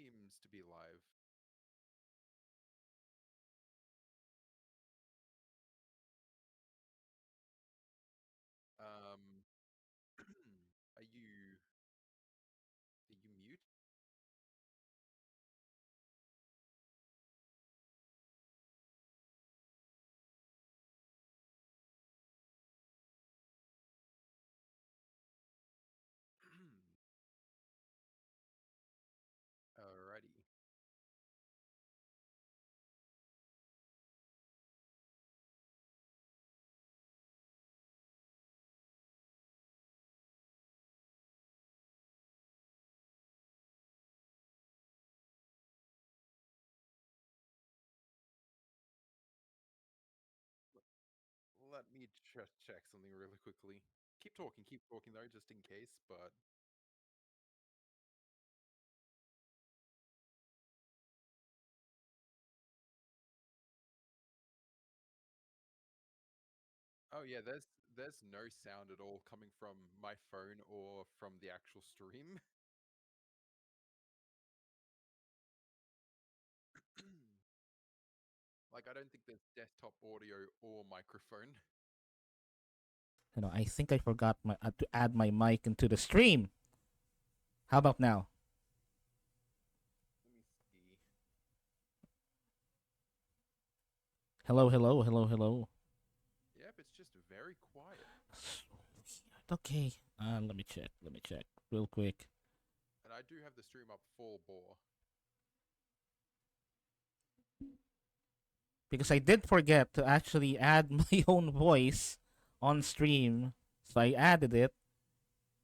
seems to be live. Um, are you mute? Alrighty. Let me just check something really quickly. Keep talking though, just in case. But oh yeah, there's no sound at all coming from my phone or from the actual stream. Like I don't think there's desktop audio or microphone. I think I forgot to add my mic into the stream. How about now? Let me see. Hello, hello, hello, hello. Yep, it's just very quiet. Okay. Let me check. Let me check real quick. And I do have the stream up full bore. Because I did forget to actually add my own voice on stream, so I added it,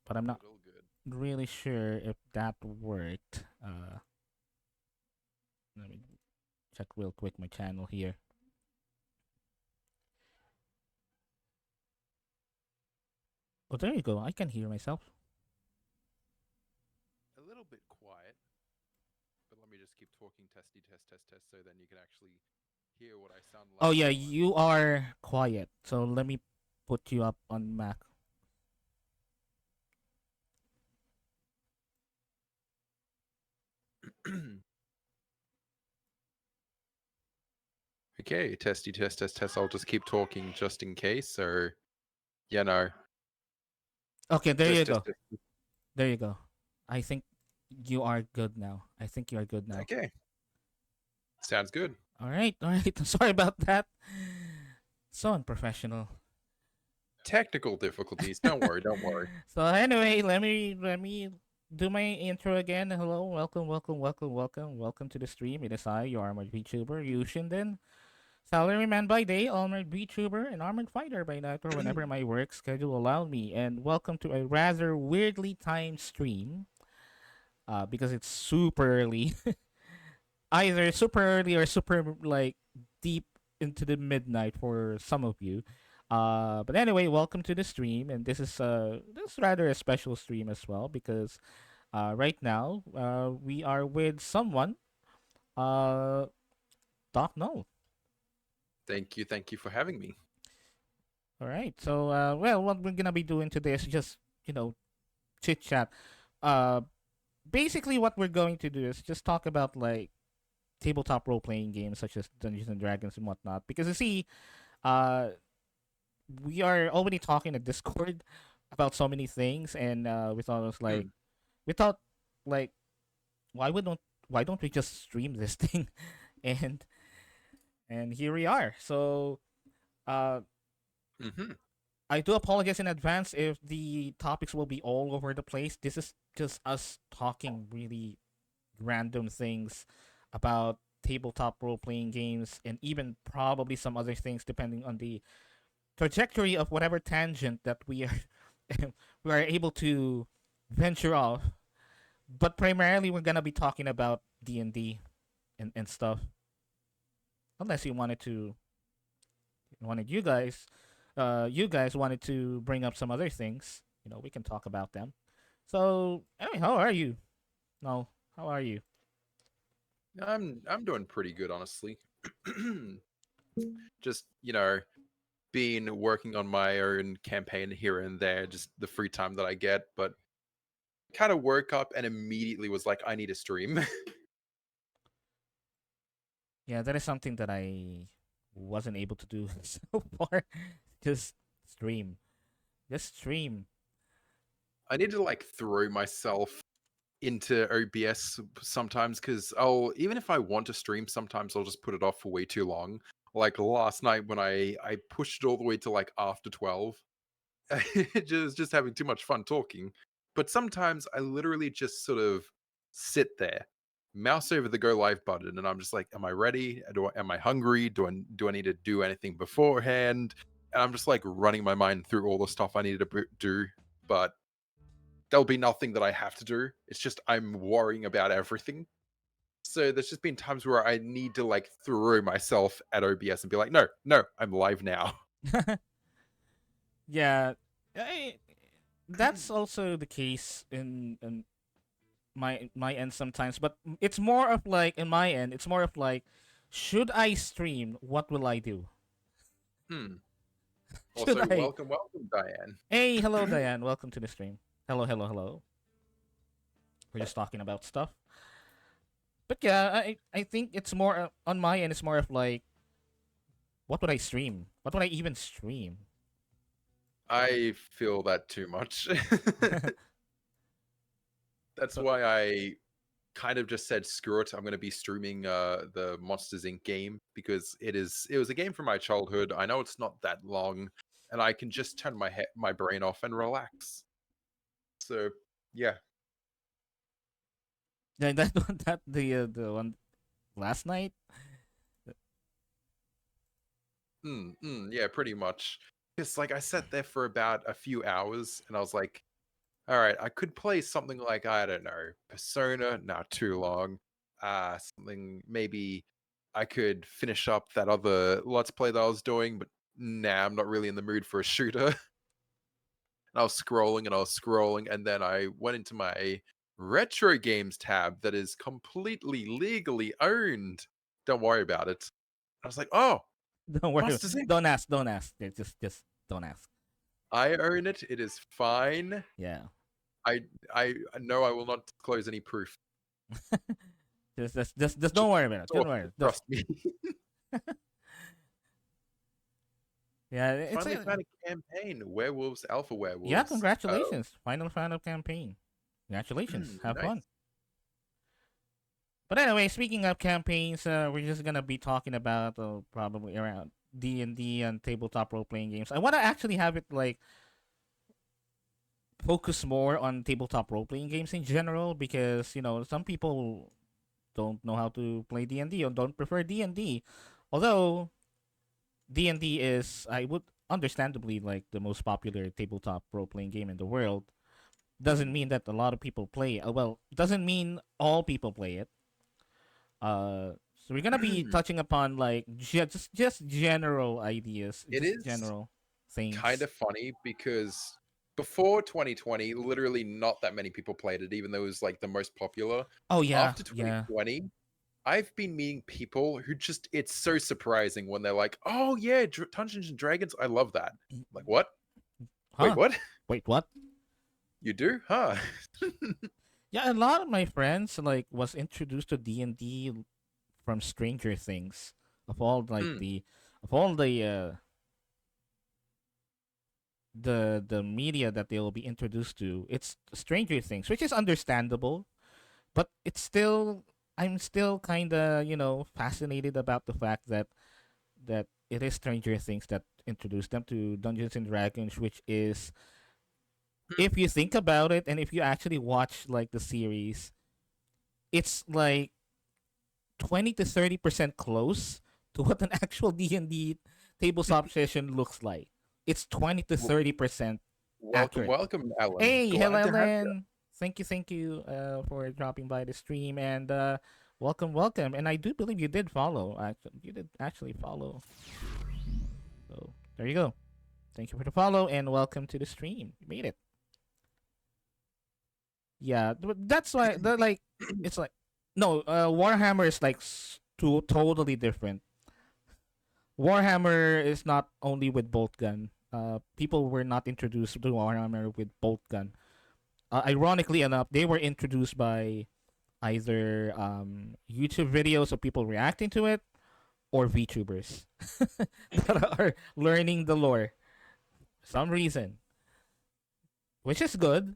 but All I'm not good, all good. really sure if that worked. Let me check real quick my channel here. Oh, there you go. I can hear myself. A little bit quiet, but let me just keep talking testy test test test so then you can actually hear what I sound Oh like yeah, while I'm you are quiet. So let me put you up on Mac. Okay, testy test test test. I'll just keep talking just in case. So, you know, Okay, there you test go. test. There you go. I think you are good now. I think you are good now. Okay, sounds good. All right, all right. Sorry about that. So unprofessional. Technical difficulties. Don't worry, don't worry. So anyway, let me do my intro again. Hello, welcome, welcome, welcome, welcome, welcome to the stream. It is I, your armored VTuber, Yushinden. Salaryman by day, armored VTuber, and armored fighter by night, or whenever my work schedule allowed me. And welcome to a rather weirdly timed stream. Because it's super early. Either super early or super like deep into the midnight for some of you. But anyway, welcome to the stream, and this is rather a special stream as well because right now we are with someone, uh, Doc Null. Thank you for having me. All right, so well, what we're gonna be doing today is just chit chat. Uh, Basically, what we're going to do is just talk about like tabletop role playing games such as Dungeons and Dragons and whatnot. Because you see, uh, we are already talking at Discord about so many things, and Hmm. we thought like why would don't why don't we just stream this thing, and here we are. So uh, Mm-hmm. I do apologize in advance if the topics will be all over the place. This is just us talking really random things about tabletop role playing games and even probably some other things depending on the trajectory of whatever tangent that we are we are able to venture off. But primarily, we're gonna be talking about D&D and stuff. Unless you wanted to, wanted you guys wanted to bring up some other things. We can talk about them. So, anyway, how are you? No, how are you? I'm doing pretty good, honestly. Just been working on my own campaign here and there, just the free time that I get. But kind of woke up and immediately was like, I need a stream. Yeah, that is something that I wasn't able to do so far. Just stream. Just stream. I need to like throw myself into OBS sometimes because I'll even if I want to stream, sometimes I'll just put it off for way too long. Like last night when I pushed it all the way to like after 12. It just having too much fun talking. But sometimes I literally just sort of sit there, mouse over the go live button, and I'm just like, am I ready? Am I hungry? Do I need to do anything beforehand? And I'm just like running my mind through all the stuff I need to do, but there'll be nothing that I have to do. It's just I'm worrying about everything. So there's just been times where I need to like throw myself at OBS and be like, no, no, I'm live now. Yeah, I, that's also the case in my end sometimes. But it's more of like in my end, it's more of like, should I stream? What will I do? Hmm. Should Also, I? welcome, Diane. Hey, hello, Diane. Welcome to the stream. Hello, hello, hello. We're just talking about stuff. But yeah, I think it's more on my end. It's more of like, what would I stream? What would I even stream? I feel that too much. That's So why I kind of just said screw it. I'm going to be streaming the Monsters Inc. game because it was a game from my childhood. I know it's not that long, and I can just turn my brain off and relax. So yeah, yeah, that that the one last night. yeah, pretty much. It's like I sat there for about a few hours, and I was like, all right, I could play something like I don't know, Persona, not too long. Something maybe I could finish up that other Let's Play that I was doing, but nah, I'm not really in the mood for a shooter. And I was scrolling and I was scrolling, and then I went into my retro games tab that is completely legally owned. Don't worry about it. I was like, oh, Don't worry. Monsters Inc. Don't ask. Don't ask. Just don't ask. I own it. It is fine. Yeah. I I know I will not disclose any proof. Just don't Just worry about it. Don't worry. Just trust me. yeah. It's Finally a found a campaign. Werewolves, Alpha yeah. Werewolves. Oh, Congratulations. Final campaign. Congratulations. Have nice. fun. But anyway, speaking of campaigns, we're just gonna be talking about probably around D&D and tabletop role playing games. I want to actually have it like focus more on tabletop role playing games in general because some people don't know how to play D&D or don't prefer D&D. Although D&D is, I would understandably like the most popular tabletop role playing game in the world. Doesn't mean that a lot of people play. Well, doesn't mean all people play it. So we're gonna be touching upon like just general ideas, It just is general kind things. of funny because before 2020, literally not that many people played it, even though it was like the most popular. Oh yeah, After yeah. 2020, I've been meeting people who just, it's so surprising when they're like, oh yeah, Dungeons and Dragons, I love that. Like, what? Wait, Huh? what? Wait, what? You do? Huh? Yeah, a lot of my friends like was introduced to D&D from Stranger Things. Of all like Hmm. of all the media that they will be introduced to, it's Stranger Things, which is understandable, but it's still I'm still kind of fascinated about the fact that it is Stranger Things that introduced them to Dungeons and Dragons, which is, if you think about it and if you actually watch like the series, it's like 20 to 30% close to what an actual D&D tabletop session looks like. It's 20 to W- 30% welcome, accurate. welcome, Ellen. Hey, hello, Glad to have you. Ellen. Thank you, for dropping by the stream, and welcome. And I do believe you did follow. Actually, you did actually follow. So there you go. Thank you for the follow, and welcome to the stream. You made it. Yeah, that's why the like. It's like no, Warhammer is like totally different. Warhammer is not only with bolt gun. People were not introduced to Warhammer with bolt gun. Ironically enough, they were introduced by either YouTube videos of people reacting to it, or VTubers that are learning the lore for some reason, which is good.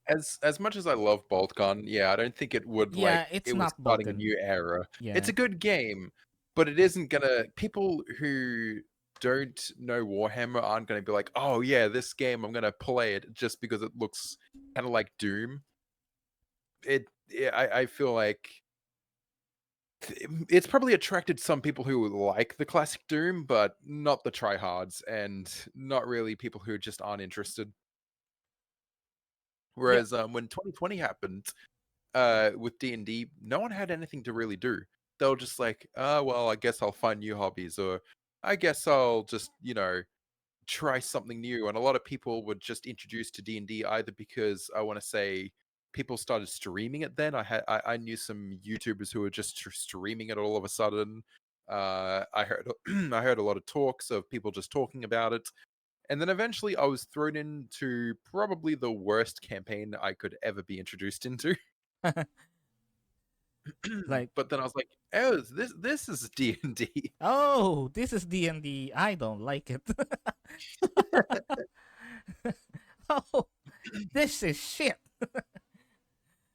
As much as I love Boltgun, yeah, I don't think it would Yeah, like it's it was not starting a Balkan. new era. It's Yeah. a good game, but it isn't gonna people who don't know Warhammer aren't gonna be like, oh yeah, this game I'm gonna play it just because it looks kind of like Doom. I feel like it's probably attracted some people who like the classic Doom, but not the tryhards, and not really people who just aren't interested. Yeah. Whereas when 2020 happened, with D&D, no one had anything to really do. They were just like, well, I guess I'll find new hobbies, or I guess I'll just, try something new. And a lot of people were just introduced to D&D either because I want to say people started streaming it then. I knew some YouTubers who were just streaming it all of a sudden. I heard I heard a lot of talks of people just talking about it. And then eventually I was thrown into probably the worst campaign I could ever be introduced into. Like, But then I was like, "Oh, this is D&D." oh, this is D&D. I don't like it. Oh, this is shit.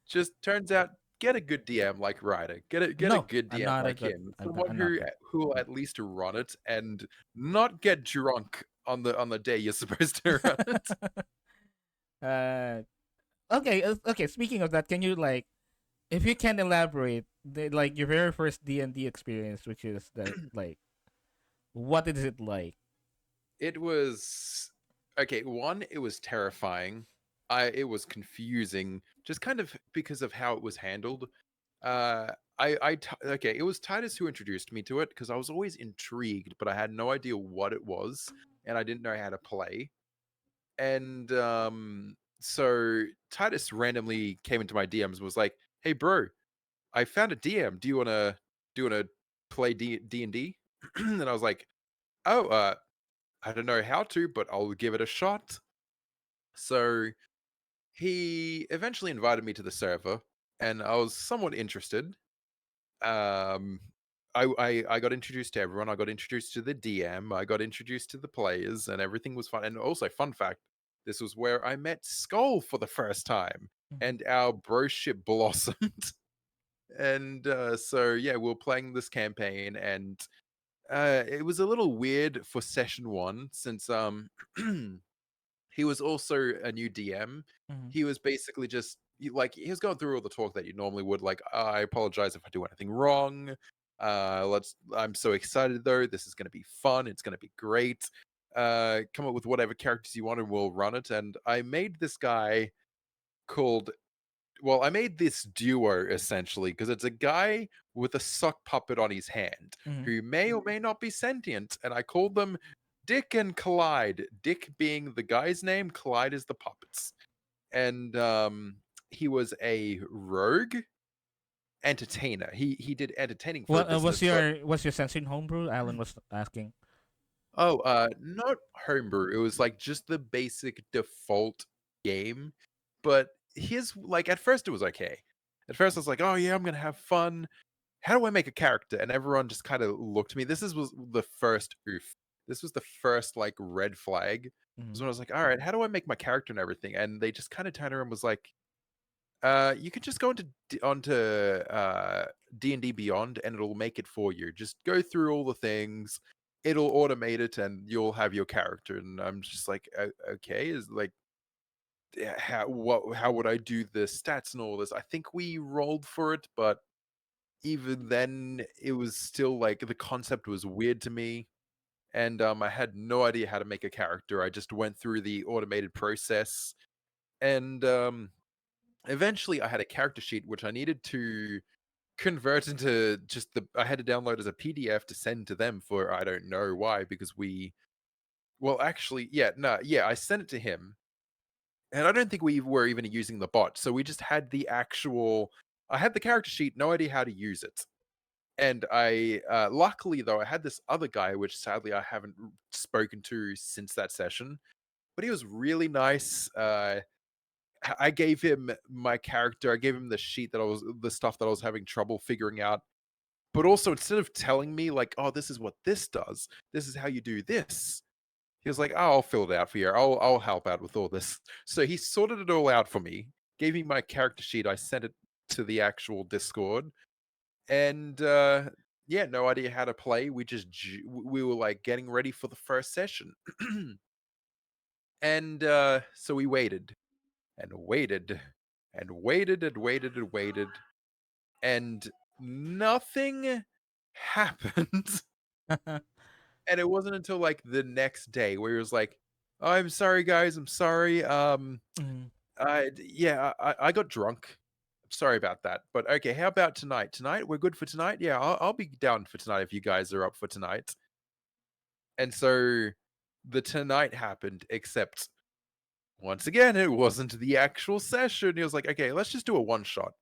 Just turns out, get a good DM like Ryder. Get a No, good I'm DM not a like good. him. I'm not, Someone I'm not who good. who will at least run it and not get drunk on the day you're supposed to run it. uh, okay, okay. Speaking of that, can you like, if you can elaborate, like your very first D&D experience, which is that like, what is it like? It was okay. One, it was terrifying. It was confusing, just kind of because of how it was handled. Uh, okay. It was Titus who introduced me to it because I was always intrigued, but I had no idea what it was, and I didn't know how to play. And so Titus randomly came into my DMs and was like, "Hey, bro, I found a DM. Do you wanna play D and D?" And I was like, "Oh, I don't know how to, but I'll give it a shot." So he eventually invited me to the server, and I was somewhat interested. Um, I got introduced to everyone. I got introduced to the DM. I got introduced to the players, and everything was fun. And also, fun fact: this was where I met Skull for the first time, Mhm. and our broship blossomed. And so yeah, we were playing this campaign, and it was a little weird for session one since he was also a new DM. Mhm. He was basically just like he was going through all the talk that you normally would, like, I apologize if I do anything wrong. I'm so excited though. This is gonna be fun. It's gonna be great. Come up with whatever characters you want and we'll run it. And I made this guy called I made this duo essentially because it's a guy with a sock puppet on his hand Mhm. who may or may not be sentient, and I called them Dick and Clyde. Dick being the guy's name, Clyde is the puppets. And he was a rogue entertainer. He did entertaining for a What business, but was your sensing homebrew? Alan was asking. not homebrew. It was like just the basic default game. But his like at first it was okay. At first I was like, oh yeah, I'm gonna have fun. How do I make a character? And everyone just kind of looked at me. Was the first oof. This was the first like red flag. Was Mhm. when I was like, all right, how do I make my character and everything? And they just kind of turned around and was like, you can just go onto D&D Beyond and it'll make it for you. Just go through all the things. It'll automate it and you'll have your character. And I'm just like, okay, is like how would I do the stats and all this? I think we rolled for it, but even then it was still like the concept was weird to me. And I had no idea how to make a character. I just went through the automated process. And eventually I had a character sheet which I needed to convert into just the I had to download as a PDF to send to them for I don't know why, because actually, yeah, no, yeah, I sent it to him. And I don't think we were even using the bot. So we just had the actual I had the character sheet, no idea how to use it. And I luckily though I had this other guy which sadly I haven't spoken to since that session, but he was really nice. I gave him my character. I gave him the sheet that I was the stuff that I was having trouble figuring out. But also, instead of telling me like, oh, this is what this does, this is how you do this, he was like, oh, I'll fill it out for you. I'll help out with all this. So he sorted it all out for me, gave me my character sheet. I sent it to the actual Discord, and yeah, no idea how to play. We were like getting ready for the first session, and so we waited and waited and waited and waited and waited, and nothing happened. And it wasn't until like the next day where he was like, oh, I'm sorry guys, I'm sorry. Mhm. Yeah, I got drunk. Sorry about that. But okay, how about tonight? Tonight? We're good for tonight? Yeah, I'll be down for tonight if you guys are up for tonight. And so the tonight happened, except once again, it wasn't the actual session. He was like, okay, let's just do a one shot.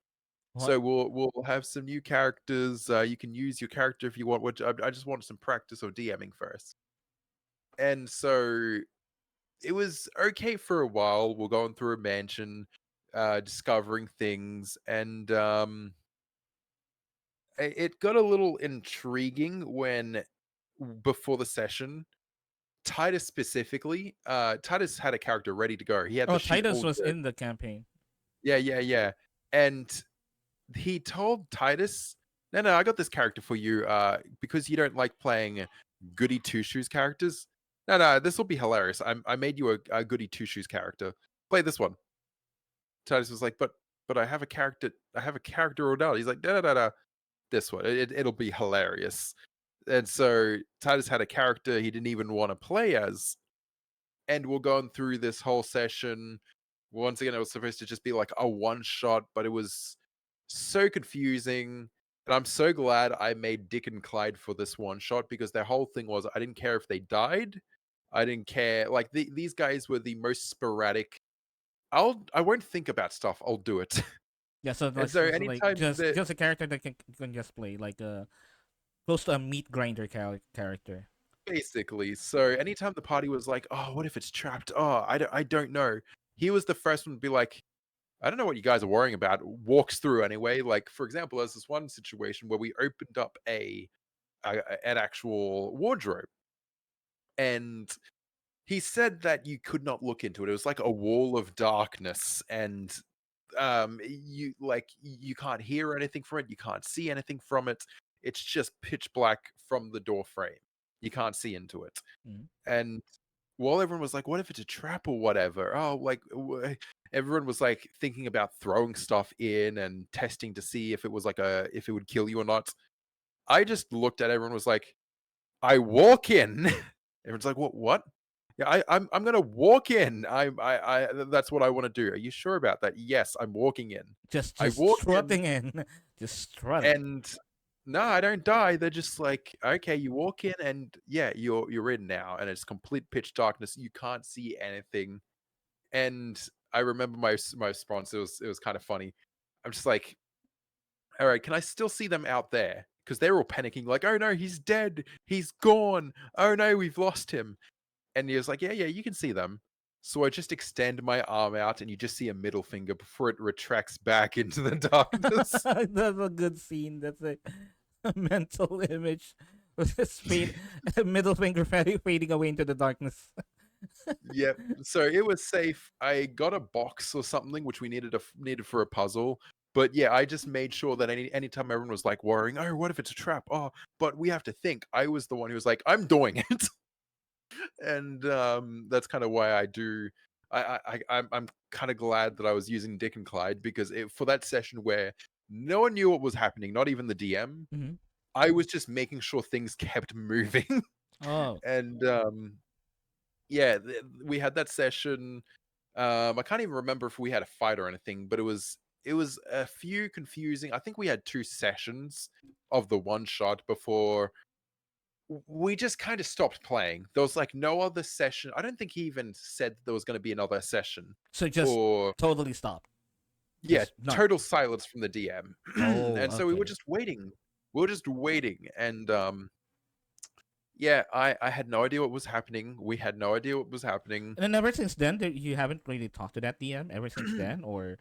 What? So we'll have some new characters. You can use your character if you want. Which I just wanted some practice or DMing first. And so it was okay for a while. We're going through a mansion, discovering things, and it got a little intriguing when before the session. Titus specifically, Titus had a character ready to go. He had Oh, the sheet Titus all was good. in the campaign. Yeah, yeah, yeah. And he told Titus, "No, I got this character for you. Because you don't like playing goody two shoes characters. No, this will be hilarious. I made you a goody two shoes character. Play this one." Titus was like, "But I have a character. I have a character rolled out." He's like, "No, no, no, no. This one. It'll be hilarious." And so Titus had a character he didn't even want to play as, and we're going through this whole session. Once again, it was supposed to just be like a one shot, but it was so confusing. And I'm so glad I made Dick and Clyde for this one shot, because their whole thing was I didn't care if they died. I didn't care. Like these guys were the most sporadic. I won't think about stuff. I'll do it. Yeah, so And like, so like anytime that just a character that can just play like close to a meat grinder character. basically, so anytime the party was like, oh, what if it's trapped? Oh, I don't know. He was the first one to be like, I don't know what you guys are worrying about. Walks through anyway. Like, for example, there's this one situation where we opened up an actual wardrobe, and he said that you could not look into it. It was like a wall of darkness, and you can't hear anything from it. You can't see anything from it. It's just pitch black from the door frame. You can't see into it. Mhm. And while everyone was like, what if it's a trap or whatever? Oh, like everyone was like thinking about throwing stuff in and testing to see if it was if it would kill you or not. I just looked at everyone, was like, I walk in. Everyone's like, what? Yeah, I'm gonna walk in. I that's what I want to do. Are you sure about that? Yes, I'm walking in. I Just walk in, strutting in, just strutting. and no, I don't die. They're just like, okay, you walk in, and yeah, you're in now, and it's complete pitch darkness. You can't see anything. And I remember my response. It was kind of funny. I'm just like, all right, can I still see them out there? Because they're all panicking, like, oh no, he's dead, he's gone. Oh no, we've lost him. And he was like, yeah, you can see them. So I just extend my arm out, and you just see a middle finger before it retracts back into the darkness. That's a good scene. That's a mental image. With his fade, middle finger fading away into the darkness. Yep. So it was safe. I got a box or something which we needed for a puzzle. But yeah, I just made sure that anytime everyone was like worrying, oh, what if it's a trap? Oh, but we have to think. I was the one who was like, I'm doing it. And that's kind of why I do. I'm kind of glad that I was using Dick and Clyde, because for that session where no one knew what was happening, not even the DM, Hmm. I was just making sure things kept moving. Oh, And yeah, we had that session. I can't even remember if we had a fight or anything, but it was a few confusing. I think we had 2 sessions of the one shot before we just kind of stopped playing. There was like no other session. I don't think he even said there was going to be another session. so just Or totally stopped. yeah, Just none. total silence from the DM. Oh, And so we were okay. just waiting. We were just waiting, and yeah, I had no idea what was happening. We had no idea what was happening. And then ever since then, you haven't really talked to that DM ever since then, or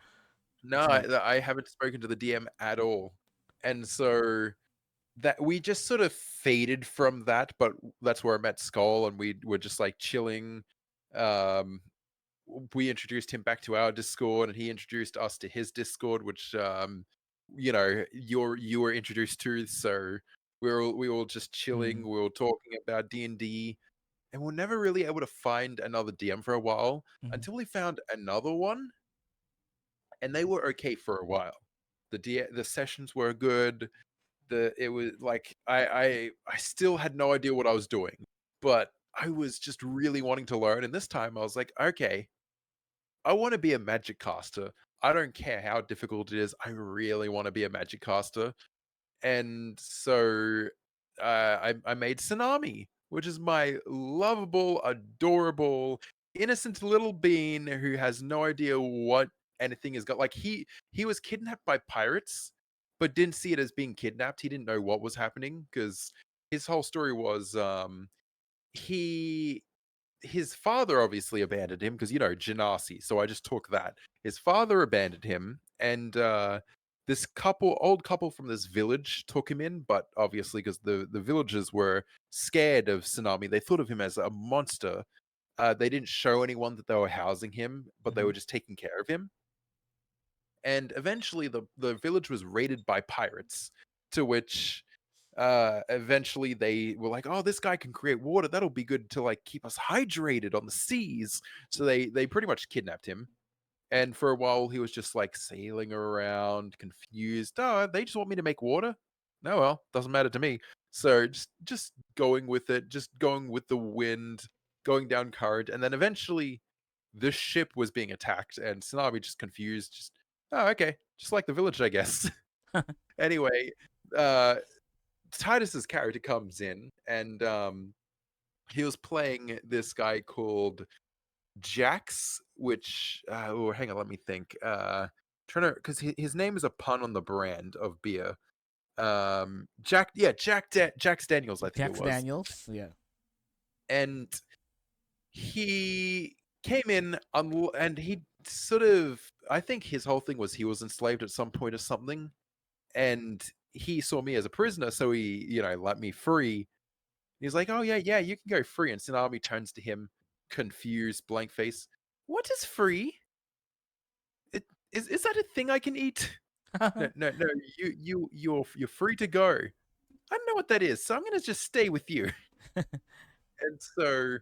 No, it's like, I haven't spoken to the DM at all. And so that we just sort of faded from that, but that's where I met Skull, and we were just like chilling. Um, we introduced him back to our Discord, and he introduced us to his Discord, which you were introduced to. So we were just chilling. Mm-hmm. We were talking about D&D, and we're never really able to find another DM for a while Mm-hmm. until we found another one, and they were okay for a while. The sessions were good. It was like I still had no idea what I was doing, but I was just really wanting to learn. And this time I was like, okay, I want to be a magic caster. I don't care how difficult it is. I really want to be a magic caster. And so I made Tsunami, which is my lovable, adorable, innocent little bean who has no idea what anything has got. Like he was kidnapped by pirates, but didn't see it as being kidnapped. He didn't know what was happening because his whole story was he his father obviously abandoned him because Genasi. So I just took that. His father abandoned him, and this old couple from this village, took him in. But obviously, because the villagers were scared of Tsunami, they thought of him as a monster. They didn't show anyone that they were housing him, but they Mm-hmm. were just taking care of him. And eventually, the village was raided by pirates, to which eventually they were like, oh, this guy can create water, that'll be good to like keep us hydrated on the seas. So they pretty much kidnapped him, and for a while he was just like sailing around confused. Oh, they just want me to make water. No, well, doesn't matter to me. So just going with it, just going with the wind, going down current. And then eventually the ship was being attacked, and Tsunami just confused, just, oh, okay, just like the village, I guess. Anyway, uh Titus's character comes in, and he was playing this guy called Jax, which oh, hang on, let me think. Trying to, because his name is a pun on the brand of beer. Jax Daniels, I think it Jax was. Daniels. Yeah. And he came in and he sort of, I think his whole thing was he was enslaved at some point or something, and he saw me as a prisoner, so he let me free. He's like, oh yeah, you can go free. And Tsunami turns to him, confused, blank face. What is free? Is that a thing I can eat? No, you're free to go. I don't know what that is, so I'm gonna just stay with you. And so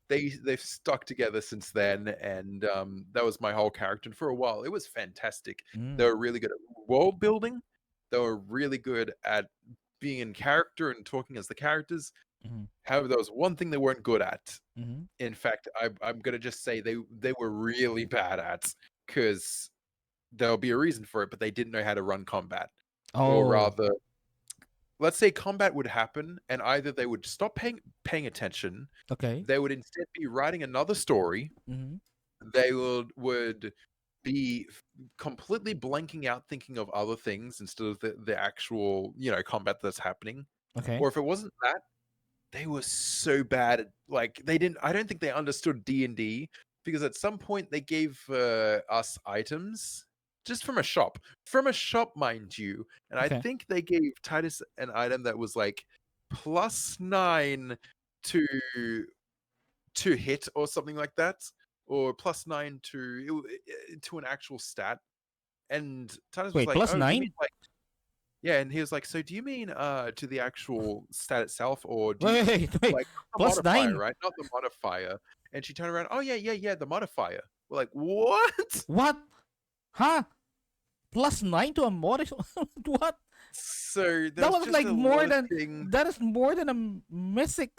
they've stuck together since then, and that was my whole character. And for a while, it was fantastic. They Mm. were really good at world building. They were really good at being in character and talking as the characters. Mm-hmm. However, there was one thing they weren't good at. Mm-hmm. In fact, I'm gonna just say they were really bad at, because there'll be a reason for it, but they didn't know how to run combat. Or Oh. rather, let's say combat would happen, and either they would stop paying attention, Okay. they would instead be writing another story, Mm-hmm. they would be completely blanking out, thinking of other things instead of the actual combat that's happening. Okay. Or if it wasn't that, they were so bad at, like, they didn't I don't think they understood D&D, because at some point they gave us items just from a shop, mind you, and I Okay. think they gave Titus an item that was like +9 to hit or something like that, or +9 to an actual stat. And Titus was Wait, like, plus oh, do you mean nine? like, yeah, and he was like, so do you mean to the actual stat itself, or do you Wait. like not the Plus modifier, nine? right? Not the modifier. And she turned around, oh yeah, the modifier. We're like, what? What? Huh? Plus nine to a modest? What? So That there's was just like a lot more of than things. that is more than a mythic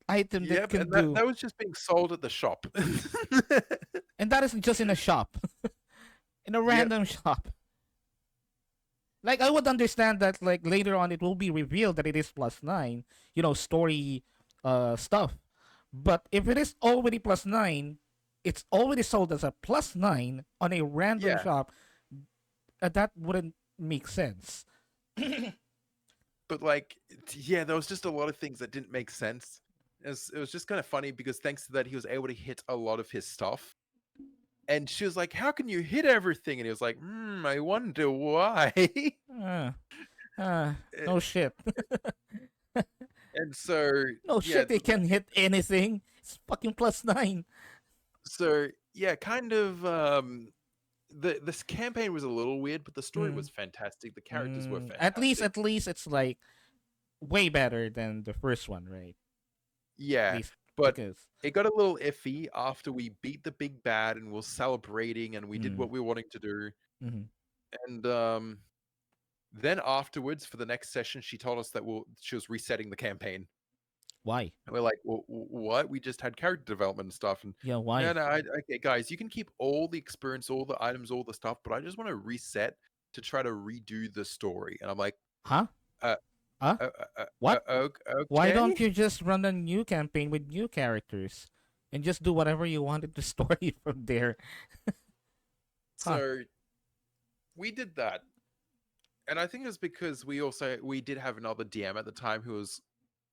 item that Yep, can and that do. that was just being sold at the shop. And that is just in a shop. In a Yep, random shop. Like I would understand that like later on it will be revealed that it is plus nine, story stuff. But if it is already plus nine, it's already sold as a plus nine on a random yeah. shop. That wouldn't make sense. But like, yeah, there was just a lot of things that didn't make sense. It was just kind of funny, because thanks to that he was able to hit a lot of his stuff. And she was like, how can you hit everything? And he was like, I wonder why. Uh, Eh, No shit. and so No yeah, shit, they can hit anything. It's fucking +9. so yeah, kind of this campaign was a little weird, but the story Mm. was fantastic. The characters were At fantastic. least it's like way better than the first one, right? At Yeah, least but because. it got a little iffy after we beat the big bad and we're celebrating and we did Mm. what we were wanting to do. Mm-hmm. And then afterwards, for the next session, she told us that she was resetting the campaign. Why? And we're like, well, what? We just had character development and stuff. And Yeah, no, why? no, okay, guys, you can keep all the experience, all the items, all the stuff, but I just want to reset to try to redo the story. And I'm like, Huh? uh, Huh? What? Why don't okay. you just run a new campaign with new characters and just do whatever you want in the story from there? Huh? So we did that. And I think it was because we did have another DM at the time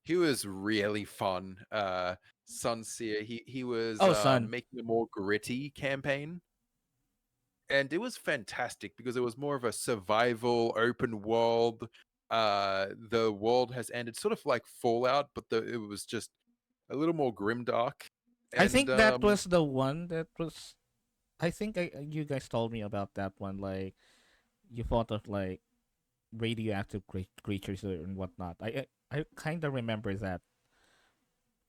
he was really fun. Sunseer. He was Oh, son. making a more gritty campaign. And it was fantastic because it was more of a survival open world. The world has ended sort of like Fallout, but it was just a little more grimdark. I And think that was the one that was. I think you guys told me about that one. Like you thought of like radioactive creatures and whatnot. I kind of remember that.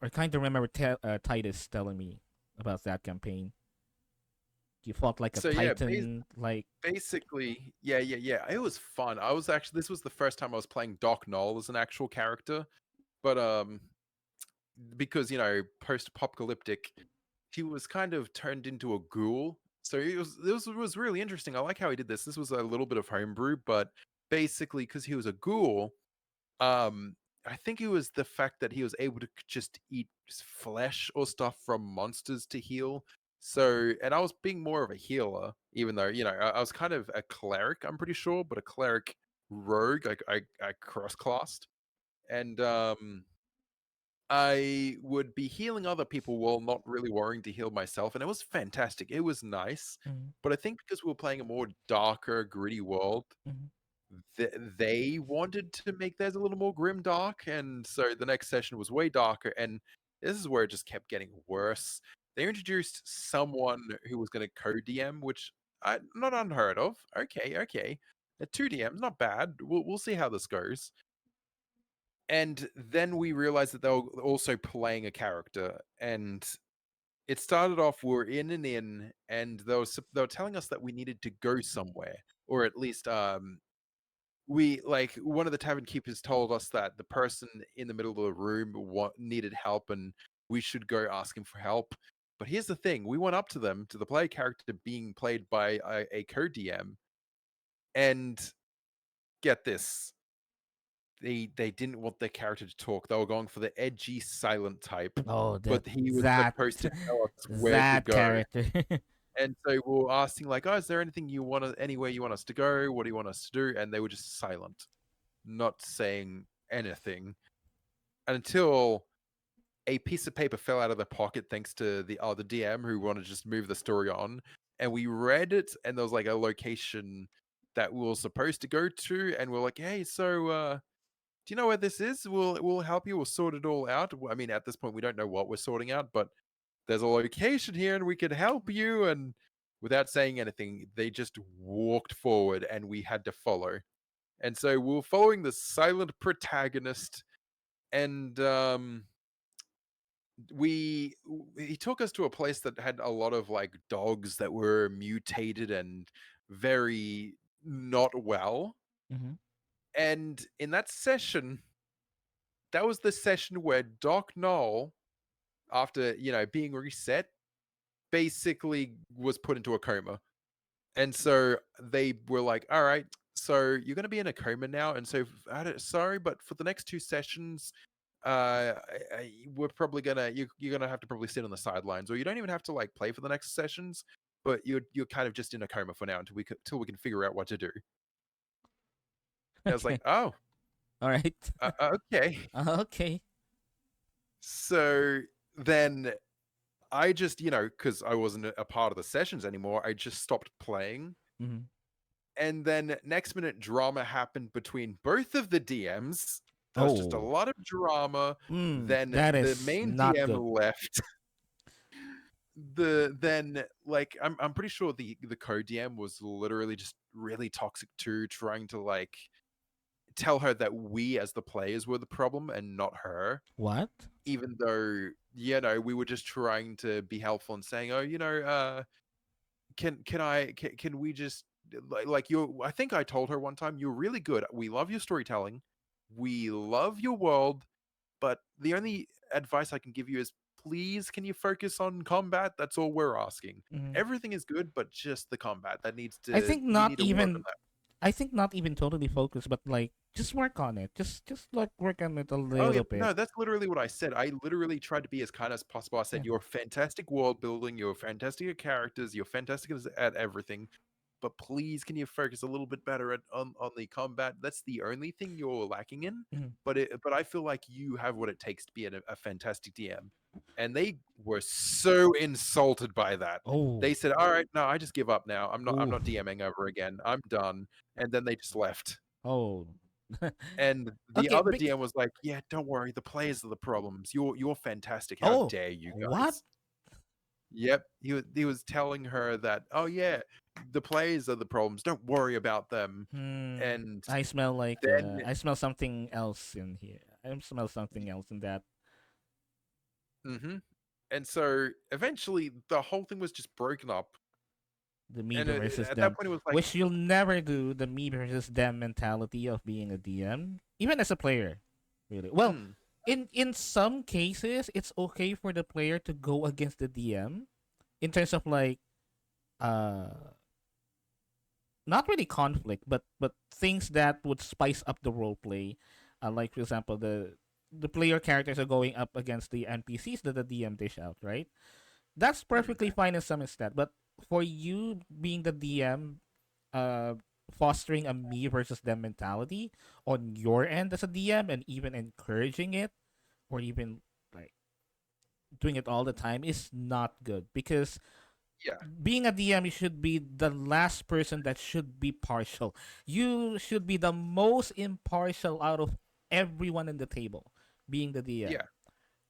I kind of remember Titus telling me about that campaign. You fought like a so yeah, titan, like. basically, yeah. It was fun. I was actually this was the first time I was playing Doc Knoll as an actual character, but because post-apocalyptic, he was kind of turned into a ghoul. So it was really interesting. I like how he did this. This was a little bit of homebrew, but basically because he was a ghoul, um, I think it was the fact that he was able to just eat flesh or stuff from monsters to heal. So, and I was being more of a healer, even though I was kind of a cleric. I'm pretty sure, but a cleric rogue. I cross-classed, and I would be healing other people while not really worrying to heal myself, and it was fantastic. It was nice, Mhm, but I think because we were playing a more darker, gritty world, mhm. they wanted to make theirs a little more grim dark, and so the next session was way darker, and this is where it just kept getting worse. They introduced someone who was going to co-DM, which I not unheard of. Okay. Two DMs, not bad. We'll see how this goes. And then we realized that they were also playing a character, and it started off we're in an inn, and they were telling us that we needed to go somewhere, or at least we like one of the tavern keepers told us that the person in the middle of the room needed help, and we should go ask him for help. But here's the thing: we went up to them, to the player character being played by a co-DM, and get this, they didn't want their character to talk. They were going for the edgy silent type, Oh, but he was that supposed to tell us where to that go. character. And so we were asking like, "Oh, is there anything anywhere you want us to go? What do you want us to do?" And they were just silent, not saying anything until a piece of paper fell out of their pocket thanks to the other DM who wanted to just move the story on. And we read it, and there was like a location that we were supposed to go to, and we're like, "Hey, so do you know where this is? We'll help you. We'll sort it all out." I mean, at this point, we don't know what we're sorting out, but there's a location here, and we can help you. And without saying anything, they just walked forward, and we had to follow. And so we were following the silent protagonist, and we he took us to a place that had a lot of like dogs that were mutated and very not well. Mhm. And in that session, that was the session where Doc Knoll, after being reset, basically was put into a coma. And so they were like, "All right, so you're going to be in a coma now, and so sorry, but for the next two sessions, we're probably gonna you're gonna have to probably sit on the sidelines, or you don't even have to like play for the next sessions, but you're kind of just in a coma for now until we can figure out what to do." And I was like, Okay. "Oh, All right. okay." Okay. So then I just because I wasn't a part of the sessions anymore, I just stopped playing. Mhm. And then next minute, drama happened between both of the DMs. There was just a Oh, lot of drama. Then that the is main not DM good. left. Like I'm pretty sure the co-DM was literally just really toxic too, trying to like tell her that we as the players were the problem and not her. What? Even though, we were just trying to be helpful and saying, oh, can we just like you? I think I told her one time, you're really good. We love your storytelling. We love your world, but the only advice I can give you is please can you focus on combat? That's all we're asking. Mhm. Everything is good, but just the combat. That needs I to think you not need to work on even. that. I think not even totally focused, but like just work on it. Just like work on it a Oh yeah, little bit. no, that's literally what I said. I literally tried to be as kind as possible. I Yeah. said you're fantastic world building, you're fantastic at characters, you're fantastic at everything. But please, can you focus a little bit better on the combat? That's the only thing you're lacking in. Mhm. But I feel like you have what it takes to be a fantastic DM. And they were so insulted by that. Oh. They said, "All right, no, I just give up now. I'm Ooh. not DMing ever again. I'm done." And then they just left. Oh. And the Okay. other DM was like, "Yeah, don't worry. The players are the problems. You're fantastic. How Oh. dare you What? guys?" Yep, he was telling her that, "Oh yeah, the players are the problems. Don't worry about them." Hmm. And I smell like then, I smell something else in here. I smell something else in that. hmm and so eventually the whole thing was just broken up. The me And versus at that them, point, it was like, which you'll never do. The me versus them mentality of being a DM, even as a player. Really. Well, hmm, in some cases, it's okay for the player to go against the DM in terms of like uh not really conflict, but things that would spice up the role play. Like for example, the player characters are going up against the NPCs that the DM dish out, right? That's hmm, perfectly fine in some extent. But for you being the DM, uh, fostering a me versus them mentality on your end as a DM, and even encouraging it, or even like doing it all the time is not good because yeah, being a DM, you should be the last person that should be partial. You should be the most impartial out of everyone in the table. Being the DM, yeah,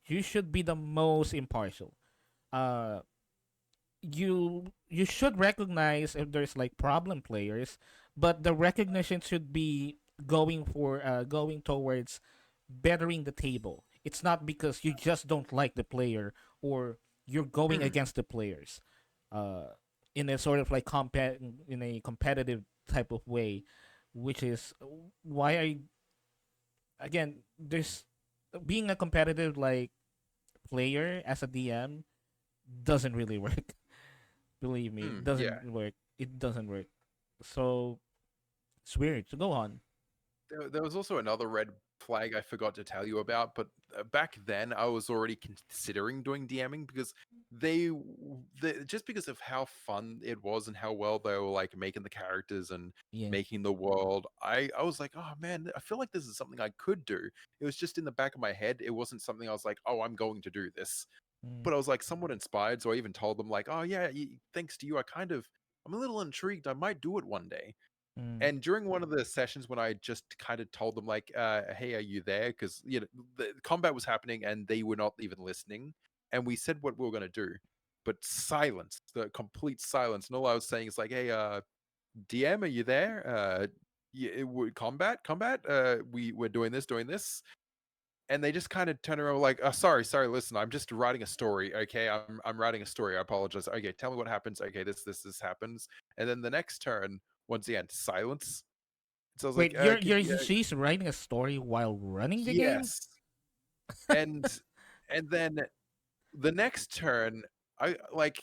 you should be the most impartial. Uh, you should recognize if there's like problem players, but the recognition should be going towards bettering the table. It's not because you just don't like the player or you're going hmm, against the players uh in a sort of like in a competitive type of way, which is why I again there's being a competitive like player as a DM doesn't really work. Believe me, it yeah. doesn't work. It doesn't work. So it's weird. So go on. There was also another red flag I forgot to tell you about, but back then I was already considering doing DMing because just because of how fun it was and how well they were like making the characters and Yeah. making the world. I was like, oh man, I feel like this is something I could do. It was just in the back of my head. It wasn't something I was like, oh, I'm going to do this. Mm, But I was like somewhat inspired, so I even told them like, oh yeah, thanks to you, I'm a little intrigued. I might do it one day. mm, And during one of the sessions when I just kind of told them like, "Hey, are you there?" Because the combat was happening and they were not even listening, and we said what we were gonna do, but silence, the complete silence, and all I was saying is like, "Hey, DM, are you there? Combat. We're doing this." And they just kind of turn around like, sorry, listen, I'm just writing a story, okay? I'm writing a story. I apologize. Okay, tell me what happens. Okay, this happens, and then the next turn, once again, silence. So I was like, wait, could you, she's writing a story while running the game? yes. And then the next turn, I like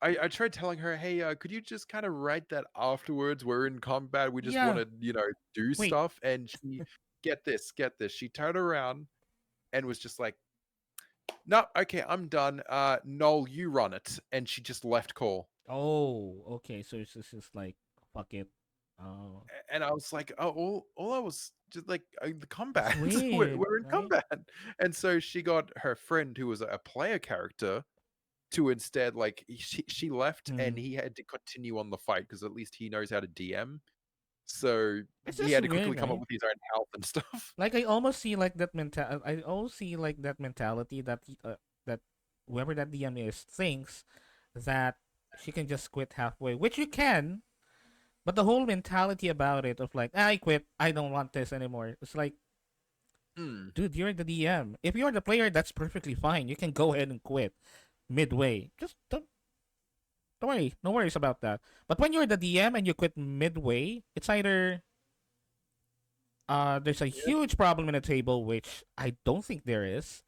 I tried telling her, hey, could you just kind of write that afterwards? We're in combat. We just want Yeah. to, do Wait. stuff. And she get this. She turned around and was just like, no, okay, I'm done. Noel, you run it. And she just left call. Oh, okay. So it's just like fuck it. Oh, And I was like, oh, all I was just like the that's combat. we're, weird, we're in right? combat. And so she got her friend who was a player character to instead like she left and Mm, he had to continue on the fight because at least he knows how to DM. So It's he just had to weird, quickly come up right? with his own health and stuff. Like I almost see like that mental. I almost see like that mentality that that whoever that DM is thinks that she can just quit halfway, which you can. But the whole mentality about it of like, I quit, I don't want this anymore. It's like, Hmm. dude, you're the DM. If you're the player, that's perfectly fine. You can go ahead and quit midway. Just don't worry, no worries about that. But when you're the DM and you quit midway, it's either there's a Yeah. huge problem in the table, which I don't think there is.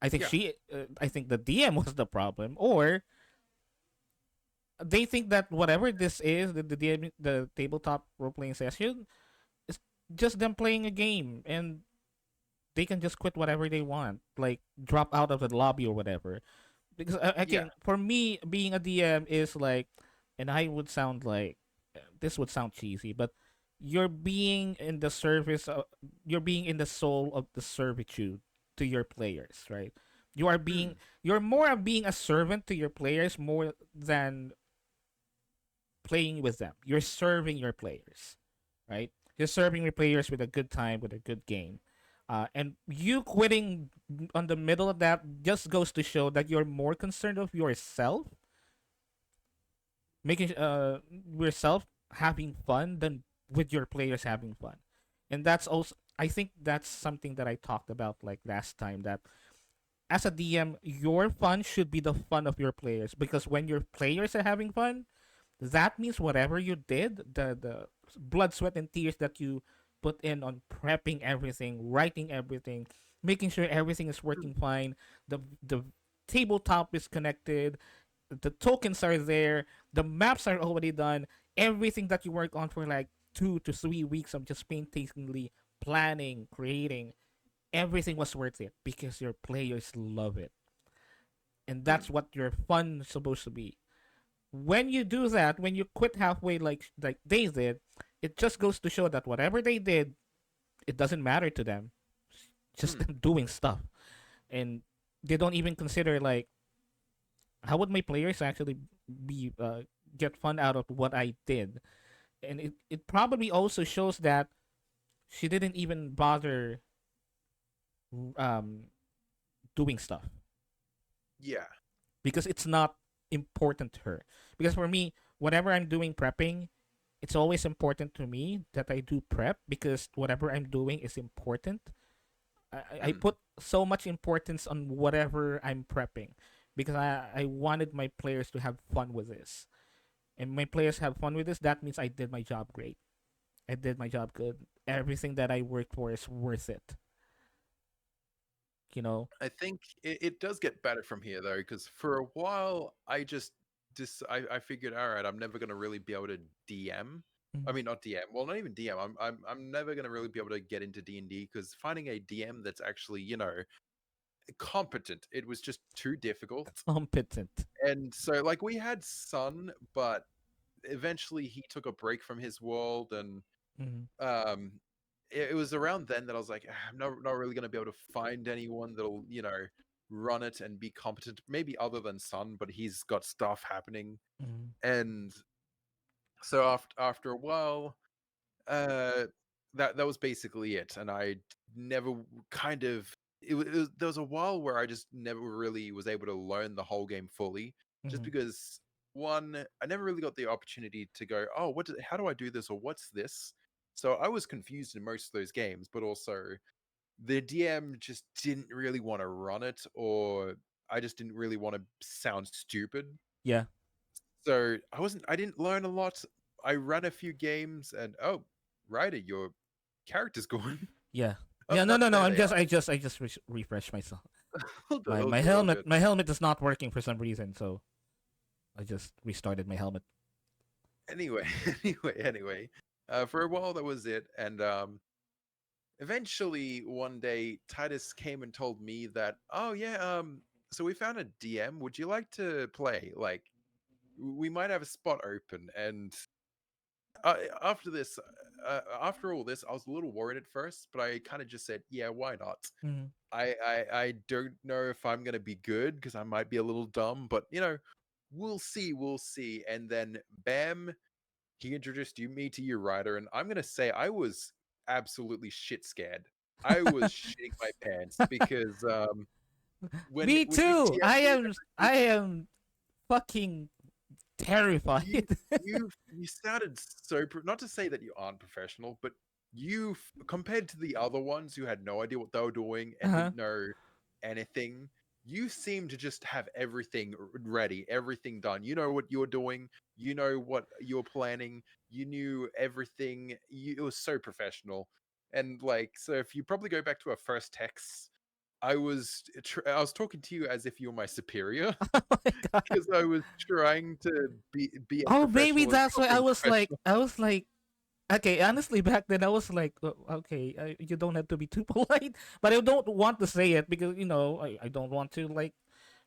Yeah. I think the DM was the problem, or they think that whatever this is, the DM, the tabletop role playing session, is just them playing a game, and they can just quit whatever they want, like drop out of the lobby or whatever. Because Yeah. again, for me, being a DM is like, and I would sound like this would sound cheesy, but you're being in the service, you're being in the soul of the servitude to your players, right? You are being, Hmm. you're more of being a servant to your players more than playing with them. You're serving your players, right? You're serving your players with a good time, with a good game. And you quitting on the middle of that just goes to show that you're more concerned of yourself, making yourself having fun than with your players having fun. And that's also, I think that's something that I talked about like last time, that as a DM, your fun should be the fun of your players, because when your players are having fun, that means whatever you did, the blood, sweat, and tears that you put in on prepping everything, writing everything, making sure everything is Hmm. working fine, the tabletop is connected, the tokens are there, the maps are already done, everything that you work on for like 2 to 3 weeks of just painstakingly planning, creating, everything was worth it because your players love it. And Hmm. that's what your fun is supposed to be. When you do that, when you quit halfway like they did, it just goes to show that whatever they did, it doesn't matter to them. It's just Hmm. them doing stuff, and they don't even consider like how would my players actually be get fun out of what I did. And it probably also shows that she didn't even bother um doing stuff Yeah. because it's not important to her. Because for me, whenever I'm doing prepping, it's always important to me that I do prep because whatever I'm doing is important. I Hmm. put so much importance on whatever I'm prepping because I wanted my players to have fun with this. And my players have fun with this, that means I did my job great. I did my job good. Everything that I worked for is worth it. You know? I think it does get better from here though, because for a while I figured, all right, I'm never gonna really be able to DM. I Mhm. mean, not DM. Well, not even DM. I'm never gonna really be able to get into D&D because finding a DM that's actually competent, it was just too difficult. Competent. And so like we had Sun, but eventually he took a break from his world, and Mhm. um it was around then that I was like, "Ah, I'm not really going to be able to find anyone that'll run it and be competent, maybe other than Sun, but he's got stuff happening." Mhm. And so after a while, uh that was basically it, and I never kind of there was a while where I just never really was able to learn the whole game fully, just Mhm. because one, I never really got the opportunity to go, oh, how do I do this, or what's this? So I was confused in most of those games, but also the DM just didn't really want to run it, or I just didn't really want to sound stupid. Yeah. So I didn't learn a lot. I ran a few games, and oh, Ryder, your character's gone. Yeah. Oh Yeah, no, no, no, no. there they are. I just refresh myself. All good, My all my good, all helmet good. my helmet is not working for some reason, so I just restarted my helmet. Anyway, anyway. For a while that was it, and eventually one day Titus came and told me that, oh yeah, so we found a DM. Would you like to play? Like, we might have a spot open. And after this, after all this, I was a little worried at first, but I kind of just said, yeah, why not? Mhm. I don't know if I'm gonna be good because I might be a little dumb, but we'll see, we'll see. And then bam, he introduced me to you, Ryder, and I'm gonna say I was absolutely shit scared. I was shitting my pants because Me when you too. TM'd me and I am fucking you terrified. you sounded so not to say that you aren't professional, but compared to the other ones who had no idea what they were doing and Uh-huh. didn't know anything, you seem to just have everything ready, everything done. You know what you're doing, you know what you're planning, you knew everything. It was so professional. And like, so if you probably go back to our first texts, I was talking to you as if you were my superior Oh my god. because I was trying to be as Oh, maybe professional as that's you're why being professional. I was like, okay, honestly, back then I was like, okay, you don't have to be too polite, but I don't want to say it because I don't want to like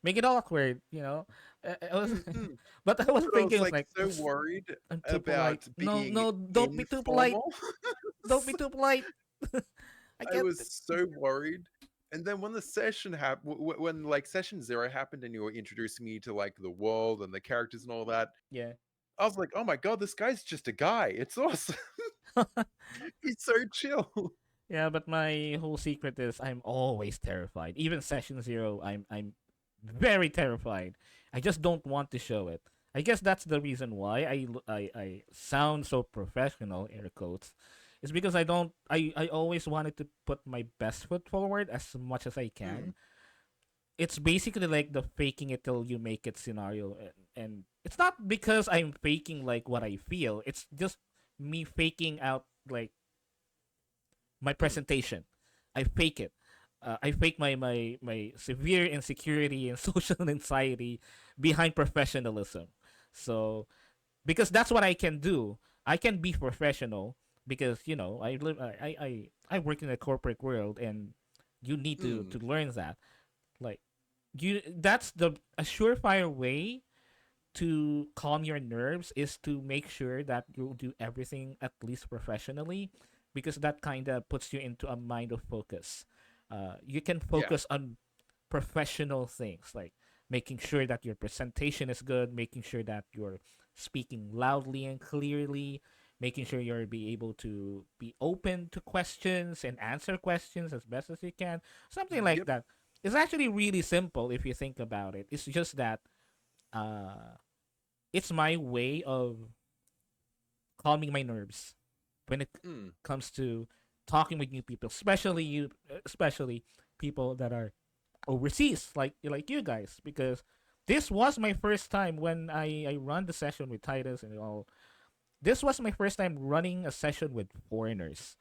make it awkward. I was, Mm-mm. but I was But I thinking, was I was like like, so worried I'm too polite. about No, being no, don't be too polite. informal. Don't be too polite. I I can't. was so worried. And then when the session happened, when like session 0 happened, and you were introducing me to like the world and the characters and all that, Yeah. I was like, oh my god, this guy's just a guy. It's awesome. He's so chill. Yeah, but my whole secret is I'm always terrified. Even session 0, I'm very terrified. I just don't want to show it. I guess that's the reason why I sound so professional, air quotes. It's because I always wanted to put my best foot forward as much as I Mm, can. It's basically like the faking it till you make it scenario, and it's not because I'm faking like what I feel. It's just me faking out like my mm, presentation. I fake it. I fake my severe insecurity and social anxiety behind professionalism. So because that's what I can do. I can be professional because I work in a corporate world, and you need to mm, learn that. Like that's the a surefire way to calm your nerves is to make sure that you do everything at least professionally, because that kind of puts you into a mind of focus. You can yeah. focus on professional things like making sure that your presentation is good, making sure that you're speaking loudly and clearly, making sure you're be able to be open to questions and answer questions as best as you can, something like Yep. that. It's actually really simple if you think about it. It's just that uh, it's my way of calming my nerves when it Mm, comes to talking with new people, especially people that are overseas, like you guys, because this was my first time when I run the session with Titus and all. This was my first time running a session with foreigners,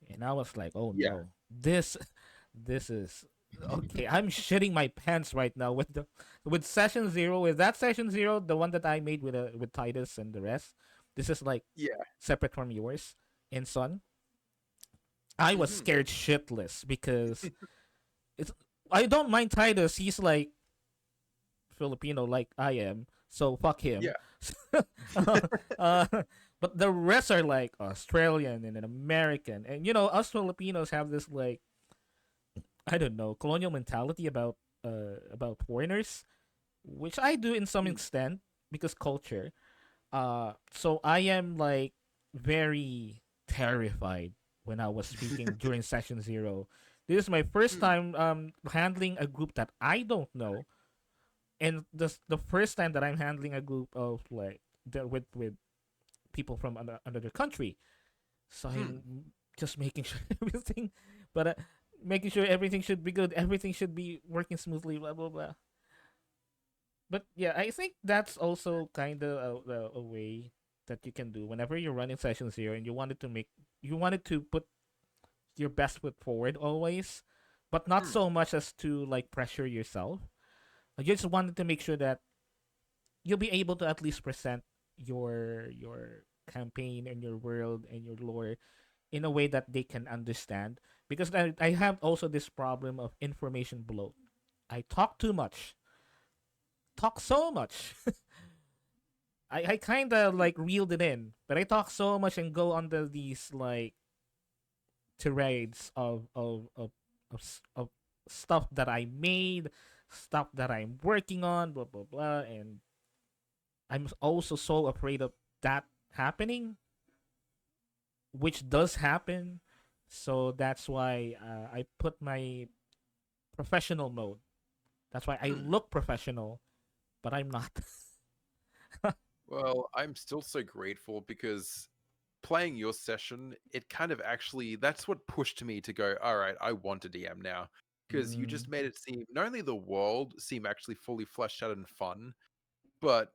and I was like, oh yeah. no, this is okay. I'm shitting my pants right now with session 0. With that session 0, the one that I made with Titus and the rest. This is like Yeah. separate from yours and Son. I was Hmm. scared shitless because it's. I don't mind Titus. He's like Filipino, like I am. So fuck him. Yeah. uh, uh, but the rest are like Australian and an American, and us Filipinos have this like I don't know colonial mentality about foreigners, which I do in some Mm, extent because culture. So I am like very terrified when I was speaking during session 0. This is my first mm, time handling a group that I don't know, and the first time that I'm handling a group of like with people from another country. So mm. I'm just making sure everything, but making sure everything should be good, everything should be working smoothly, blah blah blah. But yeah, I think that's also kind of a way that you can do whenever you're running sessions here and you wanted to put your best foot forward always, but not Mm. so much as to like pressure yourself. I just wanted to make sure that you'll be able to at least present your campaign and your world and your lore in a way that they can understand, because I have also this problem of information bloat. I talk too much, talk so much. I kind of like reeled it in, but I talk so much and go under these like tirades of stuff that I made, stuff that I'm working on, blah blah blah, and I'm also so afraid of that happening, which does happen. So that's why I put my professional mode. That's why I Hmm. look professional, but I'm not. Well, I'm still so grateful because playing your session, it kind of actually that's what pushed me to go, all right, I want a DM now. Because you Mm, just made it seem not only the world seem actually fully fleshed out and fun, but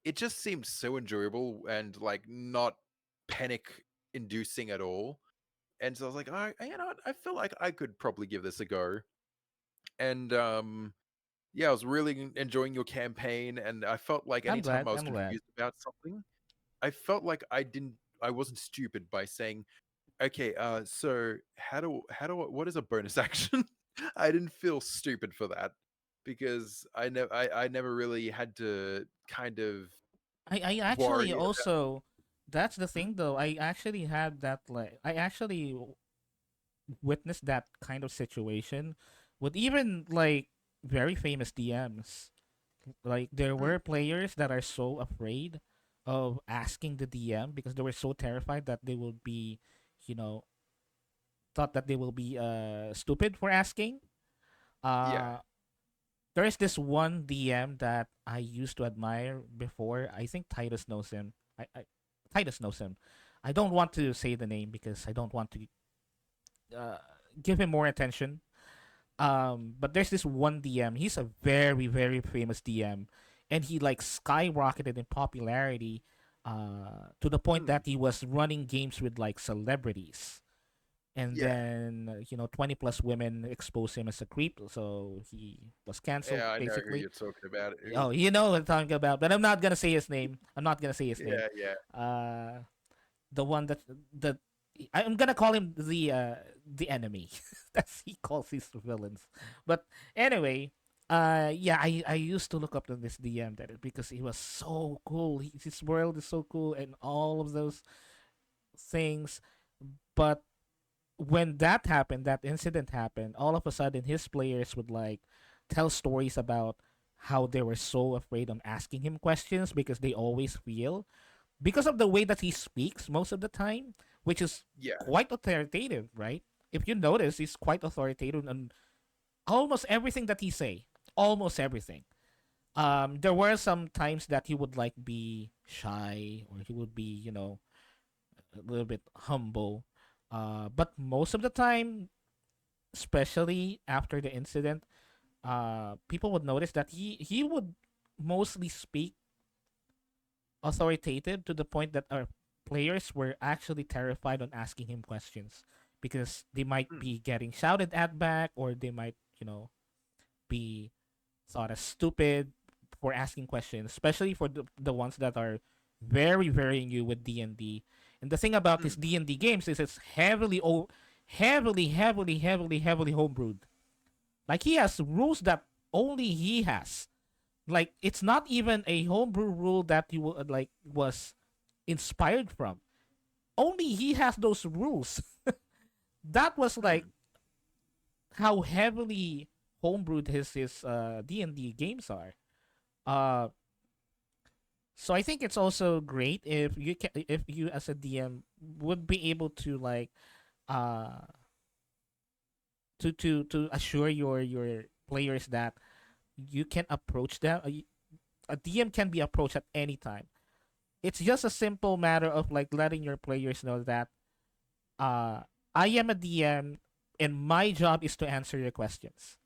it just seemed so enjoyable and like not panic inducing at all. And so I was like, all right, you know what? I feel like I could probably give this a go. And yeah, I was really enjoying your campaign, and I felt like I'm anytime glad. I was I'm glad. confused about something, I felt like I wasn't stupid by saying, okay, so what is a bonus action? I didn't feel stupid for that because I never really had to kind of I actually worry about. also, that's the Hmm? thing though. I actually had that, like, I actually witnessed that kind of situation with even like very famous DMs. Like there Hmm. were players that are so afraid of asking the DM because they were so terrified that they will be, you know, thought that they will be stupid for asking. Yeah. Uh there is this one DM that I used to admire before. I think Titus knows him. I Titus knows him. I don't want to say the name because I don't want to uh, give him more attention. But there's this one DM. He's a very very famous DM, and he like skyrocketed in popularity, to the point Hmm. that he was running games with like celebrities. And Yeah. then 20 plus women exposed him as a creep, so he was canceled Yeah, I know who basically. you're talking about. Oh, you know what I'm talking about, but I'm not gonna say his name. I'm not gonna say his name. Yeah, yeah. Uh, the one that the I'm gonna call him the enemy. That's he calls his villains. But anyway, yeah, I used to look up to this DM that because he was so cool. His world is so cool and all of those things. But when that happened, that incident happened, all of a sudden his players would like tell stories about how they were so afraid of asking him questions because they always feel, because of the way that he speaks most of the time, which is Yeah. quite authoritative, right? If you notice, he's quite authoritative on almost everything that he say, almost everything. There were some times that he would like be shy or he would be, a little bit humble. But most of the time, especially after the incident, people would notice that he would mostly speak authoritative to the point that our players were actually terrified on asking him questions because they might Hmm. be getting shouted at back, or they might, be thought as stupid for asking questions, especially for the ones that are very, very new with D&D. And the thing about Hmm. this D&D games is it's heavily homebrewed. Like he has rules that only he has. Like it's not even a homebrew rule that he like was inspired from. Only he has those rules. That was like Hmm. how heavily homebrewed his D&D games are. Uh so I think it's also great if you as a DM would be able to like uh to assure your players that you can approach them. A DM can be approached at any time. It's just a simple matter of like letting your players know that uh I am a DM and my job is to answer your questions.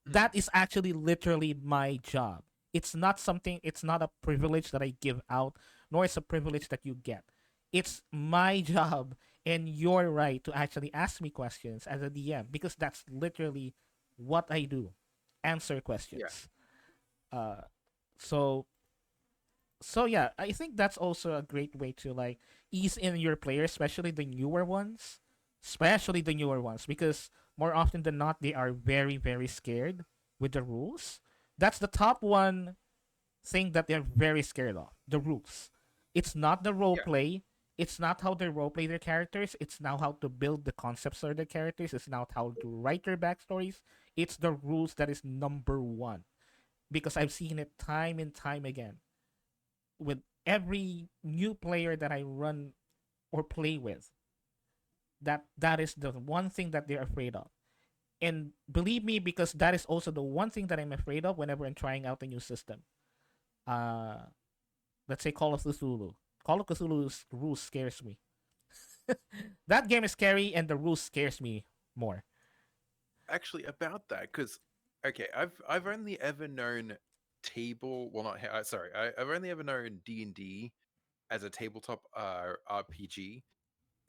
Hmm. That is actually literally my job. It's not a privilege that I give out, nor is a privilege that you get. It's my job and your right to actually ask me questions as a DM because that's literally what I do. Answer Yeah. questions. Uh so so yeah, I think that's also a great way to like ease in your players, especially the newer ones, because more often than not they are very very scared with the rules. That's the top one thing that they're very scared of: the rules. It's not the role Yeah. play. It's not how they role play their characters. It's now how to build the concepts of their characters. It's not how to write their backstories. It's the rules that is number one because I've seen it time and time again with every new player that I run or play with, that is the one thing that they're afraid of. And believe me, because that is also the one thing that I'm afraid of whenever I'm trying out a new system. Uh, let's say Call of Cthulhu. Call of Cthulhu's rules scares me. That game is scary, and the rules scares me more. Actually, about that, because okay, I've only ever known well, not sorry, I've only ever known D&D as a tabletop RPG,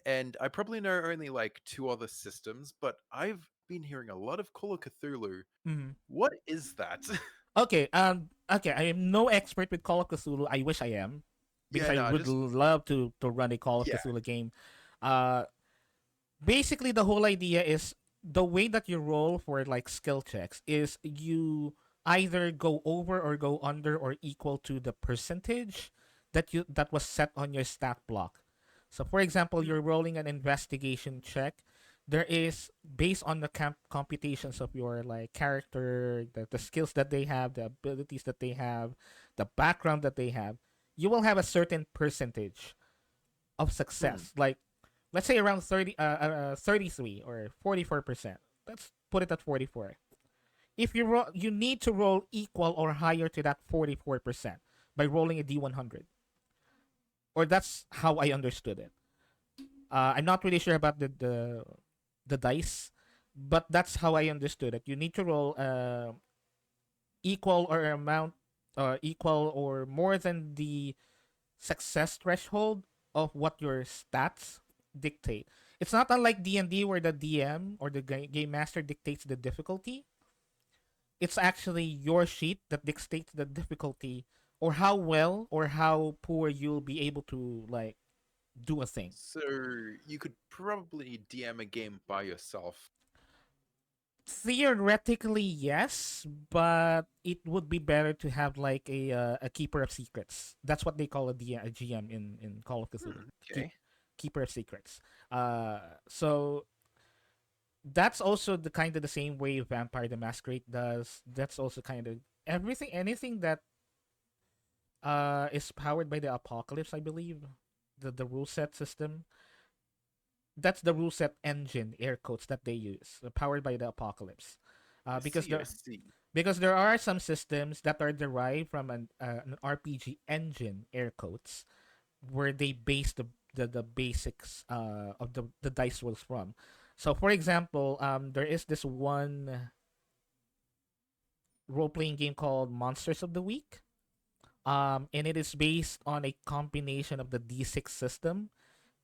and I probably know only like two other systems, but I've been hearing a lot of Call of Cthulhu. Mhm. What is that? Okay. I am no expert with Call of Cthulhu. I wish I am, because Yeah, I no, would just love to run a Call of yeah. Cthulhu game. Uh, Basically, the whole idea is the way that you roll for like skill checks is you either go over or go under or equal to the percentage that was set on your stat block. So, for example, Hmm. you're rolling an investigation check. There is based on the computations of your like character, the skills that they have, the abilities that they have, the background that they have. You will have a certain percentage of Hmm. success. Like let's say around 33 or 44%. Let's put it at 44. If you roll, you need to roll equal or higher to that 44% by rolling a D100. Or that's how I understood it. I'm not really sure about the dice, but that's how I understood it. You need to roll equal or amount equal or more than the success threshold of what your stats dictate. It's not unlike D&D where the DM or the game master dictates the difficulty. It's actually your sheet that dictates the difficulty or how well or how poor you'll be able to like do a thing. So you could probably DM a game by yourself. Theoretically, yes, but it would be better to have like a keeper of secrets. That's what they call a GM in Call of Cthulhu. Hmm, Keep okay. keeper of secrets. So that's also the kind of the same way Vampire the Masquerade does. That's also kind of anything that is powered by the Apocalypse, I believe. The rule set system. That's the rule set engine, air quotes, that they use, powered by the Apocalypse. I Because see, I there see. because there are some systems that are derived from an RPG engine, air quotes, where they base the basics of the dice rolls from. So, for example, there is this one role playing game called Monsters of the Week. And it is based on a combination of the D6 system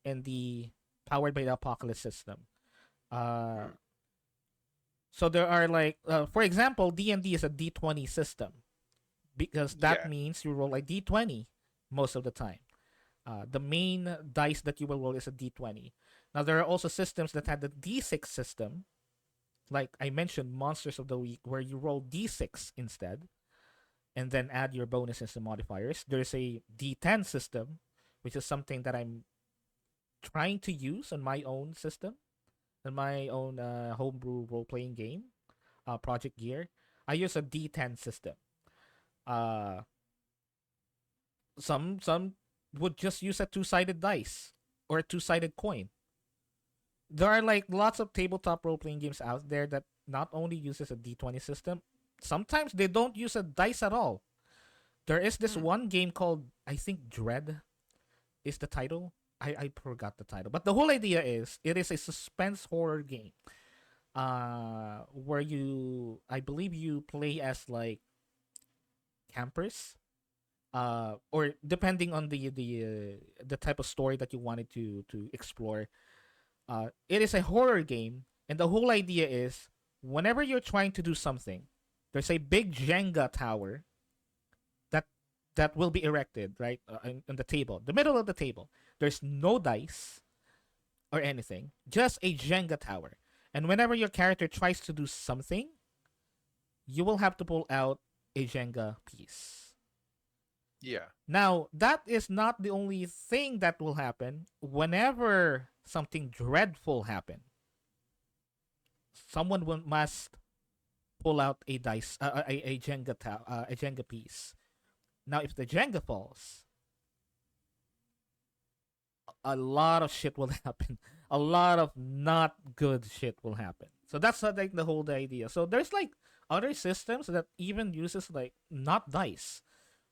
and the powered by the Apocalypse system. Uh, Hmm. so there are like, for example, D&D is a D20 system because that Yeah. means you roll a D20 most of the time. The main dice that you will roll is a D20. Now there are also systems that had the D6 system, like I mentioned, Monsters of the Week, where you roll D6 instead, and then add your bonuses and modifiers. There's a D10 system, which is something that I'm trying to use on my own system, on my own homebrew role playing game, Project Gear. I use a D10 system. Uh, some would just use a two-sided dice or a two-sided coin. There are like lots of tabletop role playing games out there that not only uses a D20 system, sometimes they don't use a dice at all. There is this Hmm. one game called, I think, Dread is the title. I forgot the title. But the whole idea is it is a suspense horror game. Where you I believe you play as like campers. Or depending on the type of story that you wanted to explore. It is a horror game, and the whole idea is whenever you're trying to do something, there's a big Jenga tower that that will be erected right on the table, the middle of the table. There's no dice or anything, just a Jenga tower. And whenever your character tries to do something, you will have to pull out a Jenga piece. Yeah. Now, that is not the only thing that will happen. Whenever something dreadful happens, someone must pull out a dice, a Jenga a Jenga piece. Now, if the Jenga falls, a lot of shit will happen. A lot of not good shit will happen. So that's like the whole idea. So there's like other systems that even uses like not dice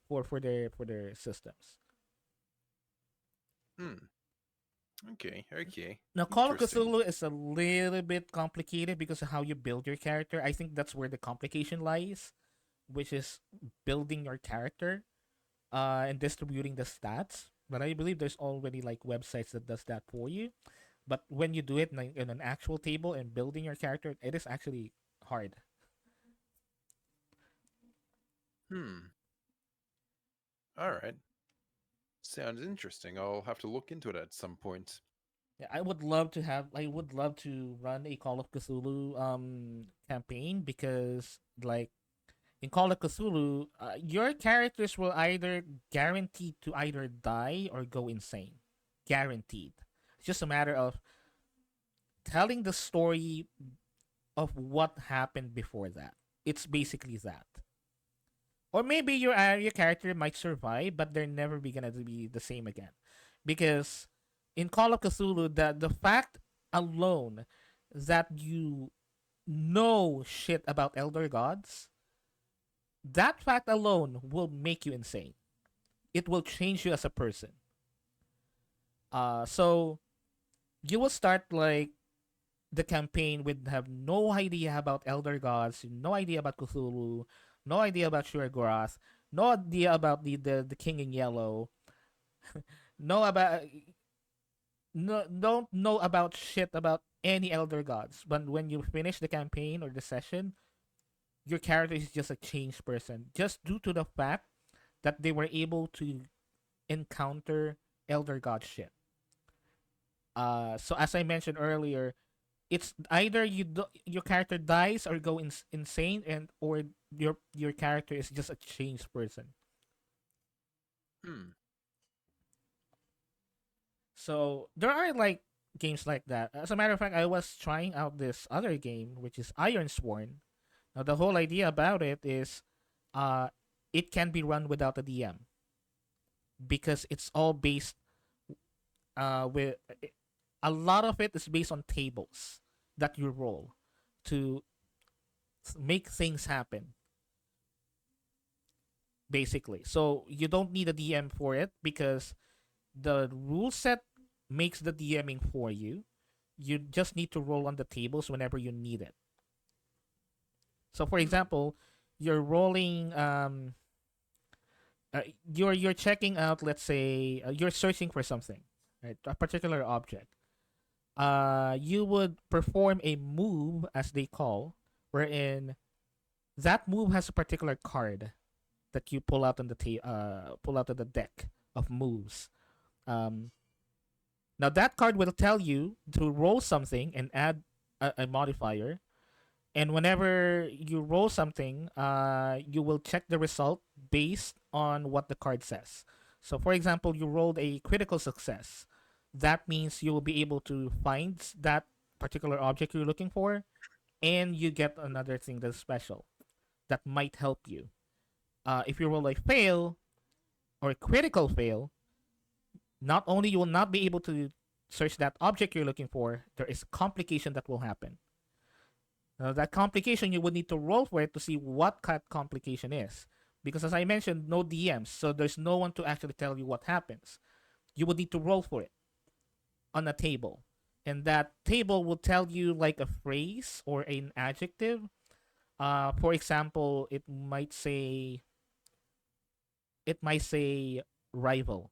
for their systems. Hmm. Okay. Okay. Now, Call of Interesting. Cthulhu is a little bit complicated because of how you build your character. I think that's where the complication lies, which is building your character and distributing the stats. But I believe there's already like websites that does that for you. But when you do it in an actual table and building your character, it is actually hard. Hmm. All right. Sounds interesting. I'll have to look into it at some point. Yeah, I would love to have. I would love to run a Call of Cthulhu campaign because like in Call of Cthulhu, your characters will either guaranteed to either die or go insane. Guaranteed. It's just a matter of telling the story of what happened before that. It's basically that. Or maybe your character might survive, but they're never be gonna be the same again, because in Call of Cthulhu, the fact alone that you know shit about elder gods, that fact alone will make you insane. It will change you as a person. So you will start like the campaign with have no idea about elder gods, no idea about Cthulhu, no idea about Shurgorath, no idea about the King in Yellow, no about no don't know about shit about any elder gods. But when you finish the campaign or the session, your character is just a changed person, just due to the fact that they were able to encounter elder god shit. So as I mentioned earlier, it's either your character dies or go insane, and or your character is just a changed person. Hmm. So there are like games like that. As a matter of fact, I was trying out this other game which is Iron Sworn. Now the whole idea about it is uh it can be run without a DM because it's all based with a lot of it is based on tables that you roll to make things happen, basically. So you don't need a DM for it because the rule set makes the DMing for you. You just need to roll on the tables whenever you need it. So for Hmm. example, you're rolling you're checking out, let's say you're searching for something, right? A particular object. You would perform a move as they call, wherein that move has a particular card that you pull out on the pull out of the deck of moves. Um, Now that card will tell you to roll something and add a modifier. And whenever you roll something, you will check the result based on what the card says. So, for example, you rolled a critical success. That means you will be able to find that particular object you're looking for, and you get another thing that's special that might help you. If you roll a fail or a critical fail, not only you will not be able to search that object you're looking for, there is a complication that will happen. Now, that complication, you would need to roll for it to see what that complication is. Because as I mentioned, no DMs, so there's no one to actually tell you what happens. You would need to roll for it on a table. And that table will tell you like a phrase or an adjective. For example, it might say rival.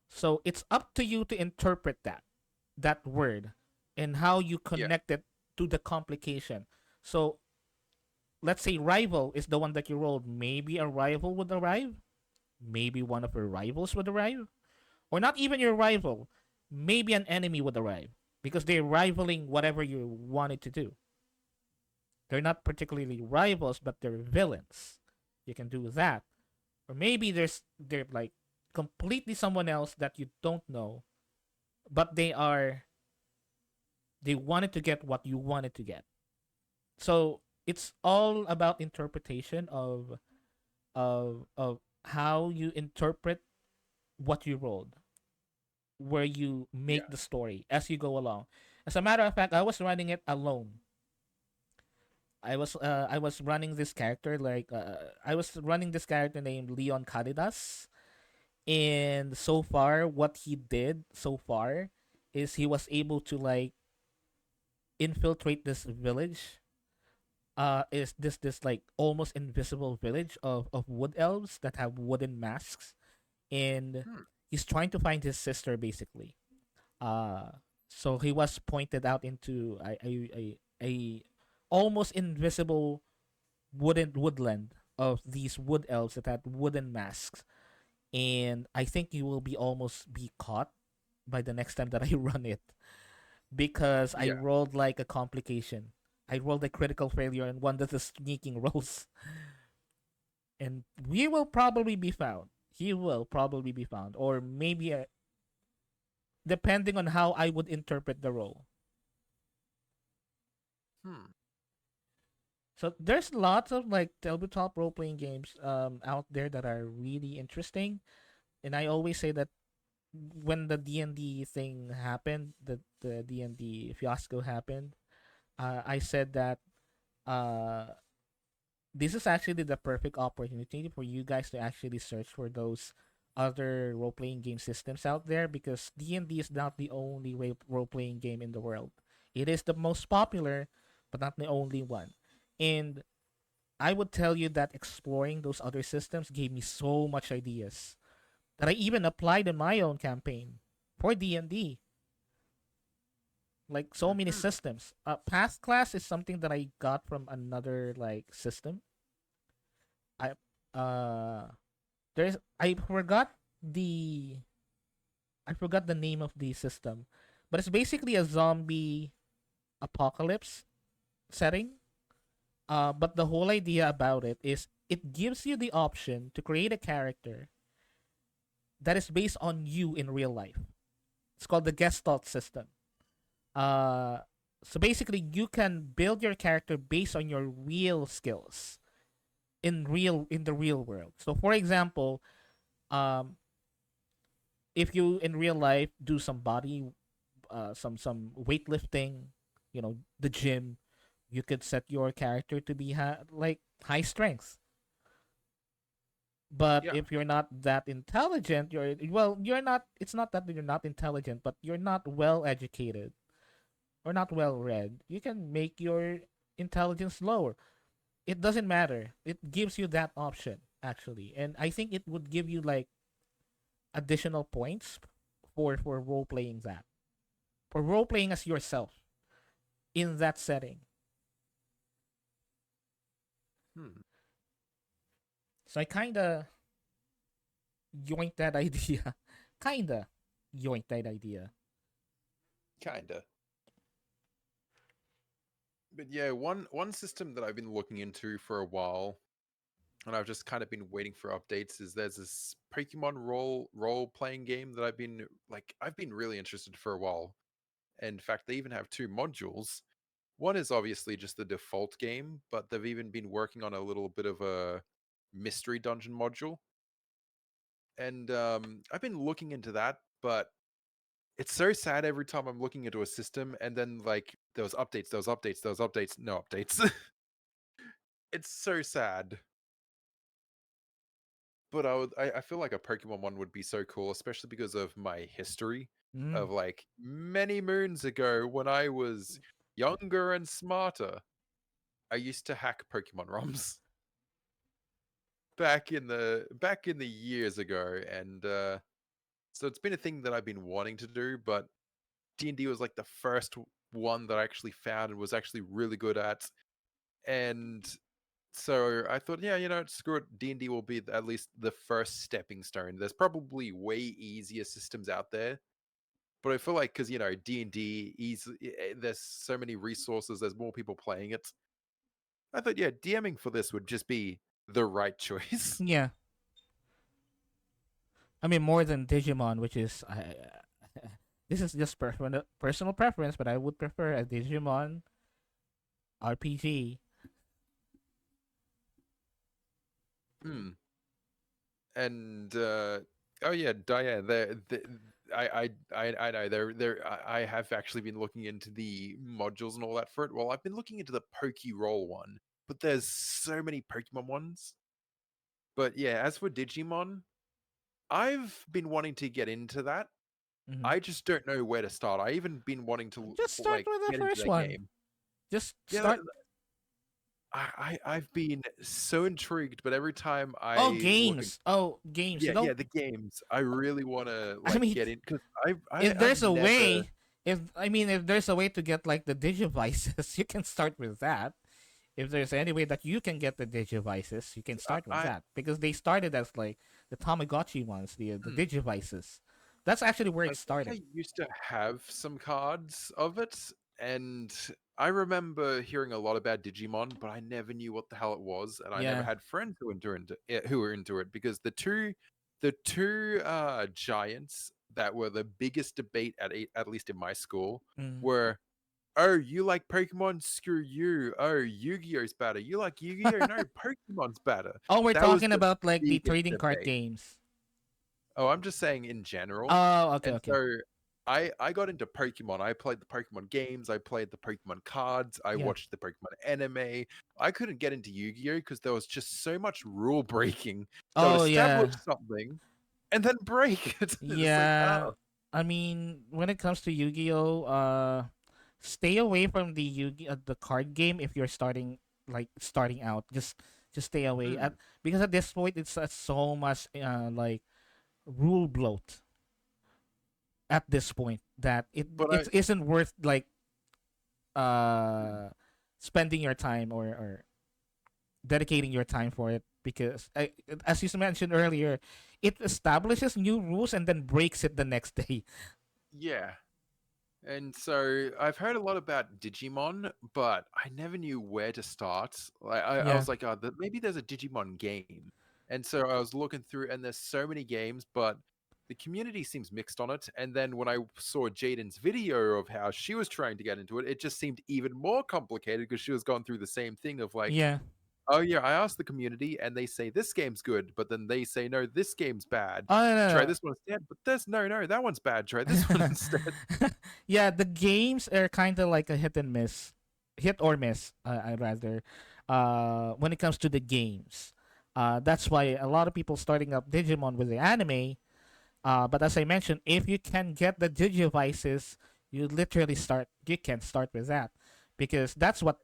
So it's up to you to interpret that word and how you Yeah. connect it to the complication. So let's say rival is the one that you rolled. Maybe a rival would arrive. Maybe one of your rivals would arrive. Or not even your rival. Maybe an enemy would arrive. Because they're rivaling whatever you wanted to do. They're not particularly rivals, but they're villains. You can do that. Or maybe they're like completely someone else that you don't know, but they wanted to get what you wanted to get. So it's all about interpretation of how you interpret what you rolled. where you Yeah. make the story as you go along. As a matter of fact, I was running it alone. I was running this character I was running this character named Leon Caridas, and so far what he did so far is he was able to like infiltrate this village. Is this like almost invisible village of wood elves that have wooden masks, and Hmm. he's trying to find his sister basically. Uh, so he was pointed out into a almost invisible wooden woodland of these wood elves that had wooden masks, and I think you will be almost be caught by the next time that I run it because I Yeah. rolled like a complication. I rolled a critical failure and one of the sneaking rolls, and we will probably be found. He will probably be found, or maybe depending on how I would interpret the role. Hmm. So there's lots of like tabletop role playing games out there that are really interesting, and I always say that when the D&D thing happened, the D&D fiasco happened, I said that uh this is actually the perfect opportunity for you guys to actually search for those other role playing game systems out there because D&D is not the only role playing game in the world. It is the most popular, but not the only one. And I would tell you that exploring those other systems gave me so much ideas that I even applied in my own campaign for D&D. Like so many Hmm. systems. Past class is something that I got from another like system. I uh there's the I forgot the name of the system, but it's basically a zombie apocalypse setting. But the whole idea about it is it gives you the option to create a character that is based on you in real life. It's called the Gestalt system. Uh, so basically, you can build your character based on your real skills in the real world. So, for example, um, if you in real life do some body some weightlifting, the gym, you could set your character to be like high strength. But Yeah. if you're not that intelligent, you're not. It's not that you're not intelligent, but you're not well educated or not well read. You can make your intelligence lower. It doesn't matter. It gives you that option actually, and I think it would give you like additional points for role playing that, for role playing as yourself in that setting. Hmm. So I kind of yoinked that idea. Kinda yoinked that idea. Kinda. But yeah, one system that I've been looking into for a while, and I've just kind of been waiting for updates, is there's this Pokemon role playing game that I've been really interested for a while. In fact, they even have two modules. One is obviously just the default game, but they've even been working on a little bit of a mystery dungeon module. And I've been looking into that, but it's so sad every time I'm looking into a system and then like those updates, no updates. It's so sad. But I feel like a Pokemon one would be so cool, especially because of my history Mm. of like many moons ago when I was younger and smarter. I used to hack Pokemon ROMs back in the years ago, and so it's been a thing that I've been wanting to do, but D&D was like the first one that I actually found and was actually really good at. And so I thought, yeah, screw it. D&D will be at least the first stepping stone. There's probably way easier systems out there, but I feel like because D&D, there's so many resources, there's more people playing it. I thought, yeah, DMing for this would just be the right choice. Yeah, I mean more than Digimon, which is this is just personal preference, but I would prefer a Digimon RPG. Hmm. And oh yeah, Diane, I know I have actually been looking into the modules and all that for it. Well, I've been looking into the Pokeroll one, but there's so many Pokemon ones. But yeah, as for Digimon, I've been wanting to get into that. Hmm. I just don't know where to start. I even been wanting to Just start like with the get into first that one. game. Just Yeah, start. I've been so intrigued, but every time Oh, I look at games. Oh, games. You yeah don't. the games, I really want to I like mean, get in because if I've there's a never way, if there's a way to get like the digivices, you can start with that. If there's any way that you can get the digivices, you can start with I that because they started as like the Tamagotchi ones, the hmm, digivices. That's actually where I it think started. I used to have some cards of it, and I remember hearing a lot about Digimon, but I never knew what the hell it was, and I never Yeah. had friends who were into it because the two giants that were the biggest debate at least in my school Mm. were, oh, you like Pokemon? Screw you. Oh, Yu-Gi-Oh's better. You like Yu-Gi-Oh? No, Pokemon's better. Oh, we're That was talking the about like the biggest trading card debate. games. Oh, I'm just saying in general. Oh, okay, And okay. so I got into Pokemon. I played the Pokemon games, I played the Pokemon cards, I Yeah. watched the Pokemon anime. I couldn't get into Yu-Gi-Oh because there was just so much rule breaking. They would Oh, yeah. establish something and then break it. It's like, Yeah. oh. I mean, when it comes to Yu-Gi-Oh, stay away from the card game if you're starting out. Just stay away Hmm. because at this point it's so much like rule bloat at this point that But it isn't worth like uh spending your time or dedicating your time for it because as you mentioned earlier, it establishes new rules and then breaks it the next day. yeah. And so I've heard a lot about Digimon, but I never knew where to start. Like I Yeah. was like, oh, maybe there's a Digimon game. And so I was looking through, and there's so many games, but the community seems mixed on it. And then when I saw Jaden's video of how she was trying to get into it, it just seemed even more complicated because she was going through the same thing of like, Yeah. oh yeah, I asked the community and they say this game's good, but then they say no, this game's bad. Oh Try no, this one instead, but there's no, that one's bad. Try this one no. instead. Yeah, the games are kind of like a hit and miss, hit or miss. I rather, when it comes to the games, that's why a lot of people starting up Digimon with the anime. But as I mentioned, if you can get the Digivices, you literally start. You can start with that, because that's what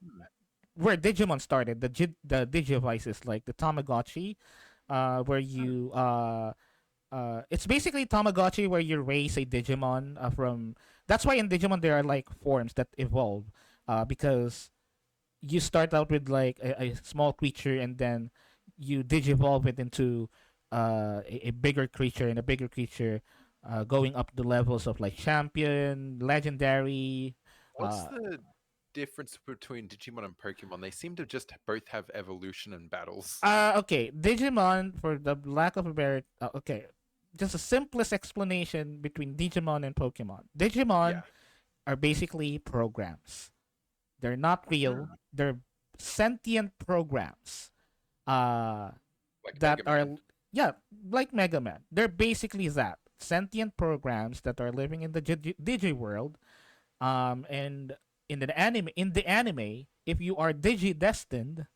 where Digimon started. The Digivices, like the Tamagotchi, where you it's basically Tamagotchi where you raise a Digimon from. That's why in Digimon there are like forms that evolve, because you start out with like a small creature and then you digivolve it into a bigger creature and a bigger creature, going up the levels of like champion, legendary. What's Uh, the difference between Digimon and Pokemon? They seem to just both have evolution and battles. okay, Digimon, for the lack of a better, okay, just a simplest explanation between Digimon and Pokemon. Digimon Yeah. are basically programs. They're not real. Hmm. They're sentient programs. Uh, Like that Mega Man. are, yeah, like Mega Man. They're basically that sentient programs that are living in the digi world. And in the anime, if you are digi destined,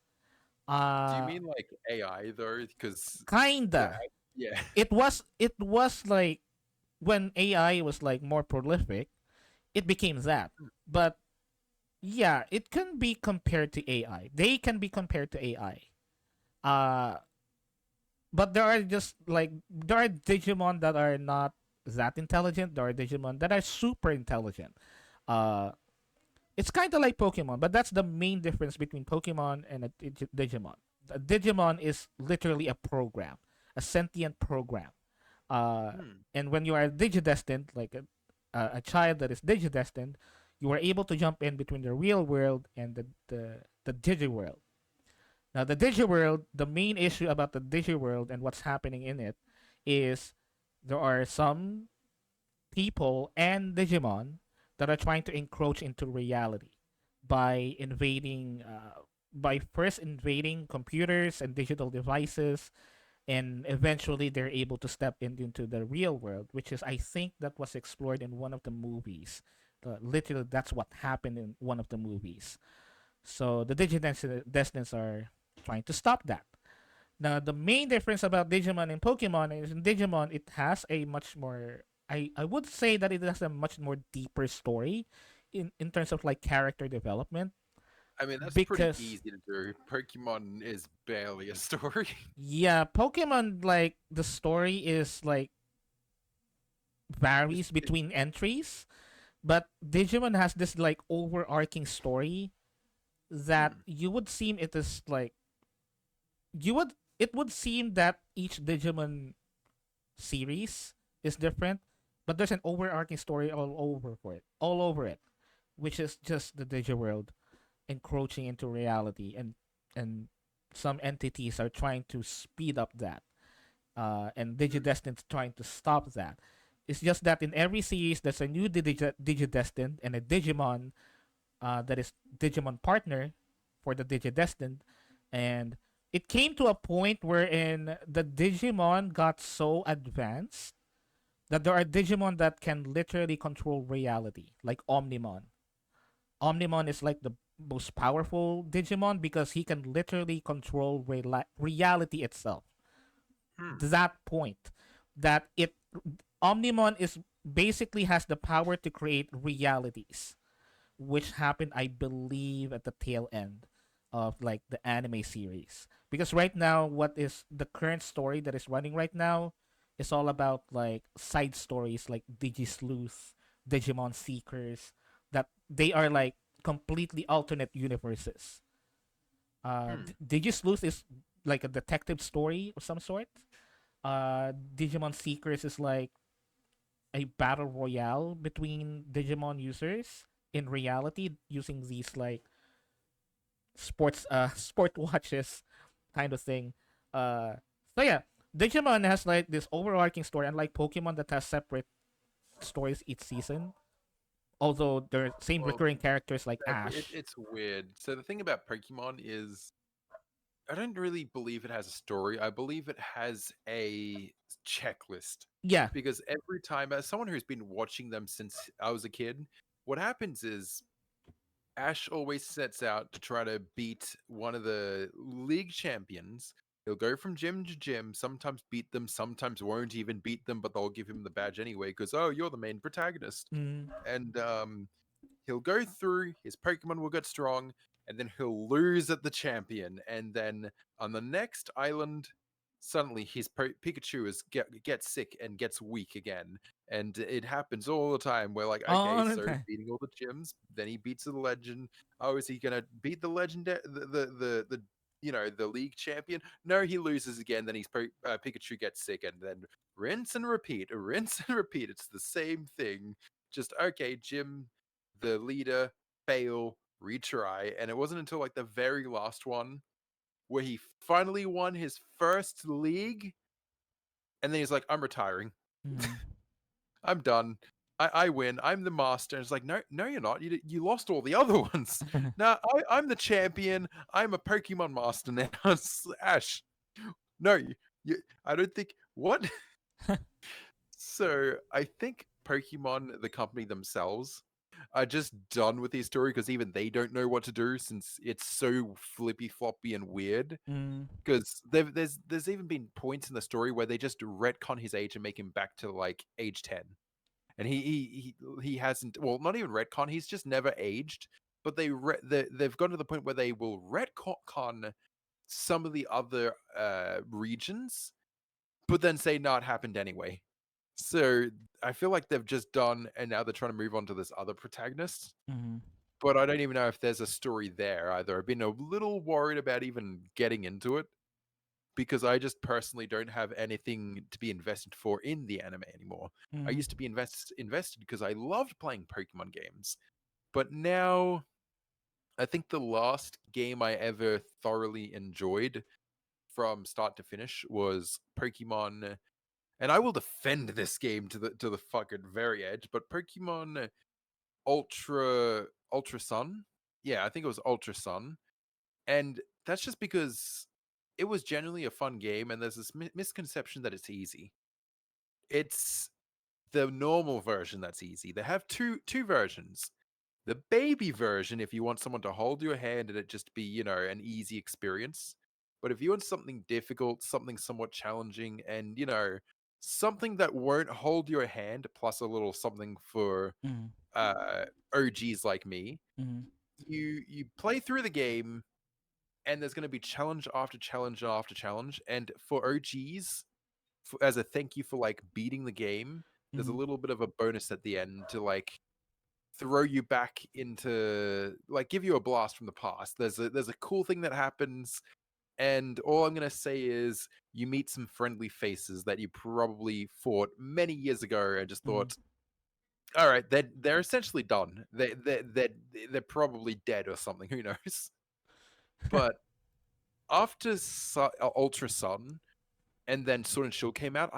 Do you uh, mean like AI though? Because yeah, kinda. yeah. It was like when AI was like more prolific, it became that. But yeah, it can be compared to AI. They can be compared to AI. Uh but there are Digimon that are not that intelligent. There are Digimon that are super intelligent. Uh it's kind of like Pokemon, but that's the main difference between Pokemon and a Digimon. A Digimon is literally a program, a sentient program. Uh, Hmm. and when you are digidestined, like a child that is digidestined, you are able to jump in between the real world and the digi world. Now, the digi world, the main issue about the digi world and what's happening in it is there are some people and Digimon that are trying to encroach into reality by invading, by first invading computers and digital devices, and eventually they're able to step into the real world, which is, I think, that was explored in one of the movies. Literally, that's what happened in one of the movies. So the Digidestins are trying to stop that. Now, the main difference about Digimon and Pokemon is in Digimon, it has a much more, I would say that it has a much more deeper story in terms of like character development. I mean, that's pretty Because, easy to do. Pokemon is barely a story. yeah, Pokemon, like, the story is like Just varies between entries, but Digimon has this like overarching story that hmm, you would seem it is like you would it would seem that each Digimon series is different, but there's an overarching story all over it, which is just the Digiworld encroaching into reality, and some entities are trying to speed up that, and hmm, Digidestined's trying to stop that. It's just that in every series, there's a new Digidestined and a Digimon that is Digimon partner for the Digidestined, and it came to a point wherein the Digimon got so advanced that there are Digimon that can literally control reality, like Omnimon. Omnimon is like the most powerful Digimon because he can literally control reality itself. hmm. That point that it Omnimon is basically has the power to create realities, which happened, I believe, at the tail end of like the anime series. Because right now, what is the current story that is running right now is all about like side stories like Digisleuth, Digimon Seekers, that they are like completely alternate universes. Hmm. Digisleuth is like a detective story of some sort. Digimon Seekers is like a battle royale between Digimon users in reality using these like sport watches kind of thing. Uh so yeah, Digimon has like this overarching story, unlike Pokemon that has separate stories each season. Although there are same Well, recurring characters like exactly. Ash. It's weird. So the thing about Pokemon is, I don't really believe it has a story. I believe it has a checklist. Yeah. Because every time, as someone who's been watching them since I was a kid, what happens is Ash always sets out to try to beat one of the league champions. He'll go from gym to gym, sometimes beat them, sometimes won't even beat them, but they'll give him the badge anyway because, oh, you're the main protagonist. Mm, And he'll go through, his Pokemon will get strong, and then he'll lose at the champion. And then on the next island, suddenly his Pikachu gets sick and gets weak again. And it happens all the time. We're like, okay, all the so time. beating all the gyms, then he beats the legend. Oh, is he gonna beat the legend, the the league champion? No, he loses again. Then Pikachu gets sick, and then rinse and repeat, rinse and repeat. It's the same thing. Just okay, gym the leader, fail, retry, and it wasn't until like the very last one where he finally won his first league, and then he's like, "I'm retiring. Mm. I'm done. I win. I'm the master." And it's like, no, no, you're not. You lost all the other ones. Now I'm the champion. I'm a Pokemon master now. Ash, no, I don't think what. So I think Pokemon, the company themselves, are just done with his story because even they don't know what to do since it's so flippy floppy and weird. Mm. Because there's even been points in the story where they just retcon his age and make him back to like age 10, and he hasn't, well, not even retcon, he's just never aged. But they've gone to the point where they will retcon some of the other regions, but then say no, it happened anyway. So I feel like they've just done, and now they're trying to move on to this other protagonist. Mm. But I don't even know if there's a story there either. I've been a little worried about even getting into it because I just personally don't have anything to be invested for in the anime anymore. I Mm. used to be invested because I loved playing Pokemon games, but now I think the last game I ever thoroughly enjoyed from start to finish was Pokemon, and I will defend this game to the fucking very edge. But Pokemon Ultra Sun, yeah, I think it was Ultra Sun, and that's just because. it was genuinely a fun game, and there's this misconception that it's easy. It's the normal version that's easy. They have two versions. The baby version, if you want someone to hold your hand and it just be, an easy experience. But if you want something difficult, something somewhat challenging, and something that won't hold your hand, plus a little something for Mm-hmm. OGs like me, Mm-hmm. you play through the game, and there's going to be challenge after challenge after challenge. And for OGs, as a thank you for like beating the game, there's a Mm-hmm. little bit of a bonus at the end to like throw you back into, like, give you a blast from the past. There's a cool thing that happens, and all I'm gonna say is you meet some friendly faces that you probably fought many years ago and just Mm-hmm. thought, all right, they're essentially done. They're probably dead or something. Who knows? But after Ultra Sun and then Sword and Shield came out,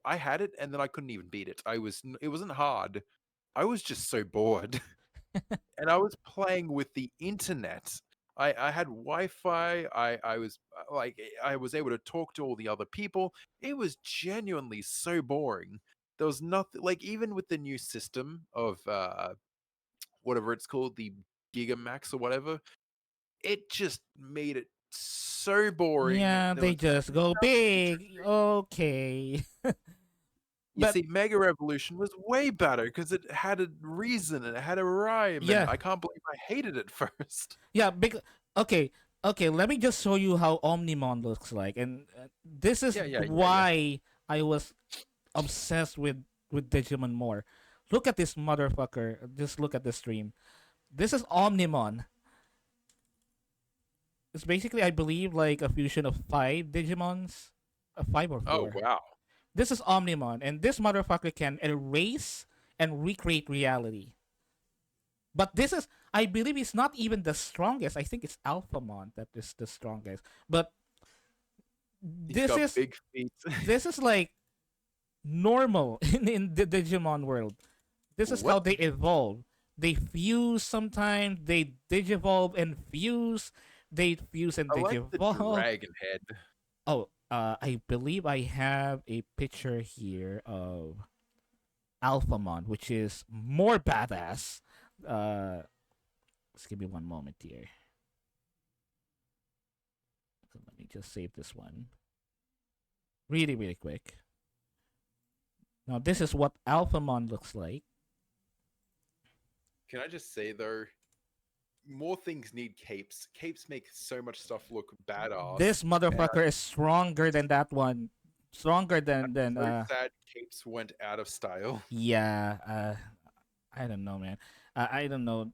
I had it and then I couldn't even beat it. It wasn't hard. I was just so bored. And I was playing with the internet. I had Wi-Fi. I was like, I was able to talk to all the other people. It was genuinely so boring. There was nothing, like, even with the new system of whatever it's called, the Gigamax or whatever, it just made it so boring. Yeah, There they was just go nothing big. interesting. Okay. You But see, Mega Revolution was way better because it had a reason and it had a rhyme, and yeah, I can't believe I hated it first. yeah. Okay, okay. Let me just show you how Omnimon looks like, and this is Yeah. why I was obsessed with Digimon more. Look at this motherfucker. Just look at the stream. This is Omnimon. It's basically, I believe, like a fusion of five Digimons, five or Oh four. wow. This is Omnimon, and this motherfucker can erase and recreate reality. But this is, I believe, it's not even the strongest. I think it's Alphamon that is the strongest. But He's this got is big feet. this is like normal in the Digimon world. This is how What? they evolve. They fuse sometimes. They digivolve and fuse. They fuse and I like the digivolve. dragon head. Oh, I believe I have a picture here of Alphamon, which is more badass. Just give me one moment here. So let me just save this one really, really quick. Now, this is what Alphamon looks like. Can I just say though, more things need capes. Capes make so much stuff look badass, This and motherfucker is stronger than that one. Stronger I'm than so sad capes went out of style. yeah. I don't know, man. I don't know.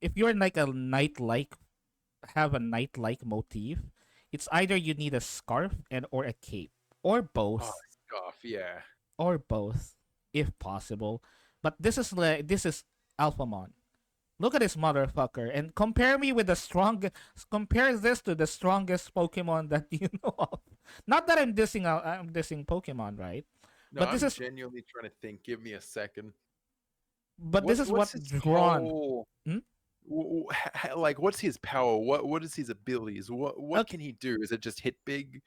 If you're like a knight like, have a knight like motif, it's either you need a scarf and or a cape, or Oh, both, scarf, yeah. if possible. But this is Alphamon. Look at this motherfucker and compare me with the strongest. Compare this to the strongest Pokemon that you know of. Not that I'm dissing Pokemon, right? No, But this I'm is genuinely trying to think. Give me a second. this is What's what his drawn. whole Hmm? like? What's his power? What is his abilities? What Okay, can he do? Is it just hit big?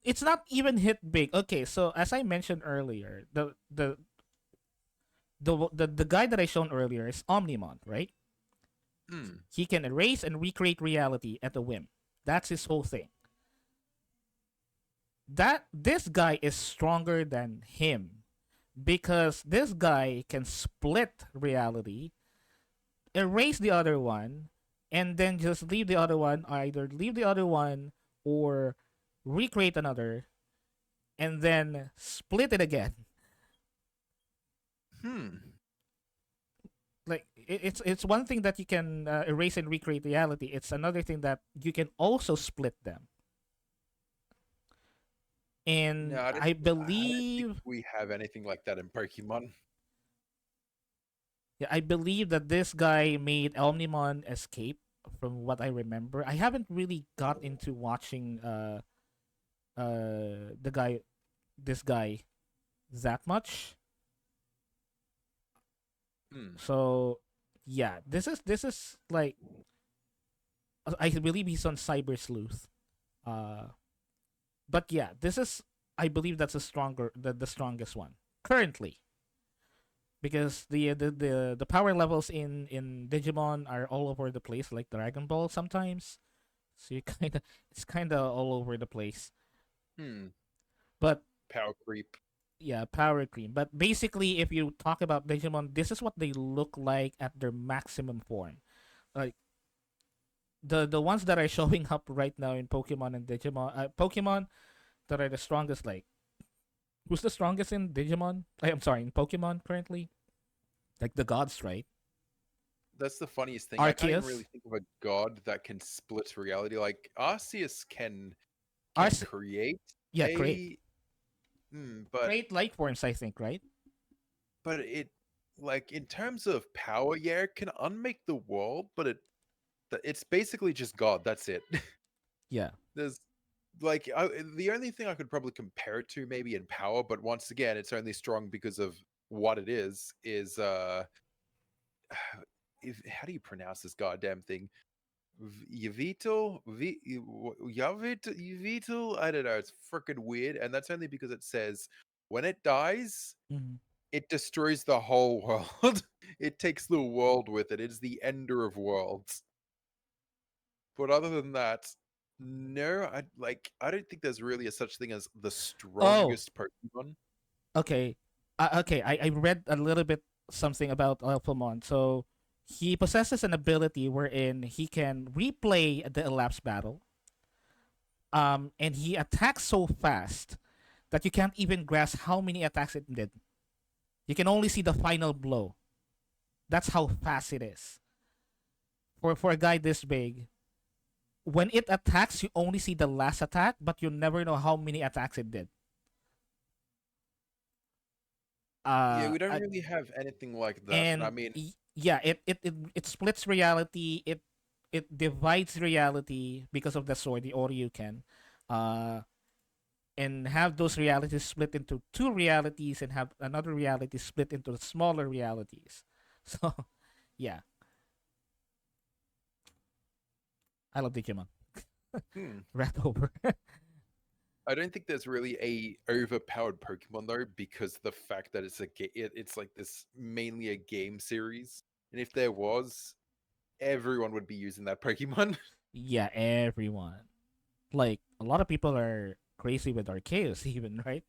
it's not even hit big. Okay, so as I mentioned earlier, the guy that I shown earlier is Omnimon, right? Hmm. He can erase and recreate reality at a whim. That's his whole thing. That this guy is stronger than him because this guy can split reality, erase the other one, and then just leave the other one, either leave the other one or recreate another and then split it again. Hmm. Like it's one thing that you can erase and recreate reality. It's another thing that you can also split them. No, And I don't think we have anything like that in Pokemon. yeah, I believe that this guy made Omnimon escape from what I remember. I haven't really got into watching the guy this guy that much. Hmm. So yeah, this is like I believe he's on Cyber Sleuth. Uh, but yeah, this is, I believe that's the strongest one currently, because the power levels in Digimon are all over the place, like Dragon Ball sometimes. So you kind of it's kind of all over the place. Hmm. But Power creep. yeah, power cream. But basically, if you talk about Digimon, this is what they look like at their maximum form. Like the ones that are showing up right now in Pokemon and Digimon, Pokemon that are the strongest. Like who's the strongest in Digimon? I'm sorry, in Pokemon currently. Like the gods, right? That's the funniest thing. I can't even really Arceus, think of a god that can split reality. Like Arceus can Arce, create yeah, create a but create light forms. I think, right? it like in terms of power, yeah, it can unmake the world, but it's basically just God. That's it. Yeah. There's like the only thing I could probably compare it to maybe in power, but once again, it's only strong because of what it is how do you pronounce this goddamn thing? Yavito, Yavito. I don't know. It's freaking weird, and that's only because it says when it dies, Mhm. it destroys the whole world. It takes the world with it. It's the ender of worlds. But other than that, no, I don't think there's really a such thing as the Oh, strongest Pokemon. okay. Okay, I read a little bit something about Alphamon. So he possesses an ability wherein he can replay the elapsed battle. And he attacks so fast that you can't even grasp how many attacks it did. You can only see the final blow. That's how fast it is. For a guy this big, when it attacks, you only see the last attack, but you never know how many attacks it did. Yeah, Uh, we don't I, really have anything like that. And I and mean, yeah, it splits reality. It divides reality because of the sword, the Oryuken. Uh, and have those realities split into two realities and have another reality split into smaller realities. So, yeah, I love Digimon. hmm, Rat over. I don't think there's really a overpowered Pokemon though, because the fact that it's like this mainly a game series. And if there was, everyone would be using that Pokemon. Yeah, everyone. Like a lot of people are crazy with Arceus, even right.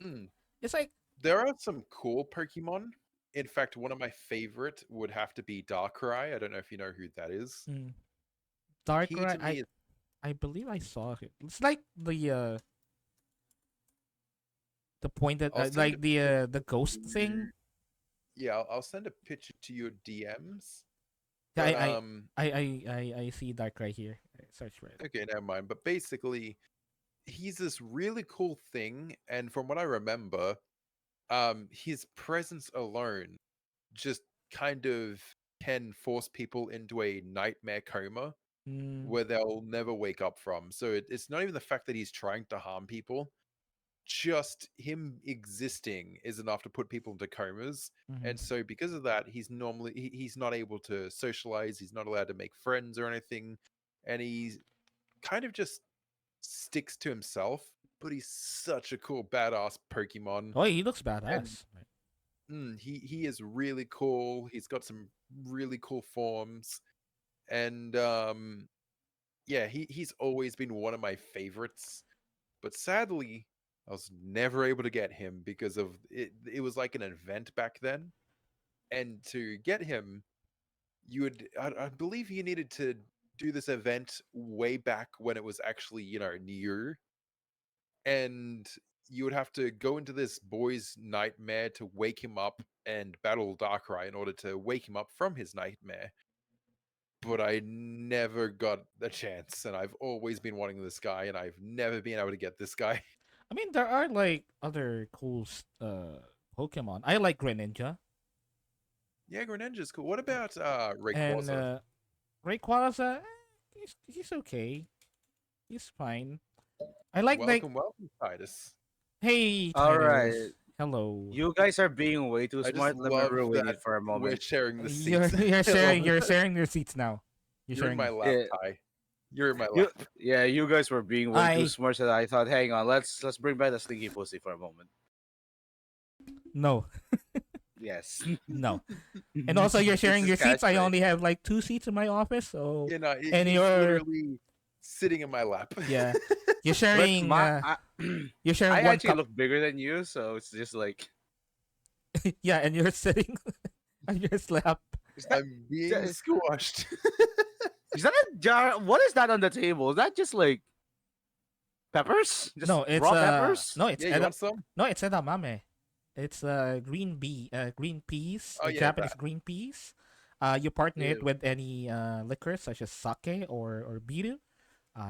Hmm. It's like There are some cool Pokemon. In fact, one of my favorite would have to be Darkrai. I don't know if you know who that is. mm, He Darkrai. to me is I believe I saw it. It's like the point that I'll send a like picture the to ghost you. thing. Yeah, I'll send a picture to your DMs. Yeah, But I see Darkrai here. I search for it. okay, never mind. But basically, he's this really cool thing, and from what I remember, his presence alone just kind of can force people into a nightmare coma Mm, where they'll never wake up from. So it's not even the fact that he's trying to harm people, just him existing is enough to put people into comas. mm-hmm. And so because of that, he's not able to socialize, he's not allowed to make friends or anything, and he's kind of just sticks to himself, but he's such a cool badass Pokemon. Oh, he looks And badass. Right. he is really cool. He's got some really cool forms. And yeah, he's always been one of my favorites. But sadly, I was never able to get him because of it. It was like an event back then, and to get him, I believe you needed to do this event way back when it was actually new, and you would have to go into this boy's nightmare to wake him up and battle Darkrai in order to wake him up from his nightmare. But I never got a chance, and I've always been wanting this guy, and I've never been able to get this guy. I mean, there are like other cool Pokemon. I like Greninja Yeah, Greninja's cool. What about and Rayquaza? Rayquaza. He's okay. He's fine. I like Welcome, welcome, Titus. hey All right. Titus. Hello. You guys are being way too I just smart. Let me love ruin that it for a we're moment. sharing the You're seats. I love you're it. sharing your seats now. You're You're in sharing. my lap, Eh, Ty. You're in my You, lap. yeah, you guys were being way too I smart. So I thought, hang on, let's bring back the slinky pussy for a moment. no, Yes. no. And also, you're This sharing is your seats. I catchphrase. only have like 2 seats in my office, so You know, and he's you're literally sitting in my lap. yeah, you're But sharing you're sharing I one actually cup. look bigger than you, so it's just like, Yeah, and you're sitting on your slap. is that I'm being squashed. is that a jar? What is that on the table? Is that just like peppers? Just No, it's raw peppers? no, it's Yeah, you want some? no, it's edamame. It's green peas, Oh yeah, Japanese that. green peas. You partner it Ew. with any liquor such as sake or biru.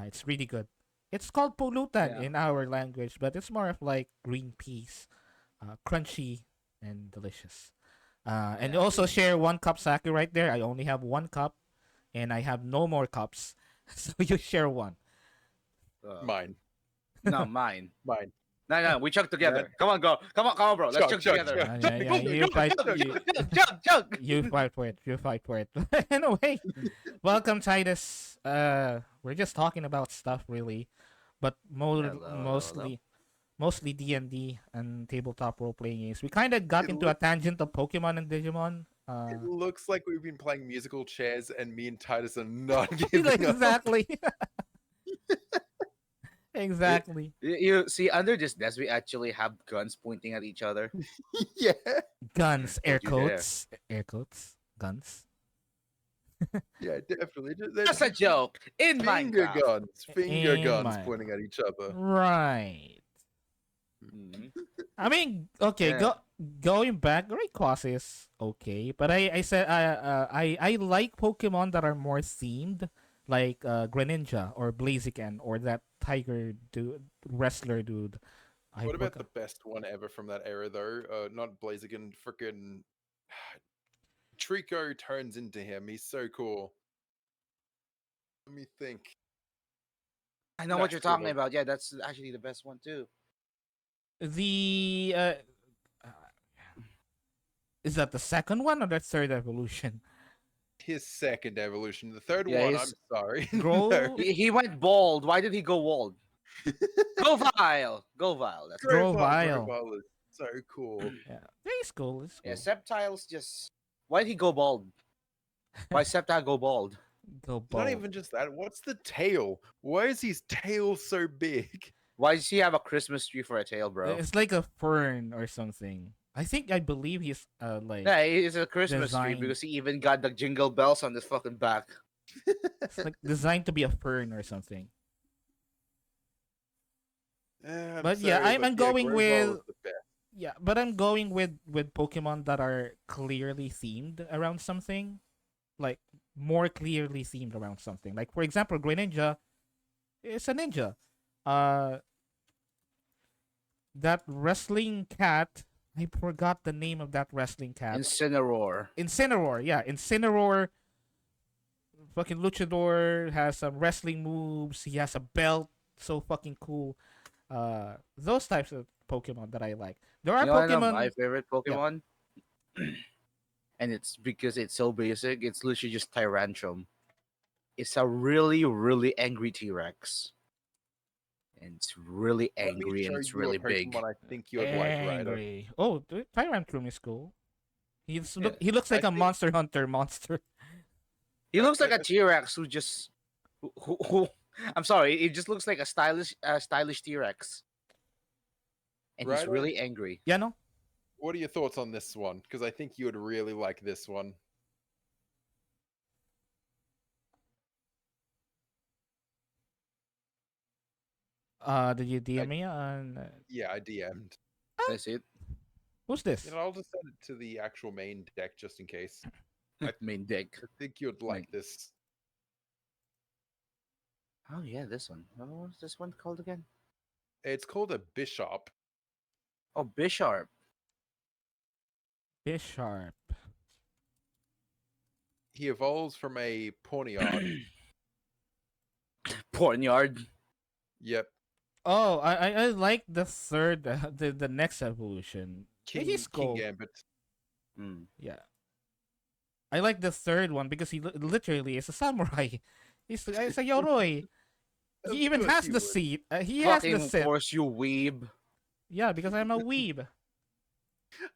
It's really good. It's called pulutan Yeah. in our language, but it's more of like green peas, crunchy and delicious. And you Yeah. also share 1 cup sake right there. I only have 1 cup, and I have no more cups, so you share one. Uh, Mine. no, mine. Mine. No, we chug Yeah. together. Come on, go. Come on, bro. Let's Chug, chug chug, together. chug, Yeah, chug, yeah. chug, You chug, fight. chug, You, Chug. you fight for it. You fight for it. Anyway, welcome, Titus. We're just talking about stuff, really, but Hello. mostly D&D and tabletop role playing games. We kind of got It into a looks, tangent of Pokemon and Digimon. it looks like we've been playing musical chairs, and me and Titus are not giving up. Exactly, exactly. You see, under this desk, we actually have guns pointing at each other. Yeah. Guns, air Don't you dare. quotes, guns. Yeah, definitely. That's a joke in Finger Minecraft. finger In guns my pointing at each other. Right. Mhm. I mean, okay, Yeah. going back, Rayquaza is okay, but I said I like Pokemon that are more themed, like Greninja or Blaziken or that tiger dude wrestler dude. I What about the forgot. best one ever from that era, though? Not Blaziken, freaking Trico turns into him. He's so cool. Let me think. I know No, what you're screw it. talking about. Yeah, that's actually the best one too. The uh, is that the second one or the third evolution? His second evolution. The third Yeah, one, I'm he's sorry. No. Grow he went bald. Why did he go bald? Go Vile. Go Vile. That's right. Grovyle. Grovyle is so cool. Yeah, it's cool. It's Yeah, cool. Sceptile's just. Why did he go bald? Why Sceptile go bald? Go Not bald. even just that. What's the tail? Why is his tail so big? Why does he have a Christmas tree for a tail, bro? It's like a fern or something. I believe he's like Yeah, it's a Christmas tree designed. because he even got the jingle bells on his fucking back. It's like designed to be a fern or something. I'm But yeah, sorry, I'm but going Grovyle with is the best. yeah, but I'm going with Pokemon that are clearly themed around something, like more clearly themed around something. Like for example, Greninja is a ninja. Uh, that wrestling cat. I forgot the name of that wrestling cat. Incineroar. Incineroar, yeah, Incineroar. Fucking luchador has some wrestling moves. He has a belt, so fucking cool. Those types of Pokemon that I like. There are You know, one of my Pokemon. favorite Yeah. Pokemon, and it's because it's so basic. It's literally just Tyrantrum. It's a really, really angry T-Rex, and it's really Let me angry and show it's you a really big. Pokemon I think you'd like, Ryder. Angry. Oh, the Tyrantrum is cool. Yeah, He looks like I a think- Monster Hunter monster. He looks like I- a T-Rex who just, who I'm sorry, it just looks like a stylish T-Rex, and he's Ryder? really angry. Yeah, no. What are your thoughts on this one? Because I think you would really like this one. Did you DM me on? Yeah, I DM'd. Can I see it? Who's this? You know, I'll just send it to the actual main deck just in case. Main deck. I think you'd like this. Oh yeah, this one. What was this one called again? It's called a Bishop. Oh, Bisharp. Bisharp. He evolves from a Pawniard. Pornyard. Yep. Oh, I like the third, the next evolution. He's King cool. Gambit. Hmm. Yeah. I like the third one because he literally is a samurai. He's a Yoroi. Of He even course has you the would. seat. He has the Fucking sit. force, you weeb. Yeah, because I'm a weeb.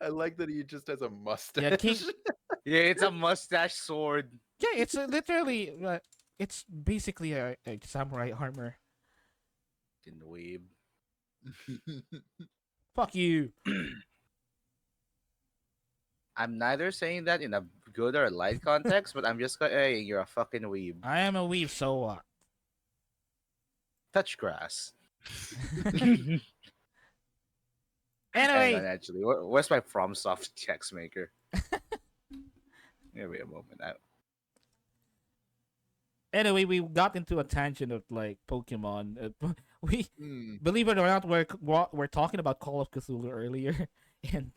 I like that he just has a mustache. Yeah, King. Yeah, it's a mustache sword. Yeah, it's literally. It's basically a samurai armor. In the weeb. Fuck you. I'm neither saying that in a good or light context, but I'm just going, hey, you're a fucking weeb. I am a weeb, so what? Touch grass. Hang on, Anyway, actually. Where's my FromSoft checks maker? Give me a moment. anyway, we got into a tangent of like Pokemon. We Hmm. believe it or not, we're talking about Call of Cthulhu earlier, and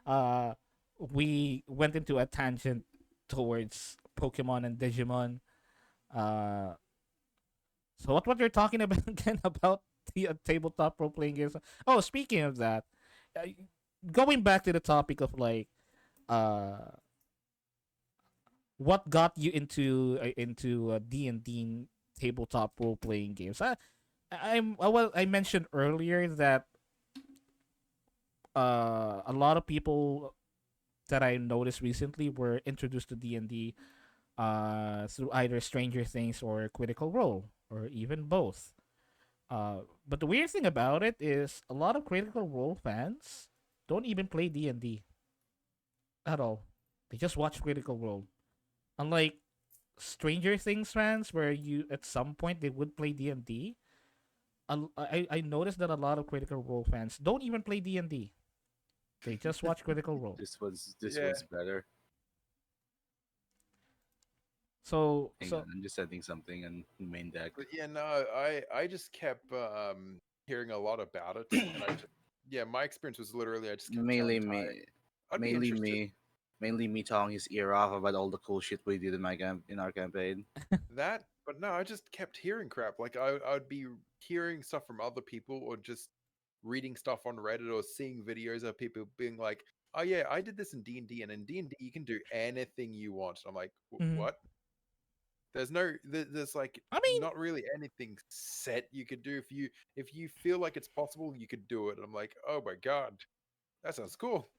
uh, we went into a tangent towards Pokemon and Digimon. Uh, so what you're talking about again about the tabletop role playing games? Oh, speaking of that, uh, going back to the topic of like uh what got you into D&D tabletop role playing games? I mentioned earlier that a lot of people that I noticed recently were introduced to D&D through either Stranger Things or Critical Role or even both. But the weird thing about it is a lot of Critical Role fans don't even play D&D at all. They just watch Critical Role. Unlike Stranger Things fans, where you at some point they would play D&D. I noticed that a lot of Critical Role fans don't even play D&D. They just watch Critical Role. This Yeah. one's better. So Hang on, I'm just setting something on main deck. But yeah, no, I just kept hearing a lot about it, and I just, yeah, my experience was literally I just kept Mainly telling Ty, me, I'd be mainly interested. me, mainly me talking his ear off about all the cool shit we did in our campaign. That, but no, I just kept hearing crap. Like I'd be hearing stuff from other people, or just reading stuff on Reddit, or seeing videos of people being like, "Oh yeah, I did this in D&D, and in D&D you can do anything you want." I'm like, Mhm. "What?" There's like I mean, not really anything set you could do. If you feel like it's possible, you could do it. I'm like, oh my god, that sounds cool.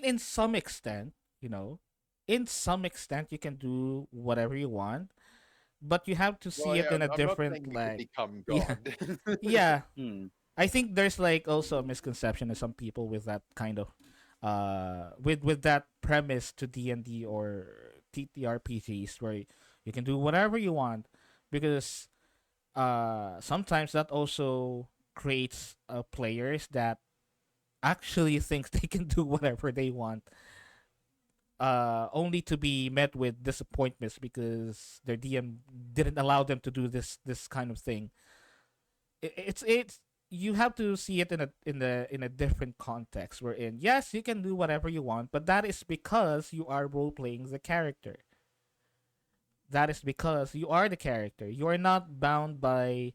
in some extent, in some extent you can do whatever you want, but you have to Well, see it yeah, in a I'm not saying different you could like. become Yeah, God. yeah. Hmm. I think there's like also a misconception of some people with that kind of with that premise to D&D or TTRPGs where you can do whatever you want, because sometimes that also creates players that actually thinks they can do whatever they want, only to be met with disappointments because their DM didn't allow them to do this kind of thing. It's you have to see it in a different context, wherein yes, you can do whatever you want, but that is because you are role playing the character. That is because you are the character. You are not bound by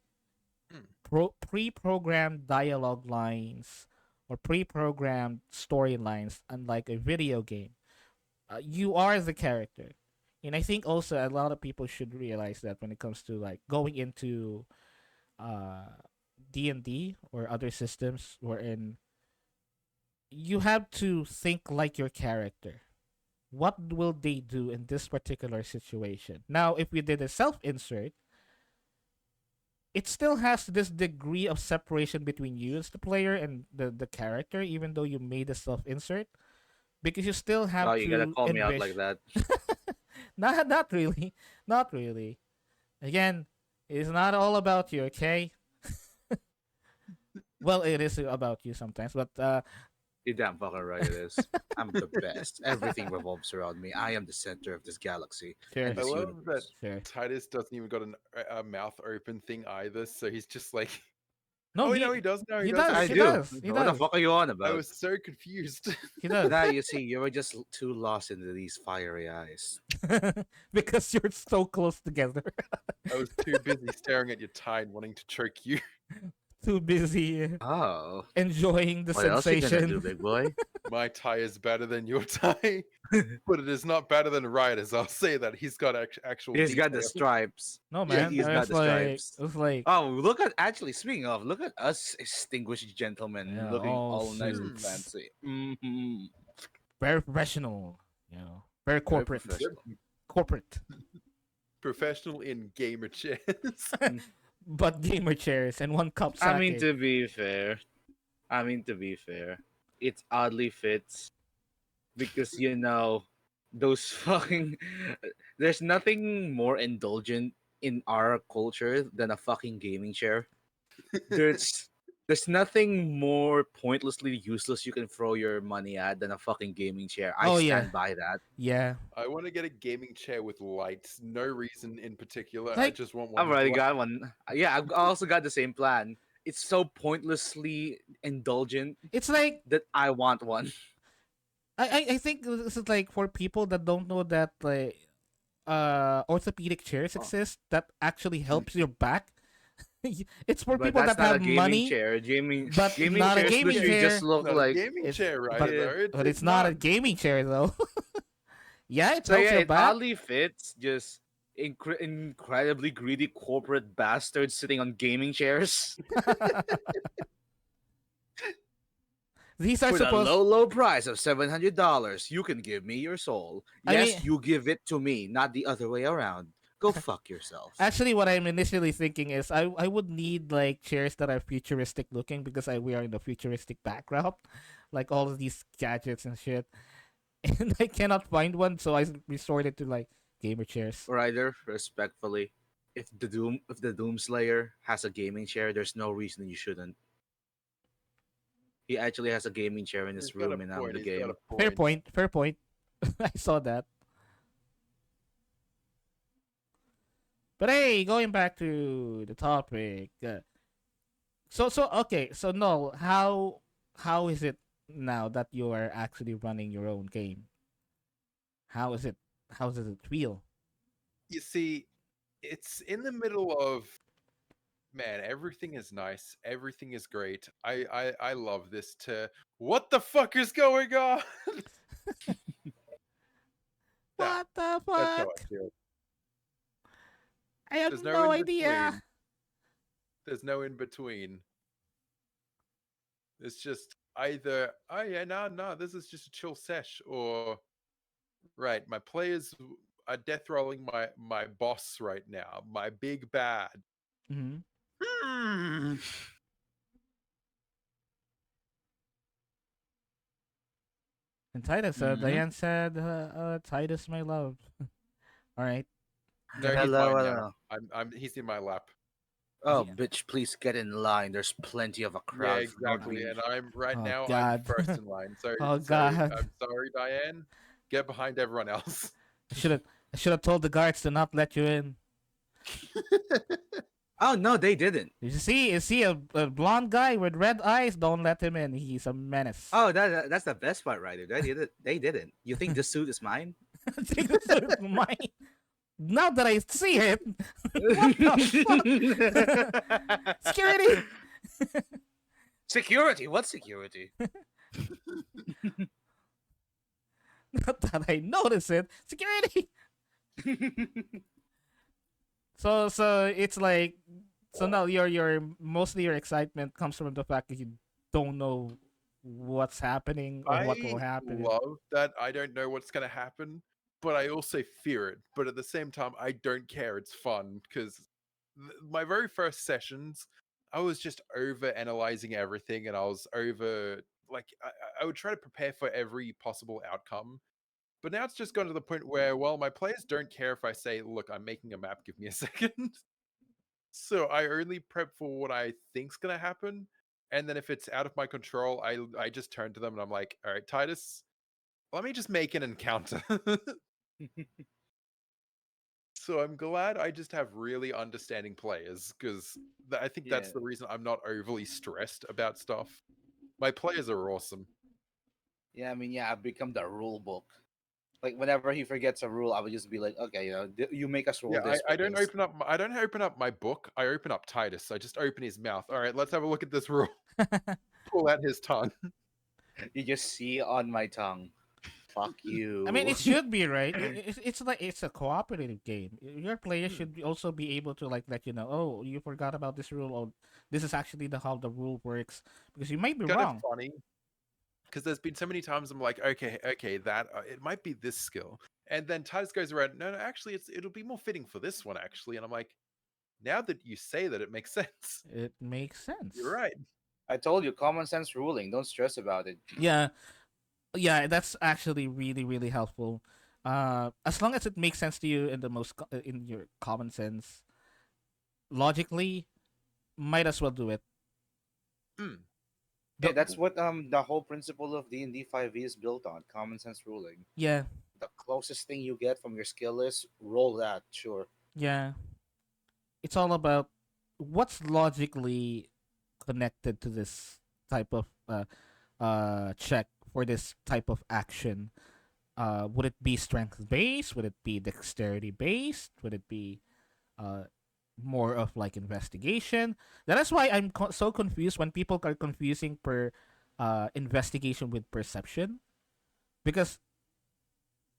pre-programmed dialogue lines or pre-programmed storylines, unlike a video game. You are the character, and I think also a lot of people should realize that when it comes to like going into uh D&D or other systems wherein you have to think like your character. What will they do in this particular situation? Now, if we did a self insert, it still has this degree of separation between you as the player and the character, even though you made a self insert, because you still Oh, have you gotta to call me out like envision. that. Not really. Not really. Again, it's not all about you, okay? Well, it is about you sometimes, but You're damn fucking right it is. I'm the best. Everything revolves around me. I am the center of this galaxy sure, and I this love that universe. sure. Titus doesn't even got a mouth open thing either, so he's just like, No, oh no, he does, no, he he does, no, does, I he he do. doesn't. does, he What the does, fuck are you on I about? was so confused. he does. Now you see, you were just too lost into these fiery eyes. Because you're so close together. I was too busy staring at your tide, wanting to choke you. Too busy Oh, enjoying the what else you gonna do, sensation. big boy? My tie is better than your tie, but it is not better than Ryder's. I'll say that he's got actual He's got the detail. stripes. No, Yeah, man. He's got the stripes. It's like, Oh, look at actually. Speaking of, look at us, distinguished gentlemen, yeah, looking all all nice and suits, fancy. Hmm. very professional. Very Very corporate. professional. Corporate, professional in gamer chairs. but gamer chairs and one cup I mean, sake. to be fair, to be fair, it oddly fits because those fucking. There's nothing more indulgent in our culture than a fucking gaming chair. There's there's nothing more pointlessly useless you can throw your money at than a fucking gaming chair. I Oh yeah, stand by that. yeah. I want to get a gaming chair with lights. No reason in particular. I Like, just want one I've with already lights. got one. Yeah, I've also got the same plan. It's so pointlessly indulgent it's like that I want one. I think this is like for people that don't know that like orthopedic chairs Oh, exist that actually helps your back. It's for but people that's that not a have gaming money, chair. Gaming but gaming not a chairs gaming literally just chair. It's look not a like gaming chair, right? but There, but it's not a gaming chair though. Yeah, it so helps yeah, your it back. oddly fits just incredibly greedy corporate bastards sitting on gaming chairs These are for the supposed. low price of $700. You can give me your soul. I Yes, mean, you give it to me, not the other way around. Go fuck yourself. actually, what I'm initially thinking is I would need like chairs that are futuristic looking because we are in the futuristic background, like all of these gadgets and shit, and I cannot find one, so I resorted to like gamer chairs. Ryder, respectfully, if the Doomslayer has a gaming chair, there's no reason you shouldn't. He actually has a gaming chair in He's his got a room in point. the He's got a game. Fair point. point. Fair point. I saw that. But hey, going back to the topic. So okay. So no, how is it now that you are actually running your own game? How is it? How does it feel? You see, it's in the middle of man. Everything is nice. Everything is great. I love this. To what the fuck is going on? that What the that's how fuck? I feel. I have There's no no in idea. between. There's no in between. It's just either oh yeah no this is just a chill sesh or right my players are death rolling my boss right now my big bad. Hmm. Hmm. And Titus, Mhm. Diane said, Titus, my love. All right. No, he's Hello, mine now. hello. He's in my lap. Oh, Yeah. bitch, please get in line. There's plenty of a Yeah, crowd for no exactly. reason. And I'm right Oh now. I'm God. first in line. So Oh so God. I'm sorry, Diane. Get behind everyone else. I should have told the guards to not let you in. Oh, no, they didn't. You see a blonde guy with red eyes. Don't let him in. He's a menace. Oh, that's the best part, Ryder. They did it. They didn't. You think this suit is mine? Take the suit of mine. Now that I see it, what the fuck? Security. Security? What security? Not that I notice it. Security. So it's like so now your mostly your excitement comes from the fact that you don't know what's happening or what will I happen. love that I don't know what's going to happen, but I also fear it. But at the same time, I don't care. It's fun because my very first sessions, I was just over analyzing everything and I was over, like, I would try to prepare for every possible outcome. But now it's just gone to the point where, well, my players don't care if I say, look, I'm making a map, give me a second. So I only prep for what I think's going to happen. And then if it's out of my control, I just turn to them and I'm like, all right, Titus, let me just make an encounter. So I'm glad I just have really understanding players because I think that's Yeah. the reason I'm not overly stressed about stuff. My players are awesome. Yeah, I mean, yeah, I've become the rule book. Like, whenever he forgets a rule, I would just be like, okay, you make us roll Yeah, this I with don't this. open up. I don't open up my book. I open up Titus. I just open his mouth. All right, let's have a look at this rule. Pull out his tongue. You just see on my tongue. Fuck I mean, you. it should be right. It's like it's a cooperative game. Your players should also be able to like let you know. Oh, you forgot about this rule. Or this is actually the how the rule works because you might be Kind of wrong. funny because there's been so many times I'm like, okay, that it might be this skill, and then Titus goes around. No, actually, it'll be more fitting for this one actually, and I'm like, now that you say that, it makes sense. It makes You're sense. right. I told you, common sense ruling. Don't stress about it. Yeah, yeah, that's actually really really helpful. As long as it makes sense to you in the in your common sense, logically, might as well do it. Mm. Yeah, The, that's what the whole principle of D&D 5e is built on, common sense ruling. yeah, The closest thing you get from your skill list, roll that, sure. yeah. It's all about what's logically connected to this type of check for this type of action. Would it be strength based? Would it be dexterity based? Would it be uh more of like investigation? That is why I'm so confused when people are confusing per investigation with perception, because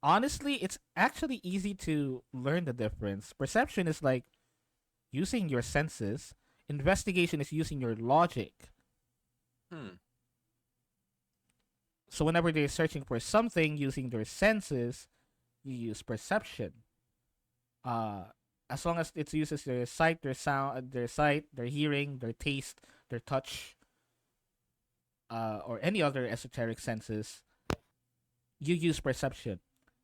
honestly it's actually easy to learn the difference. Perception is like using your senses. Investigation is using your logic. Hmm. So whenever they're searching for something using their senses, you use perception. Uh, as long as it uses their sight, their sound, their sight, their hearing, their taste, their touch, or any other esoteric senses, you use perception.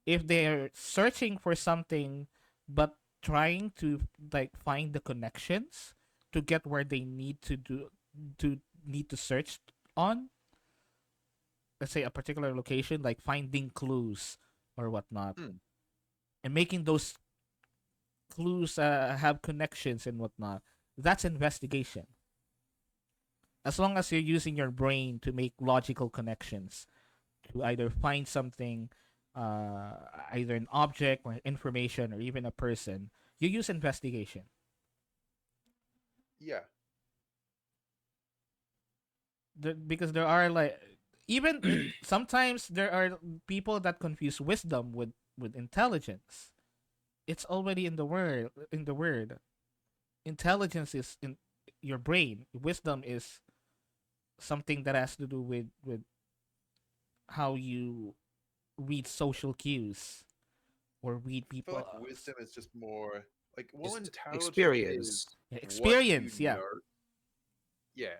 If they're searching for something, but trying to like find the connections to get where they need to need to search on, let's say a particular location, like finding clues or whatnot, Hmm. and making those clues have connections and whatnot, that's investigation. As long as you're using your brain to make logical connections to either find something, uh, either an object or information or even a person, you use investigation. Yeah. Because there are like even sometimes there are people that confuse wisdom with intelligence. It's already in the word. In the word, intelligence is in your brain. Wisdom is something that has to do with how you read social cues or read I feel people like wisdom is just more like, well, Just intelligence is experience. what you experience. Yeah. know. Yeah.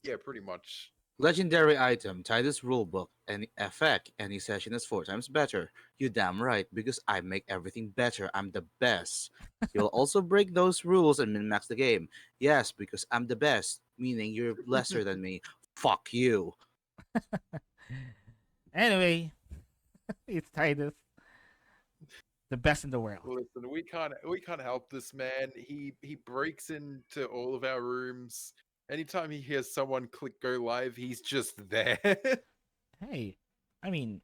Yeah, pretty much. Legendary item, Titus rulebook. Any effect, any session is 4 times better. You damn right, because I make everything better. I'm the best. You'll also break those rules and min-max the game. Yes, because I'm the best, meaning you're lesser than me. Fuck you. Anyway, it's Titus, the best in the world. Listen, we can't help this man. He breaks into all of our rooms. Anytime he hears someone click go live, he's just there. Hey, I mean,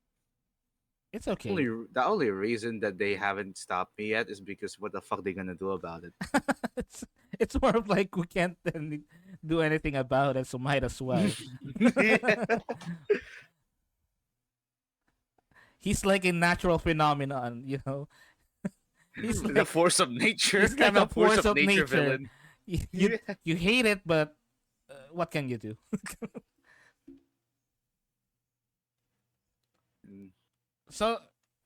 it's okay. Only the only reason that they haven't stopped me yet is because what the fuck they gonna do about it? it's it's more of like we can't do anything about it, so might as well. He's like a natural phenomenon, you know. He's The like force of nature. he's like I'm a a force force of of nature nature. villain. You you hate it, but what can you do? Mm. So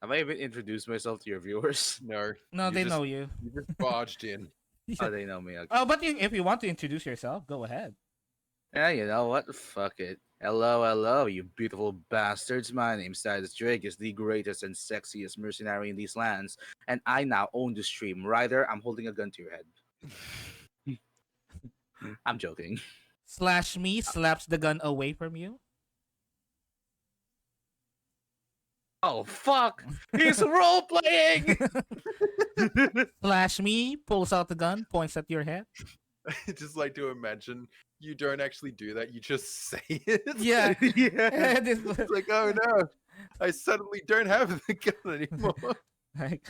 Have I even introduced myself to your viewers? No, no, you they just know you. you just barged in. Oh, they know me. Okay. Oh, but if you want to introduce yourself, go ahead. Yeah, you know what? Fuck it. Hello, hello, you beautiful bastards. My name's Titus Drake, is the greatest and sexiest mercenary in these lands, and I now own the stream. Ryder, I'm holding a gun to your head. I'm joking. Slash me slaps the gun away from you. Oh fuck! He's role playing. Slash me pulls out the gun, points at your head. I just like to imagine you don't actually do that. You just say it. Yeah. Yeah. This- It's like, oh no, I suddenly don't have the gun anymore. like,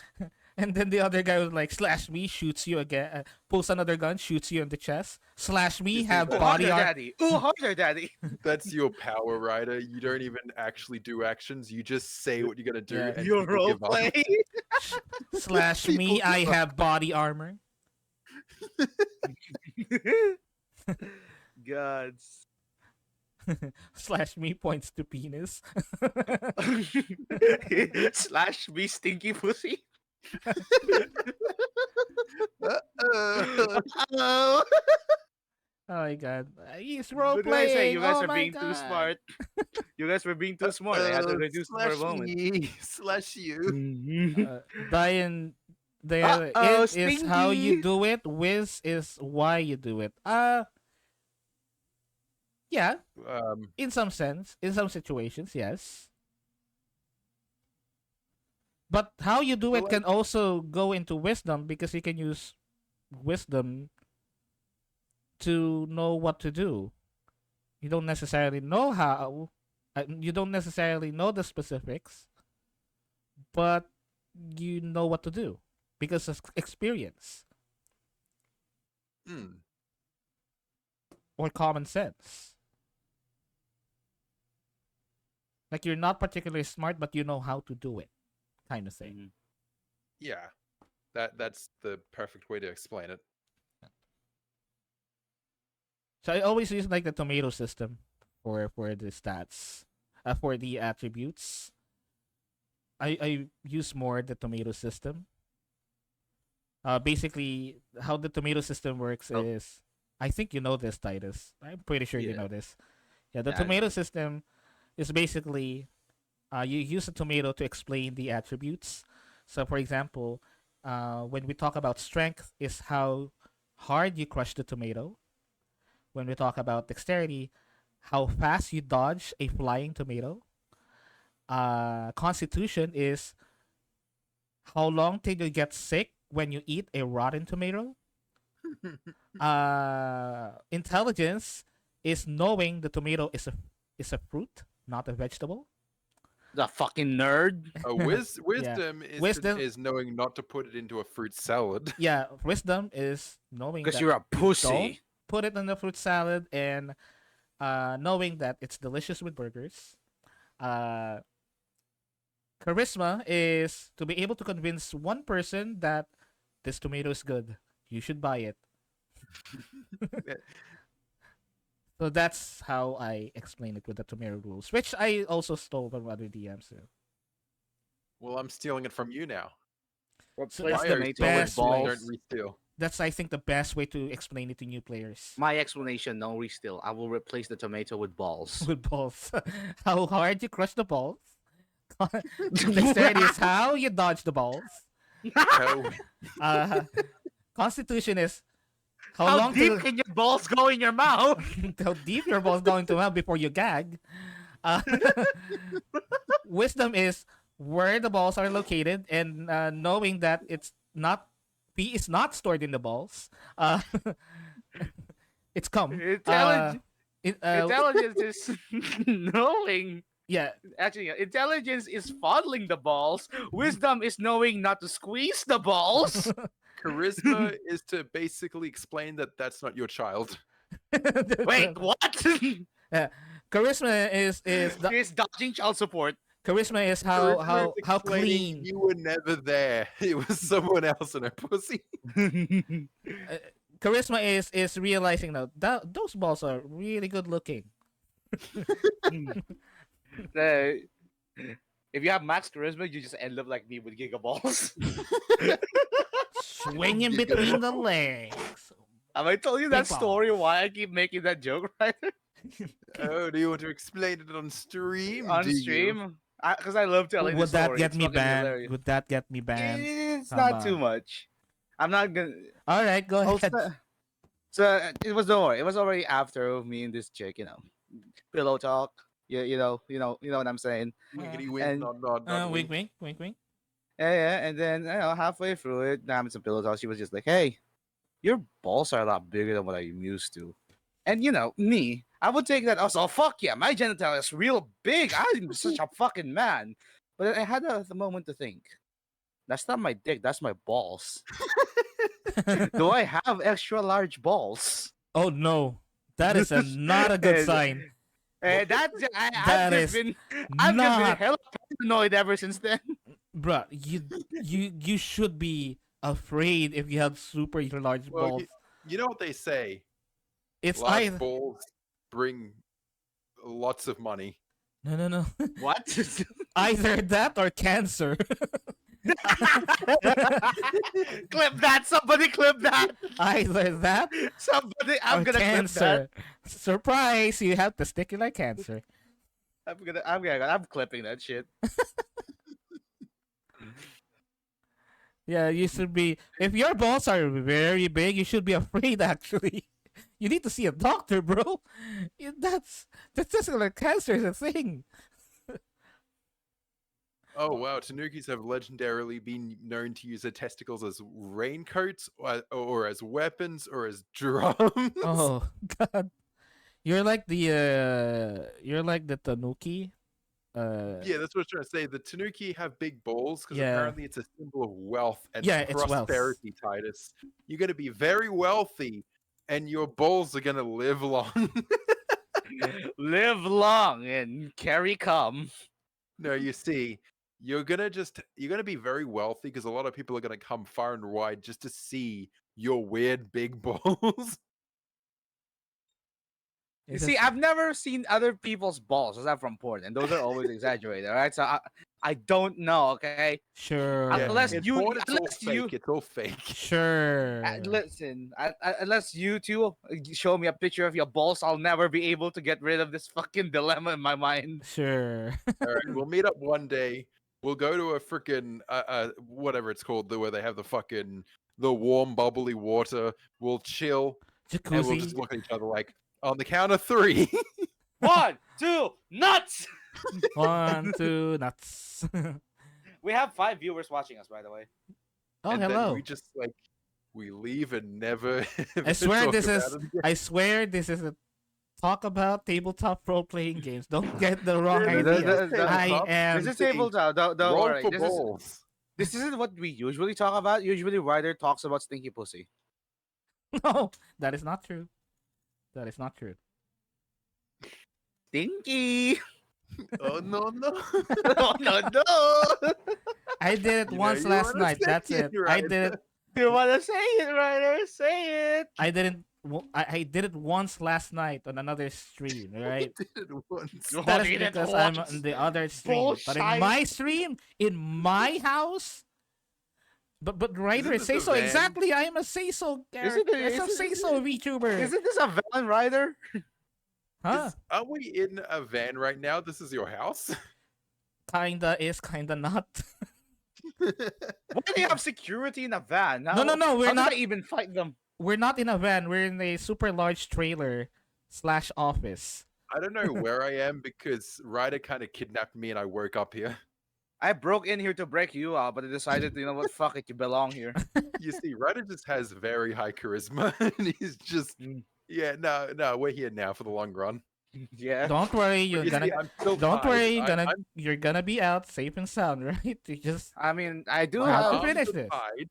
And then the other guy was like, slash me, shoots you again, pulls another gun, shoots you in the chest. Slash me, You see have that? Ooh, body harder, art. daddy. Ooh, harder, daddy. That's your power, Rider. You don't even actually do actions. You just say what you're gonna do, Yeah. and Your people role give up. play. Slash People me, I give up. have body armor. Gods. Slash me points to penis. Slash me stinky pussy. Uh-oh. Oh. Oh my god. He's role What did I say? playing. You guys Oh are my being too god. smart. You guys were being too smart. I had to reduce for a Slash moment. me, slash you. Diane, there Uh-oh, it is how you stinky. do it. Whiz is why you do it. Yeah, in some sense, in some situations, yes. But how you do Well, it can also go into wisdom because you can use wisdom to know what to do. You don't necessarily know how. You don't necessarily know the specifics, but you know what to do because of experience hmm. or common sense. Like you're not particularly smart, but you know how to do it, kind of thing. Mhm. Yeah, that's the perfect way to explain it. So I always use like the tomato system for the stats, for the attributes. I use more the tomato system. Basically, how the tomato system works Oh. is, I think you know this, Titus. I'm pretty sure you Yeah. know this. Yeah, the Yeah, I know tomato this. system is basically, you use a tomato to explain the attributes. So, for example, when we talk about strength, is how hard you crush the tomato. When we talk about dexterity, how fast you dodge a flying tomato. Constitution is how long till you get sick when you eat a rotten tomato. Intelligence is knowing the tomato is a fruit, not a vegetable. The fucking nerd. Wisdom is Wisdom- is knowing not to put it into a fruit salad. Yeah, wisdom is knowing Because that you're a don't pussy. put it in the fruit salad, and knowing that it's delicious with burgers. Uh, Charisma is to be able to convince one person that this tomato is good. You should buy it. So that's how I explain it with the tomato rules, which I also stole from other DMs. So Well, I'm stealing it from you now. So Replace that's the tomato with best way. Don't balls. re-steal. That's, I think, the best way to explain it to new players. My explanation, no restill. I will replace the tomato with balls. With balls. How hard you crush the balls. Dexterity is how you dodge the balls. Oh, Uh, Constitution is how How long deep till can your balls go in your mouth? how deep your balls going to hell before you gag. Uh, Wisdom is where the balls are located, and knowing that it's not pee is not stored in the balls. Uh, it's cum. Intelligence, It, intelligence is knowing. yeah, Actually, intelligence is fondling the balls. Wisdom is knowing not to squeeze the balls. charisma is to basically explain that that's not your child. Wait, what? charisma is He's dodging child support. charisma is Charisma how is how explaining clean. you were never there. It was someone else in a pussy. Charisma is realizing now that those balls are really good looking. Uh, if you have max charisma, you just end up like me with gigaballs. Swinging between the legs. Have I told you Big that story? balls. Why I keep making that joke, right? Oh, do you want to explain it on stream? On do you? stream? Because I love telling the Would that story. get It's me fucking banned? hilarious. Would that get me banned? It's Come not too on. much. I'm not gonna. All right, go I'll ahead. So it was no worry. It was already after me and this chick, pillow talk. You know what I'm saying. Wiggity wink, And nod, Wink, wink. wink, wink, wink. yeah, and then halfway through it, having some pillow talk, she was just like, "Hey, your balls are a lot bigger than what I'm used to." And me, I would take that also. Fuck yeah, my genital is real big. I'm such a fucking man. But I had the moment to think. That's not my dick. That's my balls. Do I have extra large balls? Oh no, that is not a good And- sign. That's That is I've just been not, hella paranoid ever since then. bruh. You should be afraid if you have super large Well, balls. you know what they say. It's Large either balls bring lots of money. no. What? Either that or cancer. Clip that! Somebody clip that! Either that Somebody, or I'm gonna clip that. cancer. Surprise! You have testicular cancer. I'm clipping that shit. Yeah, you should be. If your balls are very big, you should be afraid. Actually, you need to see a doctor, bro. That's testicular cancer is a thing. Oh wow, Tanukis have legendarily been known to use their testicles as raincoats, or as weapons, or as drums. Oh God, you're like the Tanuki. Yeah, that's what I was trying to say. The Tanuki have big balls because Yeah. apparently it's a symbol of wealth and Yeah, it's wealth. prosperity, Titus. You're gonna be very wealthy, and your balls are gonna live long. Live long and carry cum. No, you see, you're gonna be very wealthy because a lot of people are gonna come far and wide just to see your weird big balls. You It's see, just- I've never seen other people's balls aside from porn, and those are always exaggerated, right? So I don't know, okay? sure. Unless It's you- porn, it's all unless you- fake. It's all fake. Sure. Listen, unless you two show me a picture of your balls, I'll never be able to get rid of this fucking dilemma in my mind. Sure. All right, we'll meet up one day. We'll go to a freaking whatever it's called, where they have the warm bubbly water. We'll chill and we'll just Jacuzzi. look at each other like on the count of 3. 1, 2, nuts! 1, 2, nuts. We have 5 viewers watching us, by the way. Oh, and then hello. we just we leave and never. I swear talk this about is. it again. I swear this is a talk about tabletop role playing games. Don't get the wrong Yeah, idea. the- I tabletop. am. This is tabletop. Don't Roll worry. for This balls. isn't what we usually talk about. Usually, Ryder talks about stinky pussy. No, that is not true. That is not true. Stinky. Oh no no! Oh, no. I did it You know once you last wanna night. say That's it, it. I right? did it. You wanna say it, Ryder? Say it. I didn't. I did it once last night on another stream. Right. Did it once. No. That is did it because I'm once. on the other stream. But in Bullshit. my stream, in my house. But Ryder this say a so van? exactly. I am a say so character. Isn't it- It's a isn't- say so VTuber. Isn't this a van, Ryder? Huh? Are we in a van right now? This is your house? Kinda is, kinda not. Why do you have security in a van? No, we're How not. did I even fight them? We're not in a van. We're in a super large trailer / office. I don't know where I am because Ryder kind of kidnapped me and I woke up here. I broke in here to break you out, but I decided, you know what, fuck it, you belong here. You see, Ryder just has very high charisma and he's just Mm. yeah, no, we're here now for the long run. Yeah. Don't worry, But you're you gonna. see, I'm still Don't tied. worry, I'm you're gonna be out safe and sound, right? You just. I mean, I do Wow. my to have. arms finish are this. tied,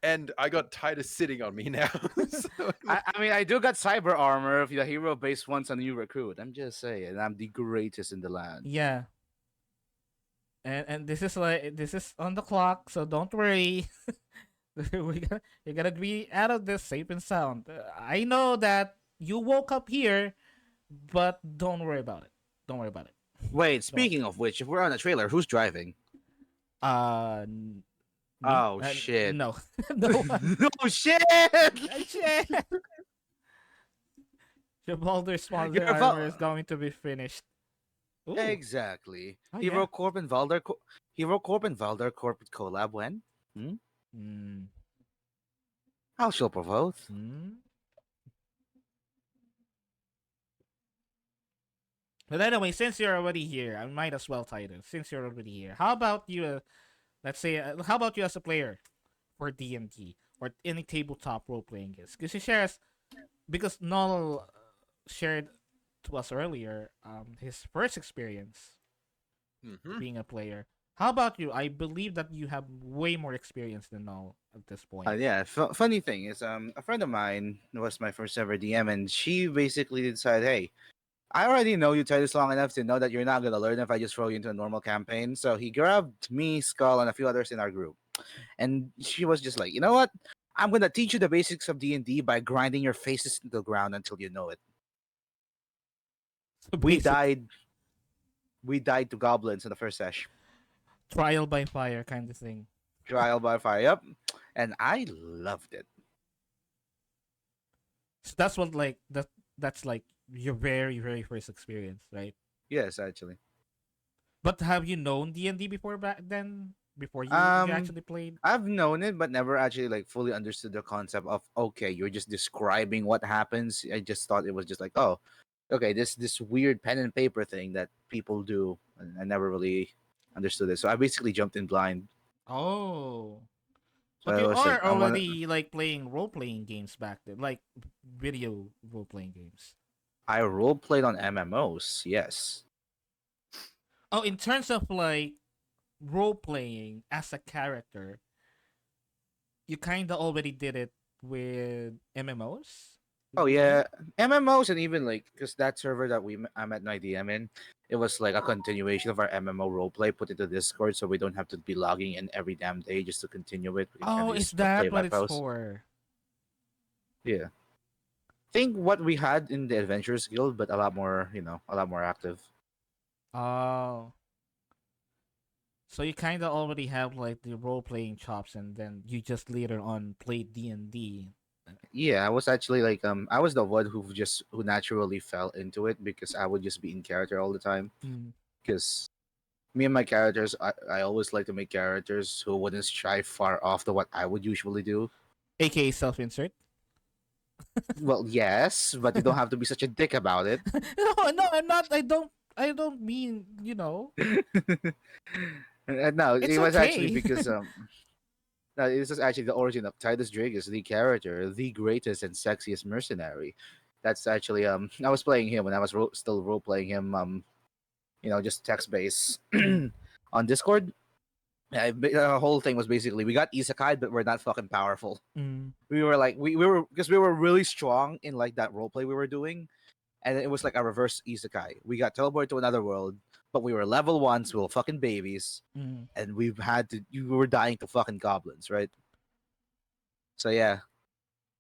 and I got Titus sitting on me now. So, I mean, I do got cyber armor if the hero base wants a new recruit. I'm just saying, I'm the greatest in the land. Yeah. And this is on the clock, so don't worry. You're gonna be out of this safe and sound. I know that you woke up here, but don't worry about it. Don't worry about it. Wait, speaking of which, if we're on a trailer, who's driving? Me? Oh, shit. No, no. No shit! Shit. Your Baldur sponsor Your Val- armor is going to be finished. Ooh. Exactly. Oh, Hero yeah. Corp and Valder corporate collab when? Mm. How shall propose? Hmm? But anyway, since you're already here, I might as well title. Since you're already here, how about you? Let's say, how about you as a player for D&D or any tabletop role playing games? Because Noel shared to us earlier his first experience Mhm. being a player. How about you? I believe that you have way more experience than all at this point. Yeah. Funny thing is, a friend of mine was my first ever DM, and she basically decided, hey, I already know you Titus long enough to know that you're not gonna learn if I just throw you into a normal campaign. So he grabbed me, Skull, and a few others in our group, and she was just like, you know what? I'm gonna teach you the basics of D&D by grinding your faces into the ground until you know it. So We basic died. We died to goblins in the first sesh. trial by fire kind of thing. Trial by fire. Yep. And I loved it. So that's what like that's like your very first experience, right? Yes, actually. But have you known D&D before back then? Before you Um, actually played? I've known it, but never actually like fully understood the concept of okay, you're just describing what happens. I just thought it was just like, oh, okay, this weird pen and paper thing that people do, and I never really understood it. So I basically jumped in blind. Oh. So But I you was like, are I want already like playing role playing games back then, like video role playing games. I role played on MMOs. Yes. Oh, in terms of like role playing as a character, you kind of already did it with MMOs. Oh Would you say? yeah, MMOs and even like because that server that I'm at my DM in, it was like a continuation of our MMO roleplay put into Discord, so we don't have to be logging in every damn day just to continue it. We can kind Oh, of is just play that by what it's post. for? Yeah, think what we had in the Adventurers Guild, but a lot more, a lot more active. Oh, so you kind of already have like the role playing chops, and then you just later on played D&D. Yeah, I was actually like I was the one who naturally fell into it because I would just be in character all the time Mm. because me and my characters, I always like to make characters who wouldn't stray far off to what I would usually do. AKA self insert. Well, yes, but you don't have to be such a dick about it. No, I'm not. I don't mean, No, it's it was actually okay. because no, this is actually the origin of Titus Drake as the character, the greatest and sexiest mercenary. That's actually I was playing him when I was still role playing him just text based Mhm. on Discord. Yeah, the whole thing was basically we got isekai, but we're not fucking powerful. Mm. We were like we were because we were really strong in like that role play we were doing, and it was like a reverse isekai. We got teleported to another world, but we were level ones, we were fucking babies, Mm. and we've had to you were dying to fucking goblins, right? So yeah.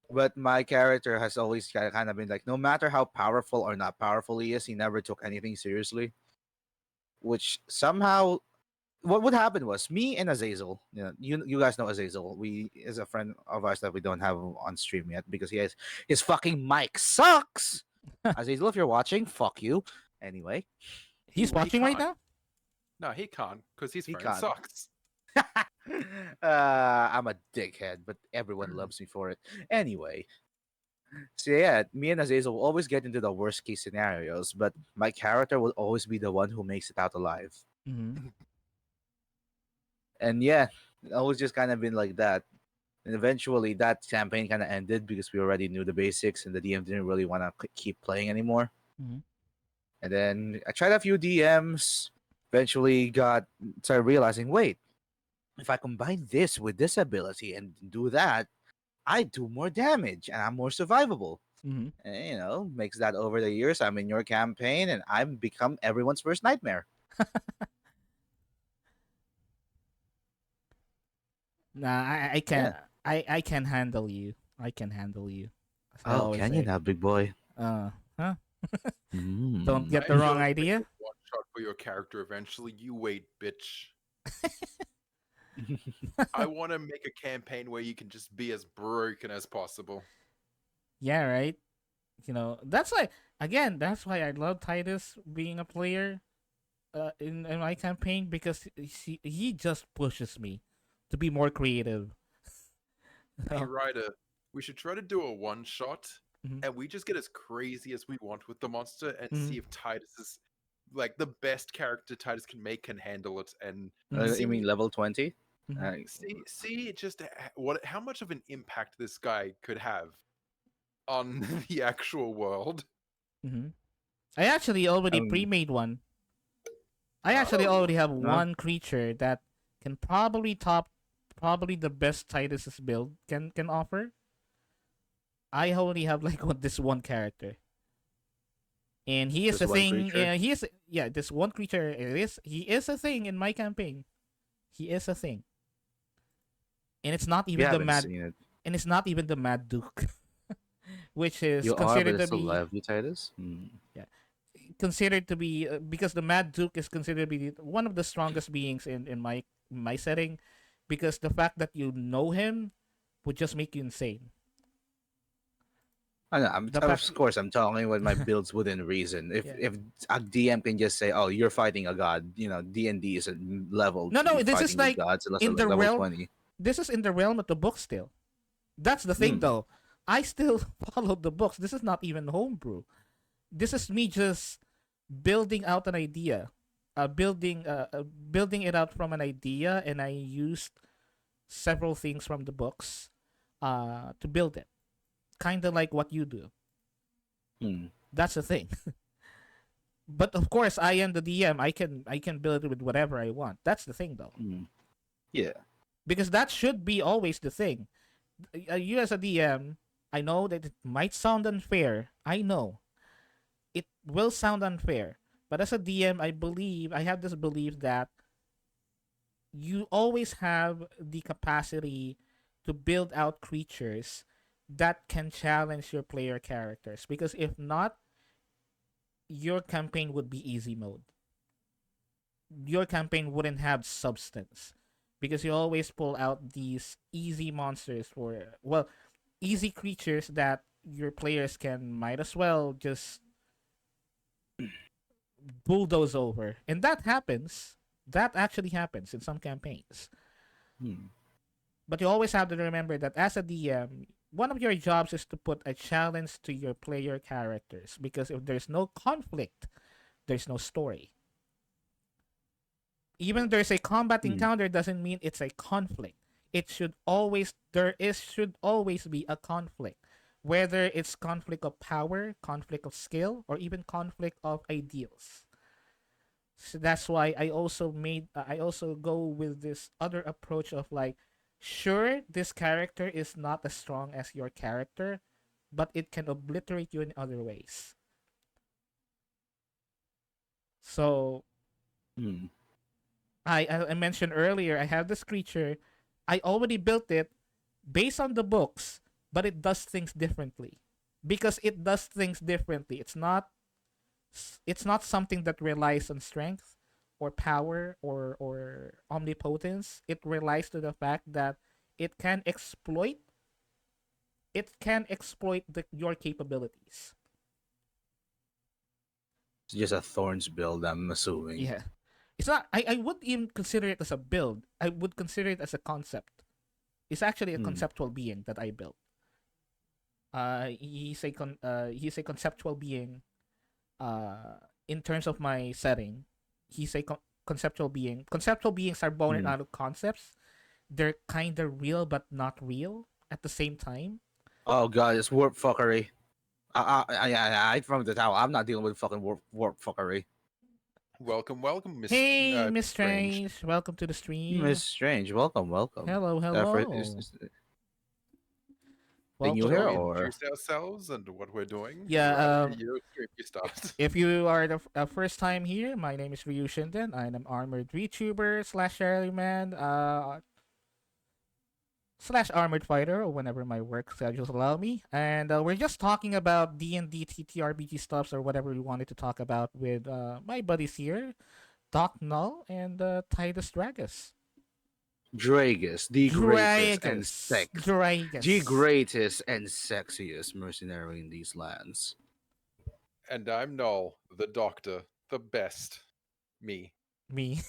But my character has always kind of been like, no matter how powerful or not powerful he is, he never took anything seriously. Which somehow, what would happen was me and Azazel. You guys know Azazel. We is a friend of ours that we don't have on stream yet because his fucking mic sucks. Azazel, if you're watching, fuck you. Anyway, He's He watching right can't. now. No, he can't because his he phone can't. sucks. I'm a dickhead, but everyone loves me for it. Anyway, so yeah, me and Azazel will always get into the worst case scenarios, but my character will always be the one who makes it out alive. Mm-hmm. And yeah, it always just kind of been like that. And eventually, that campaign kind of ended because we already knew the basics, and the DM didn't really want to keep playing anymore. Mm-hmm. And then I tried a few DMs. Eventually, got started realizing, wait, if I combine this with this ability and do that, I do more damage and I'm more survivable. Mm-hmm. And, makes that over the years. I'm in your campaign and I've become everyone's worst nightmare. Nah, I can Yeah. I can handle you. I can handle you. As I Oh, always can you say. now, big boy? Huh? Don't Mm. get I the wrong will make a idea. one shot for your character eventually. You wait, bitch. I want to make a campaign where you can just be as broken as possible. Yeah, right. That's why again. That's why I love Titus being a player. In my campaign because he just pushes me to be more creative. Hey, Oh, Ryder, we should try to do a one shot mhm, and we just get as crazy as we want with the monster and mhm, see if Titus is like the best character Titus can handle it and mhm, You mean see level 20? mhm, see just how much of an impact this guy could have on the actual world. mhm. I actually already Um, pre-made one. I actually Oh, already have No? one creature that can probably top probably the best Titus's build can offer. I only have like this one character. And he is Just a one thing. creature? He is this one creature. He is a thing in my campaign. He is a thing, and it's not We even the haven't mad. seen it. And it's not even the Mad Duke, which is You are, but considered it's to still be lively, Titus? Hmm. yeah, considered to be because the Mad Duke is considered to be one of the strongest beings in my setting, because the fact that you know him would just make you insane. I know, The of fact, course, I'm talking with my builds within reason. If yeah. if a DM can just say, "Oh, you're fighting a god," D&D is a level No, no, this is fighting with like gods, unless in like the level realm. 20. This is in the realm of the book still. That's the thing, Hmm. though. I still followed the books. This is not even homebrew. This is me just building out an idea, building it out from an idea, and I used several things from the books, to build it. Kind of like what you do. Hmm. That's the thing. But of course, I am the DM. I can build it with whatever I want. That's the thing, though, Hmm. Yeah. because that should be always the thing. You as a DM, I know that it might sound unfair. I know it will sound unfair. But as a DM, I have this belief that you always have the capacity to build out creatures that can challenge your player characters. Because if not, your campaign would be easy mode. Your campaign wouldn't have substance. Because you always pull out these easy monsters easy creatures that your players can might as well just bulldoze over. And that happens. That actually happens in some campaigns. Hmm. But you always have to remember that as a DM, one of your jobs is to put a challenge to your player characters. Because if there's no conflict, there's no story. Even there's a combat Hmm. encounter doesn't mean it's a conflict. Should always be a conflict. Whether it's conflict of power, conflict of skill, or even conflict of ideals. So that's why I also go with this other approach of like, sure, this character is not as strong as your character, but it can obliterate you in other ways. So Hmm. I mentioned earlier, I have this creature. I already built it based on the books, but it does things differently. Because it does things differently. It's not something that relies on strength or power or omnipotence. It relies to the fact that it can exploit your capabilities. It's just a thorns build, I'm assuming. Yeah. It's not I wouldn't even consider it as a build. I would consider it as a concept. It's actually a Hmm. conceptual being that I built. He's a conceptual being, uh in terms of my setting. He's a conceptual being. Conceptual beings are born Hmm. out of concepts. They're kind of real but not real at the same time. Oh god, it's warp fuckery. I from the tower. I'm not dealing with fucking warp fuckery. welcome, welcome, Hey, Miss Strange. Strange, welcome to the stream. Miss Strange, welcome, welcome. Hello, First, hello. are you Welcome, here Shall we welcome. or? introduce ourselves and what we're doing? Yeah, You start. if you are the first time here, my name is Ryu Shinden. I'm an armored VTuber slash salaryman, slash armored fighter, or whenever my work schedules allow me. And we're just talking about D&D TTRPG stuffs or whatever we wanted to talk about with my buddies here, Doc Null and Titus Dragus. Dragus, the greatest and Dragus. the Dragus. greatest and sexiest mercenary in these lands. And I'm Null, the doctor, the best. Me. Me.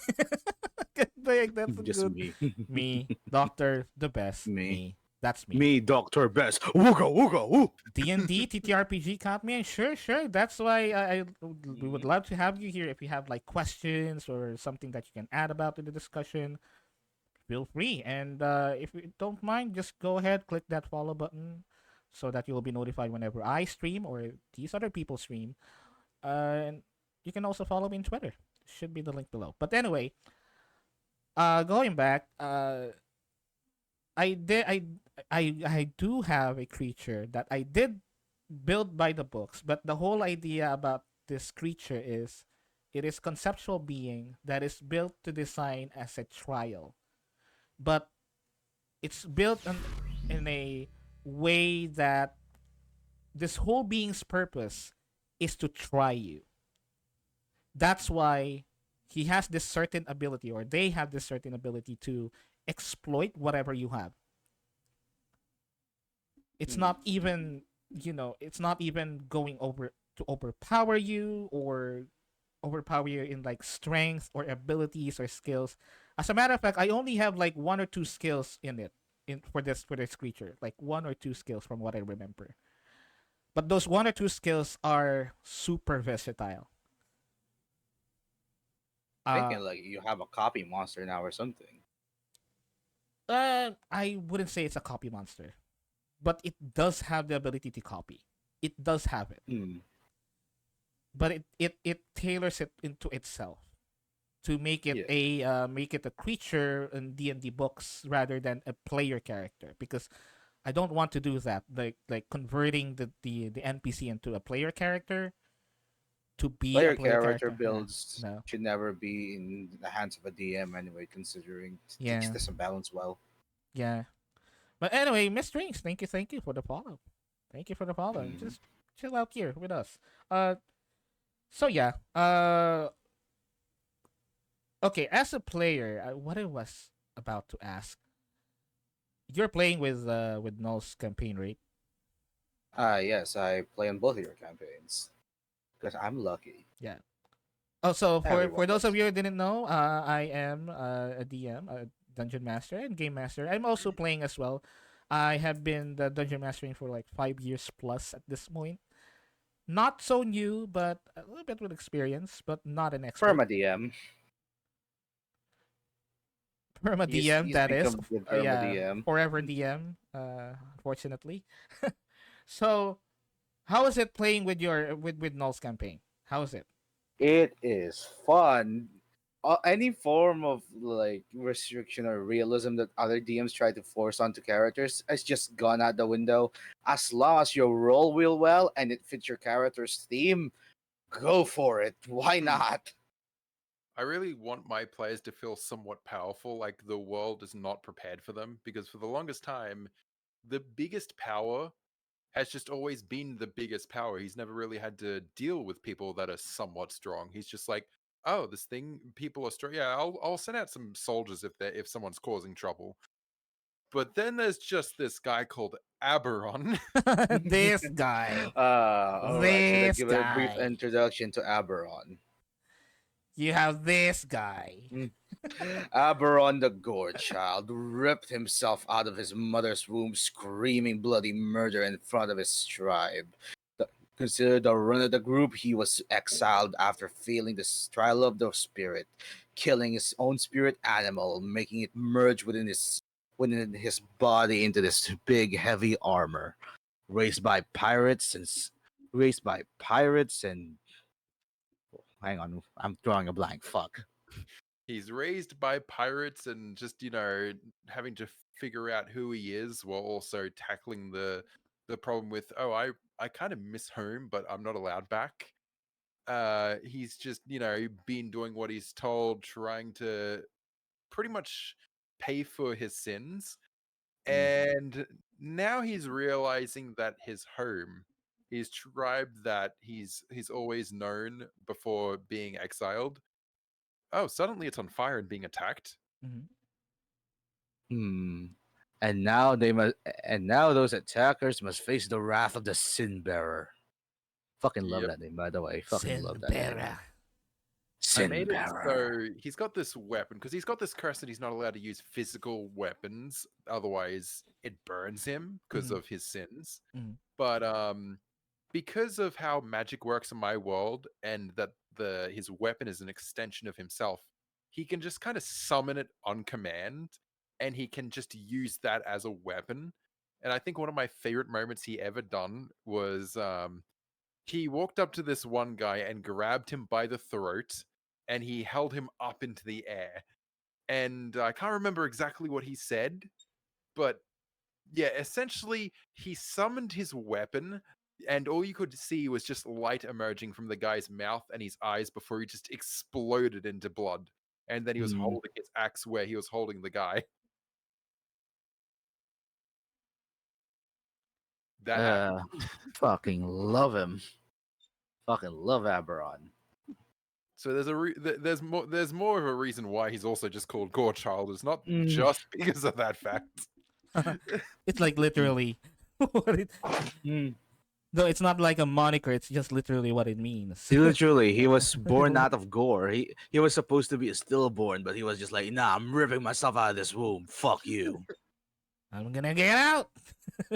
That's a Just good. me. Me. Doctor, the best. Me. Me. That's me. Me, Doctor Best. Wooga wooga woo. D&D TTRPG caught me. Sure, sure. That's why we would Mhm. love to have you here. If you have like questions or something that you can add about to the discussion, feel free. And if you don't mind, just go ahead, click that follow button, so that you'll be notified whenever I stream or these other people stream. And you can also follow me on Twitter. Should be the link below. But anyway, going back, I did I do have a creature that I did build by the books, but the whole idea about this creature is it is conceptual being that is built to design as a trial, but it's built in a way that this whole being's purpose is to try you. That's why he has this certain ability, or they have this certain ability to exploit whatever you have. It's Hmm. not even, it's not even going over to overpower you or overpower you in like strength or abilities or skills. As a matter of fact, I only have like one or two skills in it, in for this creature, like one or two skills from what I remember. But those one or two skills are super versatile. Uh, Thinking like you have a copy monster now or something. I wouldn't say it's a copy monster, but it does have the ability to copy. It does have it, Hmm. but it tailors it into itself to Yeah. make it a creature in D&D books rather than a player character, because I don't want to do that, like converting the NPC into a player character to be a Player player character character. Yeah, builds no, should never be in the hands of a DM anyway, considering it just yeah, doesn't balance well. yeah. But anyway, Miss Drinks, thank you for the follow. Thank you for the follow. Hmm. Just chill out here with us. So yeah. Okay. As a player, what I was about to ask, you're playing with Null's campaign, right? Yes, I play on both of your campaigns because I'm lucky. Yeah. Oh, so Everyone for those loves of you me. who didn't know, I am a DM, a dungeon master and game master. I'm also playing as well. I have been the dungeon mastering for like 5 years plus at this point. Not so new, but a little bit with experience, but not an expert. Perma DM. Perma DM, He's that is. become the Perma Yeah, DM. forever DM. Unfortunately. So, how is it playing with your with Null's campaign? How is it? It is fun. Any form of like restriction or realism that other DMs try to force onto characters has just gone out the window. As long as your role will well and it fits your character's theme, go for it. Why Hmm. not? I really want my players to feel somewhat powerful, like the world is not prepared for them, because for the longest time, the biggest power has just always been the biggest power. He's never really had to deal with people that are somewhat strong. He's just like, oh, this thing, people are strong. Yeah, I'll send out some soldiers if someone's causing trouble. But then there's just this guy called Aberon. This guy. All right. Should I This give it a brief guy. introduction to Aberon? You have this guy. Mm. Aberon the Gore Child ripped himself out of his mother's womb, screaming bloody murder in front of his tribe. Considered the run of the group, he was exiled after failing the trial of the spirit, killing his own spirit animal, making it merge within his body into this big, heavy armor, raised by pirates and raised by pirates and hang on, I'm drawing a blank. Fuck. He's raised by pirates and just, having to figure out who he is while also tackling the problem with, oh, I kind of miss home, but I'm not allowed back. He's just, been doing what he's told, trying to pretty much pay for his sins. Mhm. And now he's realizing that his home, his tribe that he's always known before being exiled, oh, suddenly it's on fire and being attacked. Mhm. Hmm. And now they must. And now those attackers must face the wrath of the Sin Bearer. Fucking love Yep. that name, by the way. Fucking love Sin that name. Bearer. I Sin made it Bearer. so he's got this weapon because he's got this curse that he's not allowed to use physical weapons, otherwise it burns him because Mhm. of his sins. Mhm. But because of how magic works in my world and that his weapon is an extension of himself, he can just kind of summon it on command and he can just use that as a weapon. And I think one of my favorite moments he ever done was he walked up to this one guy and grabbed him by the throat and he held him up into the air. And I can't remember exactly what he said, but yeah, essentially he summoned his weapon, and all you could see was just light emerging from the guy's mouth and his eyes before he just exploded into blood. And then he was holding his axe where he was holding the guy. That happened. Fucking love him. Fucking love Aberon. So there's more of a reason why he's also just called Gorechild. It's not Mm. just because of that fact. It's like literally what it. No, it's not like a moniker. It's just literally what it means. Literally, he was born out of gore. He was supposed to be a stillborn, but he was just like, nah, I'm ripping myself out of this womb. Fuck you. I'm gonna get out.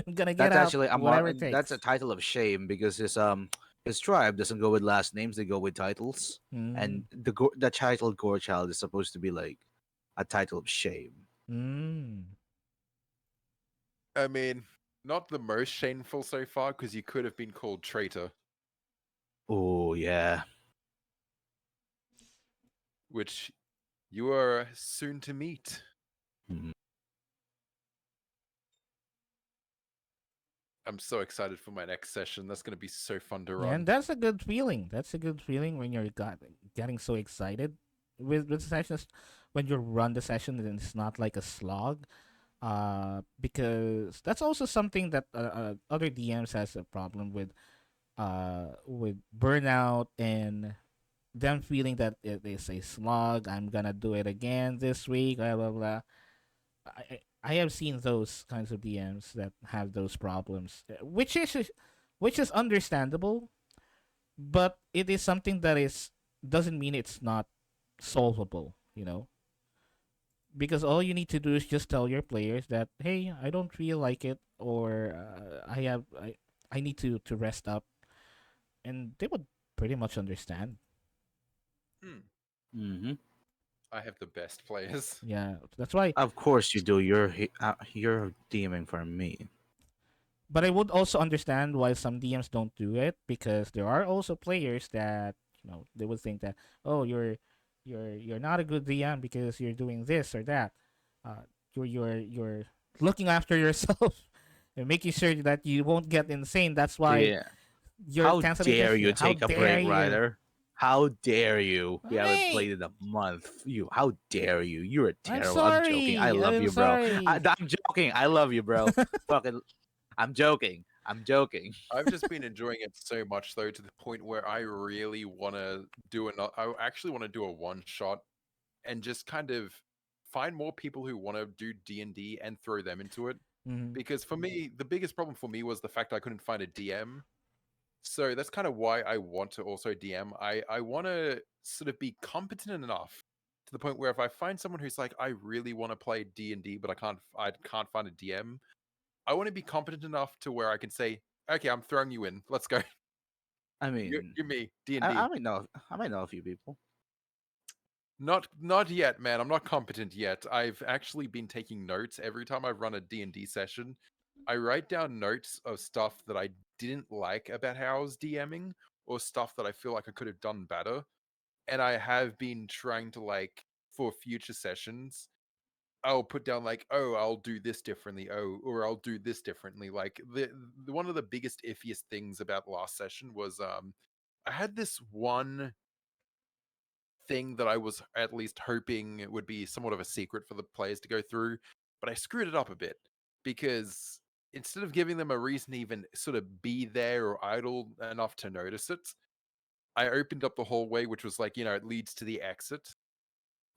I'm gonna get That's out. actually Whatever it takes. that's a title of shame because his tribe doesn't go with last names; they go with titles. And the title Gorechild is supposed to be like a title of shame. I mean, not the most shameful so far, because you could have been called traitor, Oh yeah. which you are soon to meet. Mhm. I'm so excited for my next session. That's going to be so fun to Yeah, run. and that's a good feeling. That's a good feeling when you're getting so excited with sessions. When you run the session and it's not like a slog. Because that's also something that other DMs has a problem with burnout and them feeling that it is a slog. I'm gonna do it again this week. Blah blah blah. I have seen those kinds of DMs that have those problems, which is understandable, but it is something that is doesn't mean it's not solvable. You know, because all you need to do is just tell your players that, hey, I don't feel like it, or I need to rest up, and they would pretty much understand. Mm-hmm. I have the best players. Yeah, that's why. Of course you do. You're DMing for me. But I would also understand why some DMs don't do it, because there are also players that they would think that, oh, you're not a good DM because you're doing this or that. You're looking after yourself and making sure that you won't get insane. That's why Yeah. you're How canceling dare this. you How take a dare break, you? Ryder? How dare you? We haven't Hey! played in a month. How dare you? You're a I'm terrible. I'm joking. I sorry. love I'm you, bro. sorry. I'm joking. I love you, bro. Fucking, I'm joking. I'm joking. I've just been enjoying it so much, though, to the point where I really want to I actually want to do a one shot and just kind of find more people who want to do D&D and throw them into it. Mhm. Because for me, the biggest problem for me was the fact I couldn't find a DM. So that's kind of why I want to also DM. I want to sort of be competent enough to the point where if I find someone who's like, I really want to play D&D, but I can't find a DM, I want to be competent enough to where I can say, okay, I'm throwing you in. Let's go. I mean, You're me, D&D. I might know. I might know a few people. Not yet, man. I'm not competent yet. I've actually been taking notes every time I run a D&D session. I write down notes of stuff that I didn't like about how I was DMing, or stuff that I feel like I could have done better. And I have been trying to, like, for future sessions, I'll put down like, oh, I'll do this differently, or I'll do this differently. Like one of the biggest iffiest things about last session was I had this one thing that I was at least hoping it would be somewhat of a secret for the players to go through, but I screwed it up a bit because instead of giving them a reason to even sort of be there or idle enough to notice it, I opened up the hallway, which was like, it leads to the exit.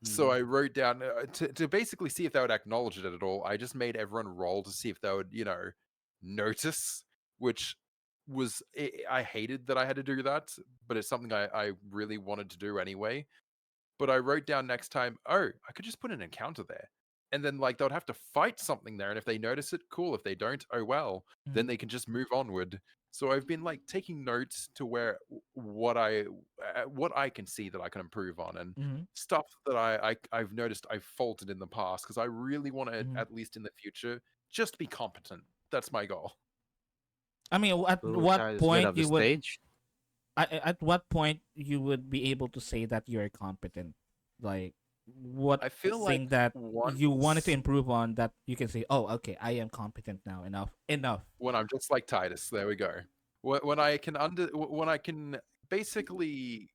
So I wrote down to basically see if they would acknowledge it at all. I just made everyone roll to see if they would, notice, which was, I hated that I had to do that, but it's something I really wanted to do anyway. But I wrote down next time, oh, I could just put an encounter there. And then, like, they'll have to fight something there. And if they notice it, cool. If they don't, oh well. Then they can just move onward. So I've been, like, taking notes to where what I can see that I can improve on, and stuff that I've noticed I've faulted in the past, because I really want to, at least in the future, just be competent. That's my goal. I mean, at Who what is good point of the you would stage? At what point you would be able to say that you're competent? Like, what I feel like thing that you wanted to once improve on that you can say, oh, okay, I am competent now. Enough. when I'm just like Titus, there we go. When I can when I can basically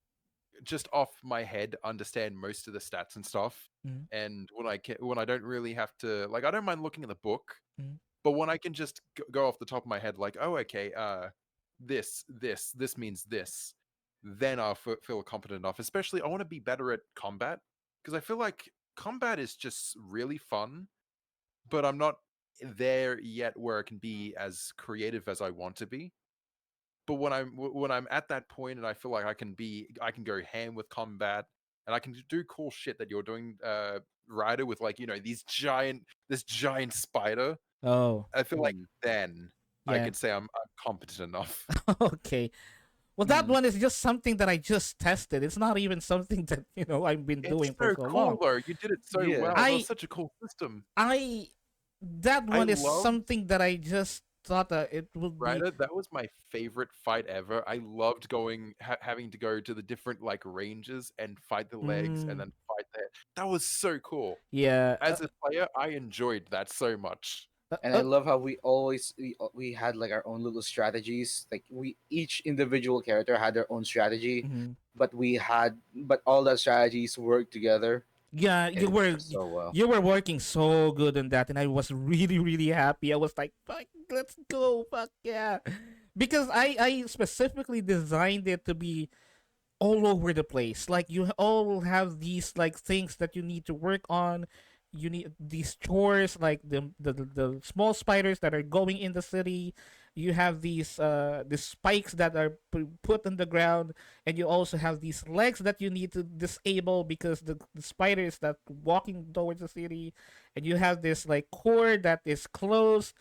just off my head understand most of the stats and stuff, Mm-hmm. and when I don't really have to, like, I don't mind looking at the book, Mm-hmm. but when I can just go off the top of my head, like, oh, okay, this means this, then I'll feel competent enough. Especially, I want to be better at combat because I feel like combat is just really fun, but I'm not there yet where I can be as creative as I want to be. But when I'm at that point and I feel like I can go ham with combat and I can do cool shit that you're doing, Ryder, with, like, this giant spider. Oh, I feel like Mm. then I yeah. could say I'm competent enough. Okay. Well, that Mm. one is just something that I just tested. It's not even something that I've been It's doing for so so cool long. though. You did it so Yeah. well. That was I such a cool system. I that I one is love something that I just thought that it would be. Ryder. That was my favorite fight ever. I loved having to go to the different, like, ranges and fight the legs and Mm, then fight the. That was so cool. yeah. As a player, I enjoyed that so much. Uh, And I uh, love how we had like our own little strategies. Like we each individual character had their own strategy, mhm. but all the strategies worked together. Yeah, It worked so well. you were working so good on that, and I was really really happy. I was like, "Fuck, let's go, fuck yeah!" Because I specifically designed it to be all over the place. Like you all have these like things that you need to work on. You need these chores like the small spiders that are going in the city. You have these spikes that are put on the ground, and you also have these legs that you need to disable because the spiders that walking towards the city, and you have this like core that is closed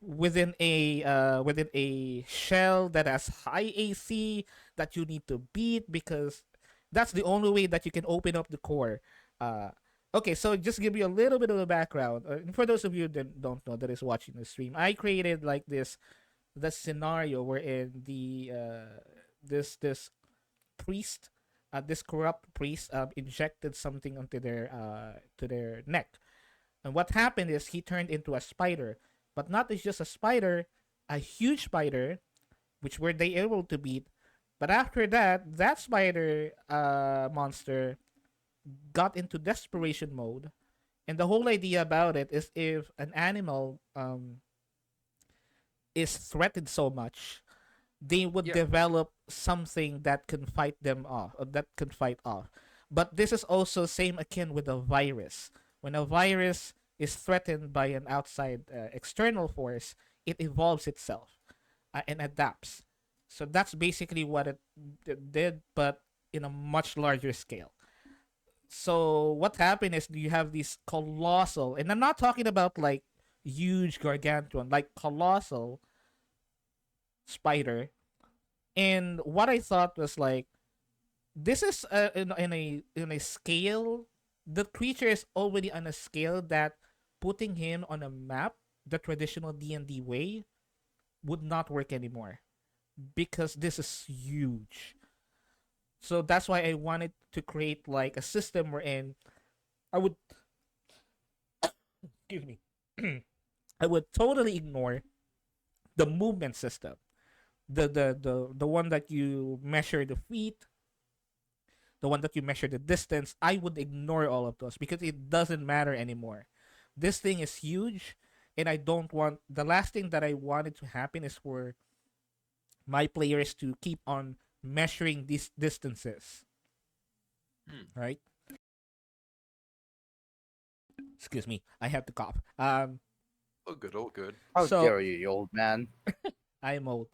within a shell that has high AC that you need to beat because that's the only way that you can open up the core. Uh, okay, so just give you a little bit of a background. And for those of you that don't know that is watching the stream, I created like the scenario wherein this priest, this corrupt priest, injected something onto their to their neck, and what happened is he turned into a spider, but not just a spider, a huge spider, which were they able to beat. But after that, that spider monster got into desperation mode, and the whole idea about it is if an animal is threatened so much, they would Yeah. develop something that can fight them off, or that can fight off. But this is also same akin with a virus. When a virus is threatened by an outside external force, it evolves itself and adapts. So that's basically what it did, but in a much larger scale. So what happened is you have these colossal, and I'm not talking about like huge gargantuan, like colossal spider. And what I thought was like, this is in a scale. The creature is already on a scale that putting him on a map, the traditional D&D way, would not work anymore because this is huge. So that's why I wanted to create like a system wherein I would excuse me I would totally ignore the movement system. The one that you measure the feet, the one that you measure the distance, I would ignore all of those because it doesn't matter anymore. This thing is huge, and I don't want the last thing that I wanted to happen is for my players to keep on measuring these distances, Hmm. right? Excuse me, I have to cough. All good, all good. How So dare you old man? I'm old.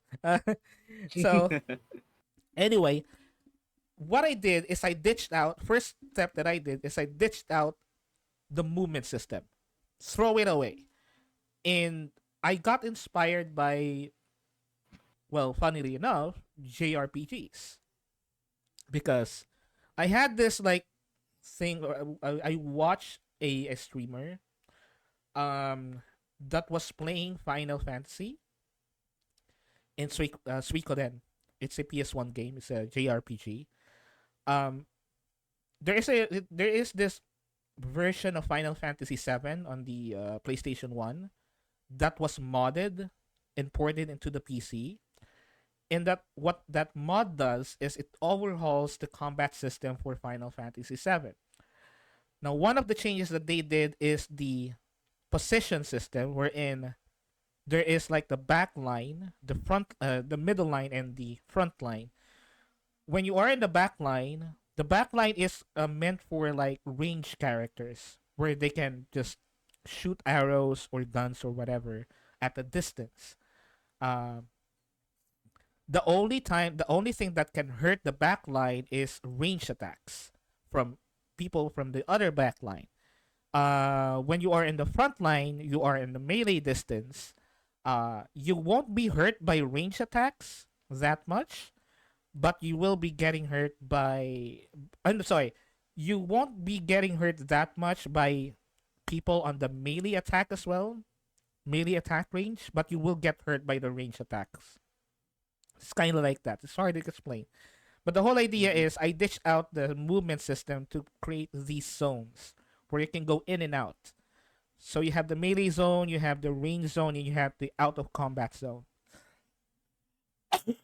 So anyway, what I did is I ditched out. First step that I did is I ditched out the movement system, throw it away, and I got inspired by, well, funnily enough, JRPGs because I had this like thing. I watched a streamer that was playing Final Fantasy in Suikoden, It's a PS1 game. It's a JRPG. Um, there is this version of Final Fantasy VII on the PlayStation 1 that was modded and ported into the PC. And that what that mod does is it overhauls the combat system for Final Fantasy VII. Now, one of the changes that they did is the position system, wherein there is like the back line, the middle line, and the front line. When you are in the back line is meant for like range characters where they can just shoot arrows or guns or whatever at a distance. Um, the only thing that can hurt the back line is range attacks from people from the other back line. When you are in the front line, you are in the melee distance. You won't be hurt by range attacks that much, but you will be getting hurt by. I'm sorry, you won't be getting hurt that much by people on the melee attack as well, melee attack range, but you will get hurt by the range attacks. It's kind of like that. It's hard to explain. But the whole idea Mhm. is I ditched out the movement system to create these zones where you can go in and out. So you have the melee zone, you have the range zone, and you have the out of combat zone.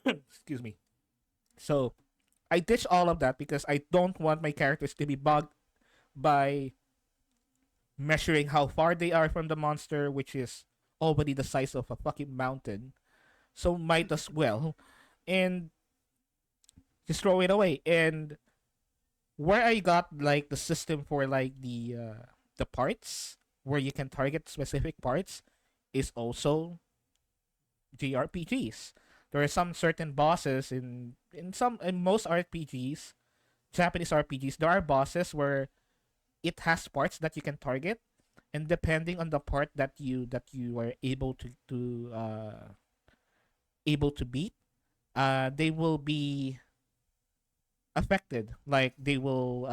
Excuse me. So I ditched all of that because I don't want my characters to be bugged by measuring how far they are from the monster, which is already the size of a fucking mountain. So might as well. And just throw it away. And where I got like the system for like the parts where you can target specific parts is also JRPGs. There are some certain bosses in most RPGs, Japanese RPGs, there are bosses where it has parts that you can target, and depending on the part that you are able to beat, they will be affected. Like they will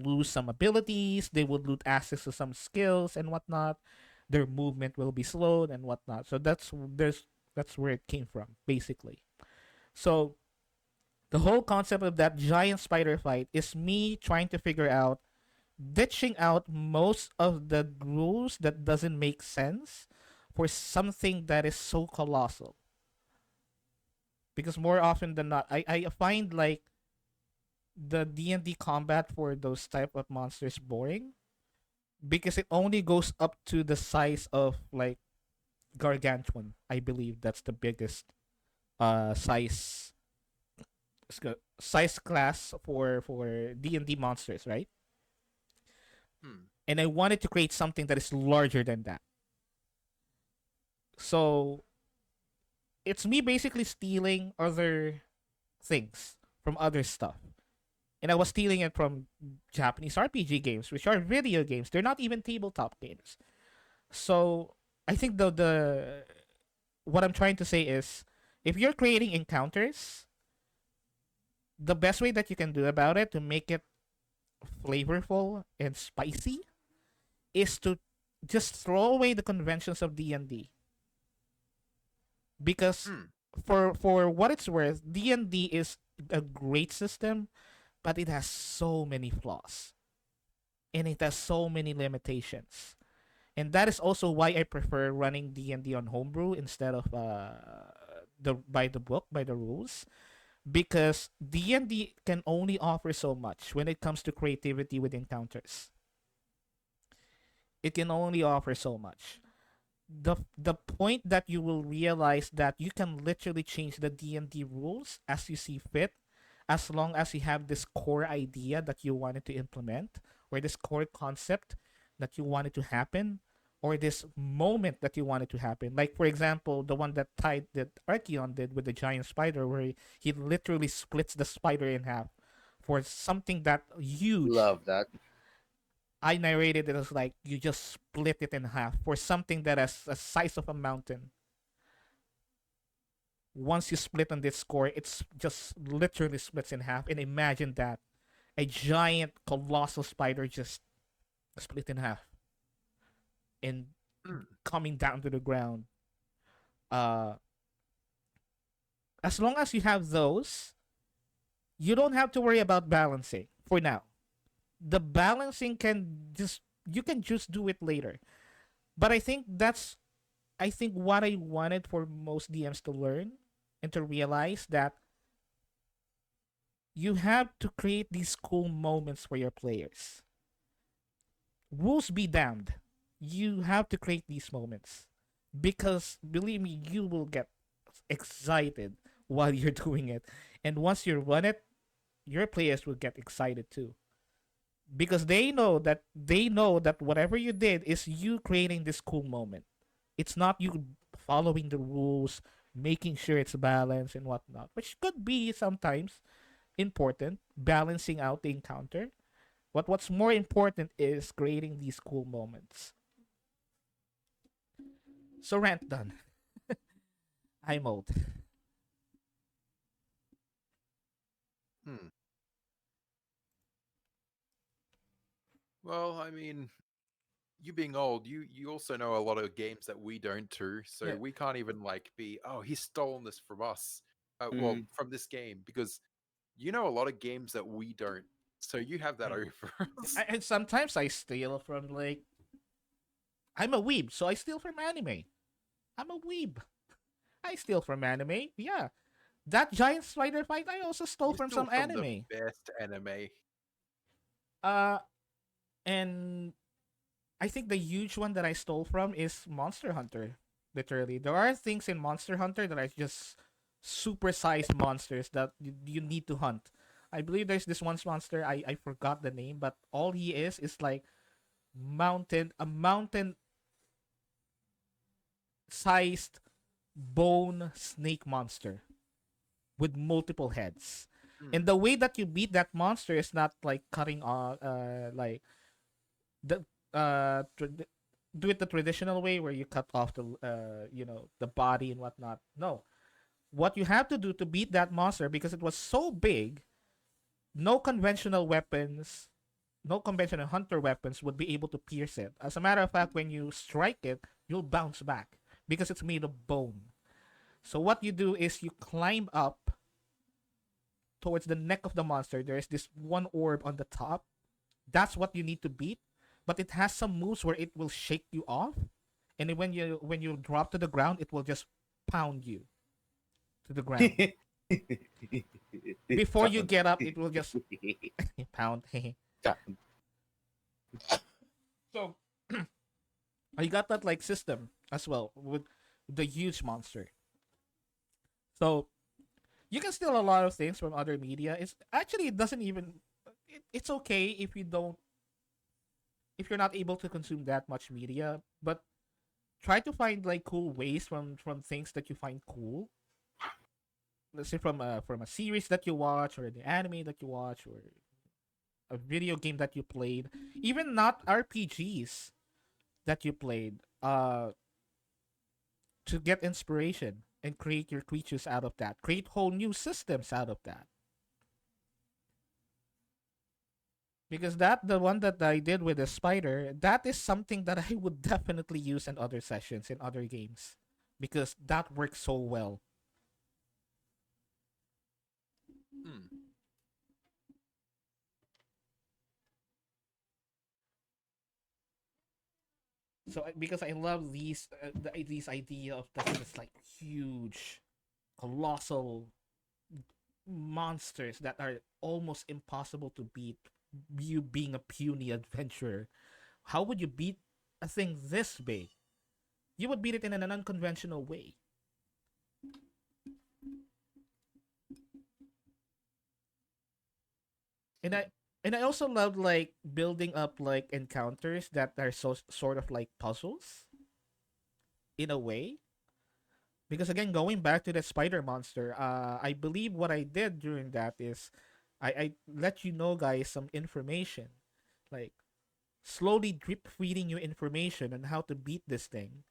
lose some abilities, they will lose access to some skills and whatnot. Their movement will be slowed and whatnot. So that's where it came from, basically. So the whole concept of that giant spider fight is me trying to figure out ditching out most of the rules that doesn't make sense for something that is so colossal. Because more often than not, I find like the D&D combat for those type of monsters boring because it only goes up to the size of like gargantuan. I believe that's the biggest size size class for D&D monsters, right? Hmm. And I wanted to create something that is larger than that. So it's me basically stealing other things from other stuff. And I was stealing it from Japanese RPG games, which are video games. They're not even tabletop games. So I think the what I'm trying to say is if you're creating encounters, the best way that you can do about it to make it flavorful and spicy is to just throw away the conventions of D&D, because Hmm. for what it's worth, D&D is a great system, but it has so many flaws and it has so many limitations. And that is also why I prefer running D&D on homebrew instead of the by the book, by the rules, because D&D can only offer so much when it comes to creativity with encounters. It can only offer so much. The point that you will realize that you can literally change the D&D rules as you see fit, as long as you have this core idea that you wanted to implement, or this core concept that you wanted to happen, or this moment that you wanted to happen. Like for example, the one that Archeon did with the giant spider, where he literally splits the spider in half for something that huge. Love that. I narrated it as like you just split it in half for something that is the size of a mountain. Once you split on this score, it's just literally splits in half. And imagine that a giant colossal spider just split in half and Hmm. coming down to the ground. Uh, As long as you have those, you don't have to worry about balancing for now. The balancing can just you can just do it later. But I think what I wanted for most DMs to learn and to realize that you have to create these cool moments for your players. Rules be damned. You have to create these moments because believe me, you will get excited while you're doing it. And once you run it, your players will get excited too. Because they know that whatever you did is you creating this cool moment. It's not you following the rules, making sure it's balanced and whatnot, which could be sometimes important, balancing out the encounter. But what's more important is creating these cool moments. So rant done. High mode. Hmm. Well, I mean, you being old, you also know a lot of games that we don't too. So Yeah. we can't even like be, oh, he's stolen this from us. Well, Mm. from this game because you know a lot of games that we don't. So you have that Yeah. over us. And sometimes I steal from like I'm a weeb, so I steal from anime. I'm a weeb. I steal from anime. Yeah. That giant spider fight I also stole You from steal some from the anime. best anime. Uh and I think the huge one that I stole from is Monster Hunter. Literally. There are things in Monster Hunter that are just super sized monsters that you need to hunt. I believe there's this one monster, I forgot the name, but all he is like mountain sized bone snake monster with multiple heads. Hmm. And the way that you beat that monster is not like cutting off like the do it the traditional way where you cut off the the body and whatnot. No. What you have to do to beat that monster, because it was so big, no conventional weapons, no conventional hunter weapons would be able to pierce it. As a matter of fact, when you strike it, you'll bounce back because it's made of bone. So what you do is you climb up towards the neck of the monster. There is this one orb on the top. That's what you need to beat. But it has some moves where it will shake you off, and then when you drop to the ground, it will just pound you to the ground. Before you get up, it will just pound. So I got that like system as well with the huge monster. So you can steal a lot of things from other media. It's actually it doesn't even. It's okay if you don't if you're not able to consume that much media, but try to find like cool ways from things that you find cool. Let's say from a series that you watch or the anime that you watch or a video game that you played, even not RPGs that you played, to get inspiration and create your creatures out of that. Create whole new systems out of that. Because that the one that I did with the spider, that is something that I would definitely use in other sessions in other games. Because that works so well. Hmm. So because I love these idea of this like huge, colossal monsters that are almost impossible to beat. You being a puny adventurer, how would you beat a thing this big? You would beat it in an unconventional way. And I also love like building up like encounters that are so sort of like puzzles in a way. Because again, going back to the spider monster, I believe what I did during that is I let you know guys some information, like slowly drip feeding you information on how to beat this thing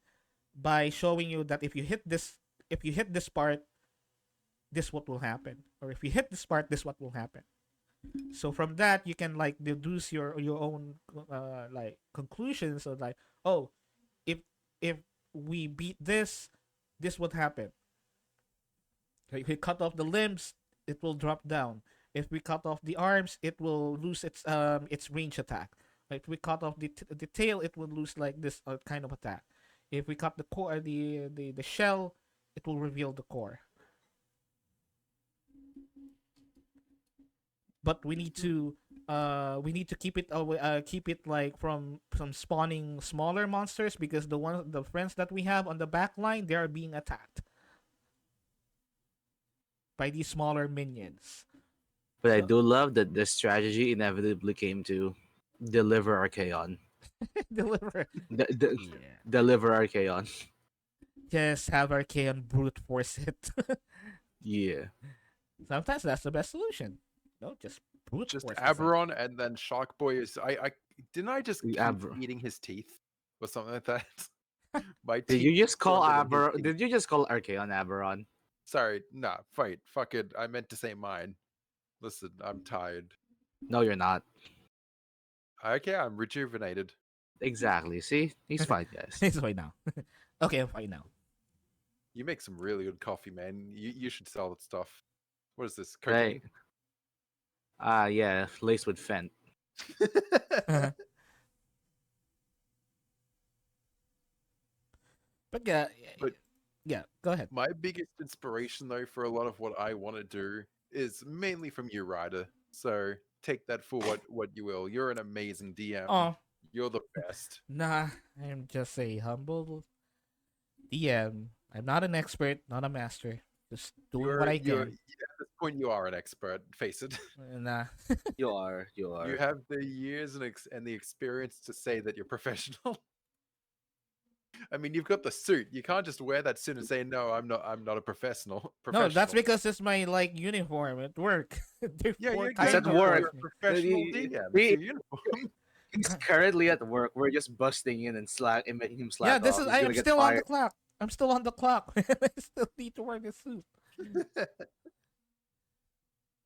by showing you that if you hit this part, this what will happen, or if you hit this part, this what will happen. So from that you can like deduce your own like conclusions of like, oh, if if we beat this, this would happen. If we cut off the limbs, it will drop down. If we cut off the arms, it will lose its range attack. If we cut off the tail, it will lose like this kind of attack. If we cut the core, the shell, it will reveal the core. But we need to keep it like from spawning smaller monsters, because the friends that we have on the back line, they are being attacked by these smaller minions. But I So do love that the strategy inevitably came to deliver Archaon. deliver. The, Yeah. deliver Archaon. Just have Archaeon brute force it. Yeah. Sometimes that's the best solution. No, just brute Just force the thing. Aberon, and then Sharkboy is. I didn't I just The keep Aber- eating his teeth or something like that. My Did teeth you just call stronger than his Aber? teeth. Did you just call Archaon Aberon? Sorry, nah, fight, fuck it. I meant to say mine. Listen, I'm tired. No, you're not. Okay, I'm rejuvenated. Exactly. See, he's fine, guys. It's fine now. Okay, I'm fine now. You make some really good coffee, man. You should sell that stuff. What is this? Right. Cocaine? Yeah, laced with Fent. But yeah, But- yeah, go ahead. My biggest inspiration, though, for a lot of what I want to do is mainly from you, Ryder. So take that for what you will. You're an amazing DM. Oh, You're the best. nah, I'm just a humble DM. I'm not an expert, not a master. Just doing what I You're can. at this point, you are an expert. Face it. Nah. You are. You are. You have the years and the experience to say that you're professional. I mean, you've got the suit. You can't just wear that suit and say, "No, I'm not. I'm not a professional." No, that's professional." because it's my like uniform at work. Yeah, Therefore, you're kind at of work. You're a fits me. professional You- DM. we- It's your uniform. He's currently at work. We're just busting in and making him slack Yeah, this off. is. He's I gonna am get still on the fired. clock. I'm still on the clock. I still need to wear this suit.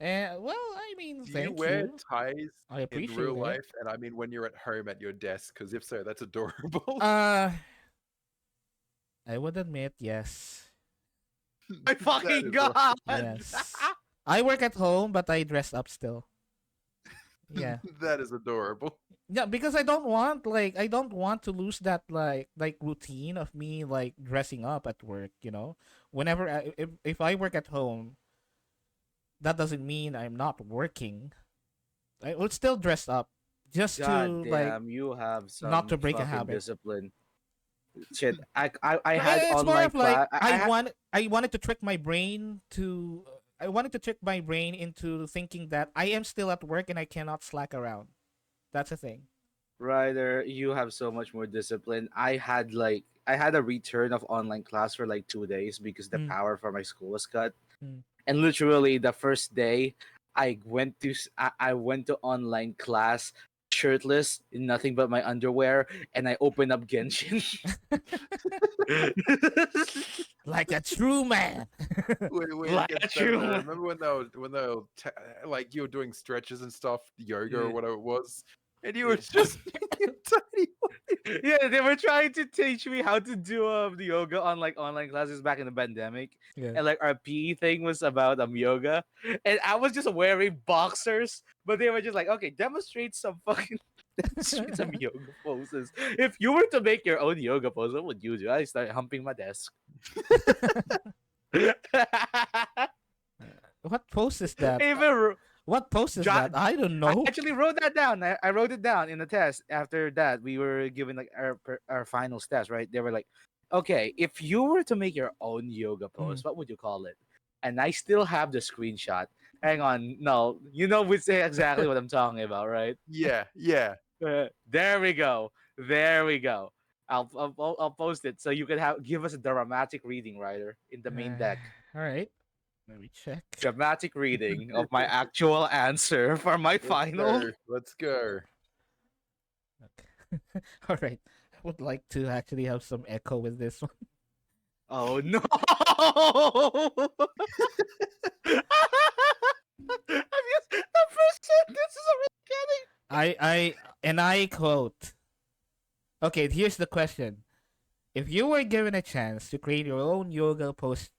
And well, I mean, Do you thank wear you. ties I in appreciate real it. life? And I mean, when you're at home at your desk, because if so, that's adorable. I would admit, yes. My That fucking is god! Yes. I work at home, but I dress up still. Yeah. that is adorable. Yeah, because I don't want to lose that like routine of me like dressing up at work, you know. Whenever if I work at home, that doesn't mean I'm not working. I would still dress up just God to like damn, you have some not to break a fucking habit. discipline. Shit, I No, had it's more online of like class. I wanted to trick my brain to I wanted to trick my brain into thinking that I am still at work and I cannot slack around. That's a thing. Ryder, you have so much more discipline. I had a return of online class for like 2 days because the Mm. power for my school was cut. Mm. And literally the first day I went to online class shirtless in nothing but my underwear, and I opened up Genshin. Like a true man. Wait Like against a that, true though. one. Remember when they were like you were doing stretches and stuff, yoga or Yeah. whatever it was, and you were Yeah. just tiny. Yeah, they were trying to teach me how to do the yoga on like online classes back in the pandemic, Yeah. and like our PE thing was about yoga, and I was just wearing boxers, but they were just like, okay, demonstrate some fucking demonstrate some yoga poses. If you were to make your own yoga pose, what would you do? I started humping my desk. What post is that? Even ro- What post is Jot- that? I don't I know. actually wrote that down. I wrote it down in the test. After that, we were given like our finals test, right? They were like, okay, if you were to make your own yoga pose, what would you call it? And I still have the screenshot. Hang on, no, you know we say exactly what I'm talking about, right? Yeah. There we go. There we go. I'll post it so you can give us a dramatic reading, Ryder, in the main deck. All right. Let me check. Dramatic reading of my actual answer for my final. Let's go. Okay. All right. I would like to actually have some echo with this one. Oh no! The first sentence is already getting. I quote. Okay, here's the question. If you were given a chance to create your own yoga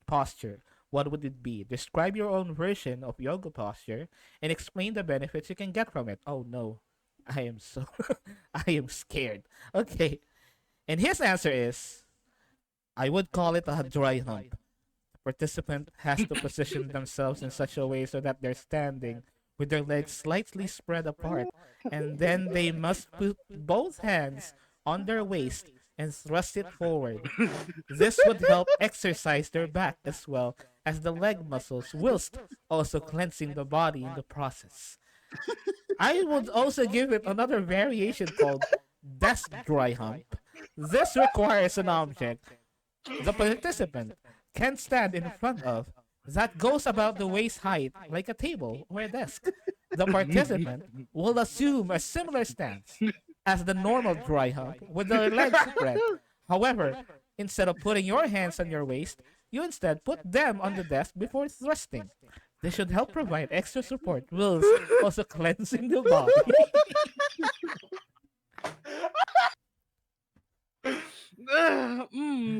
posture, what would it be? Describe your own version of yoga posture and explain the benefits you can get from it. Oh no, I am so I am scared. Okay, and his answer is, I would call it a dry hump. Participant has to position themselves in such a way so that they're standing with their legs slightly spread apart, and then they must put both hands on their waist and thrust it forward. This would help exercise their back as well as the leg muscles, whilst also cleansing the body in the process. I would also give it another variation called desk dry hump. This requires an object the participant can stand in front of that goes about the waist height, like a table or a desk. The participant will assume a similar stance as the normal dry hump with their legs spread. However, instead of putting your hands on your waist, you instead put them on the desk before thrusting. This should help provide extra support whilst also cleansing the body.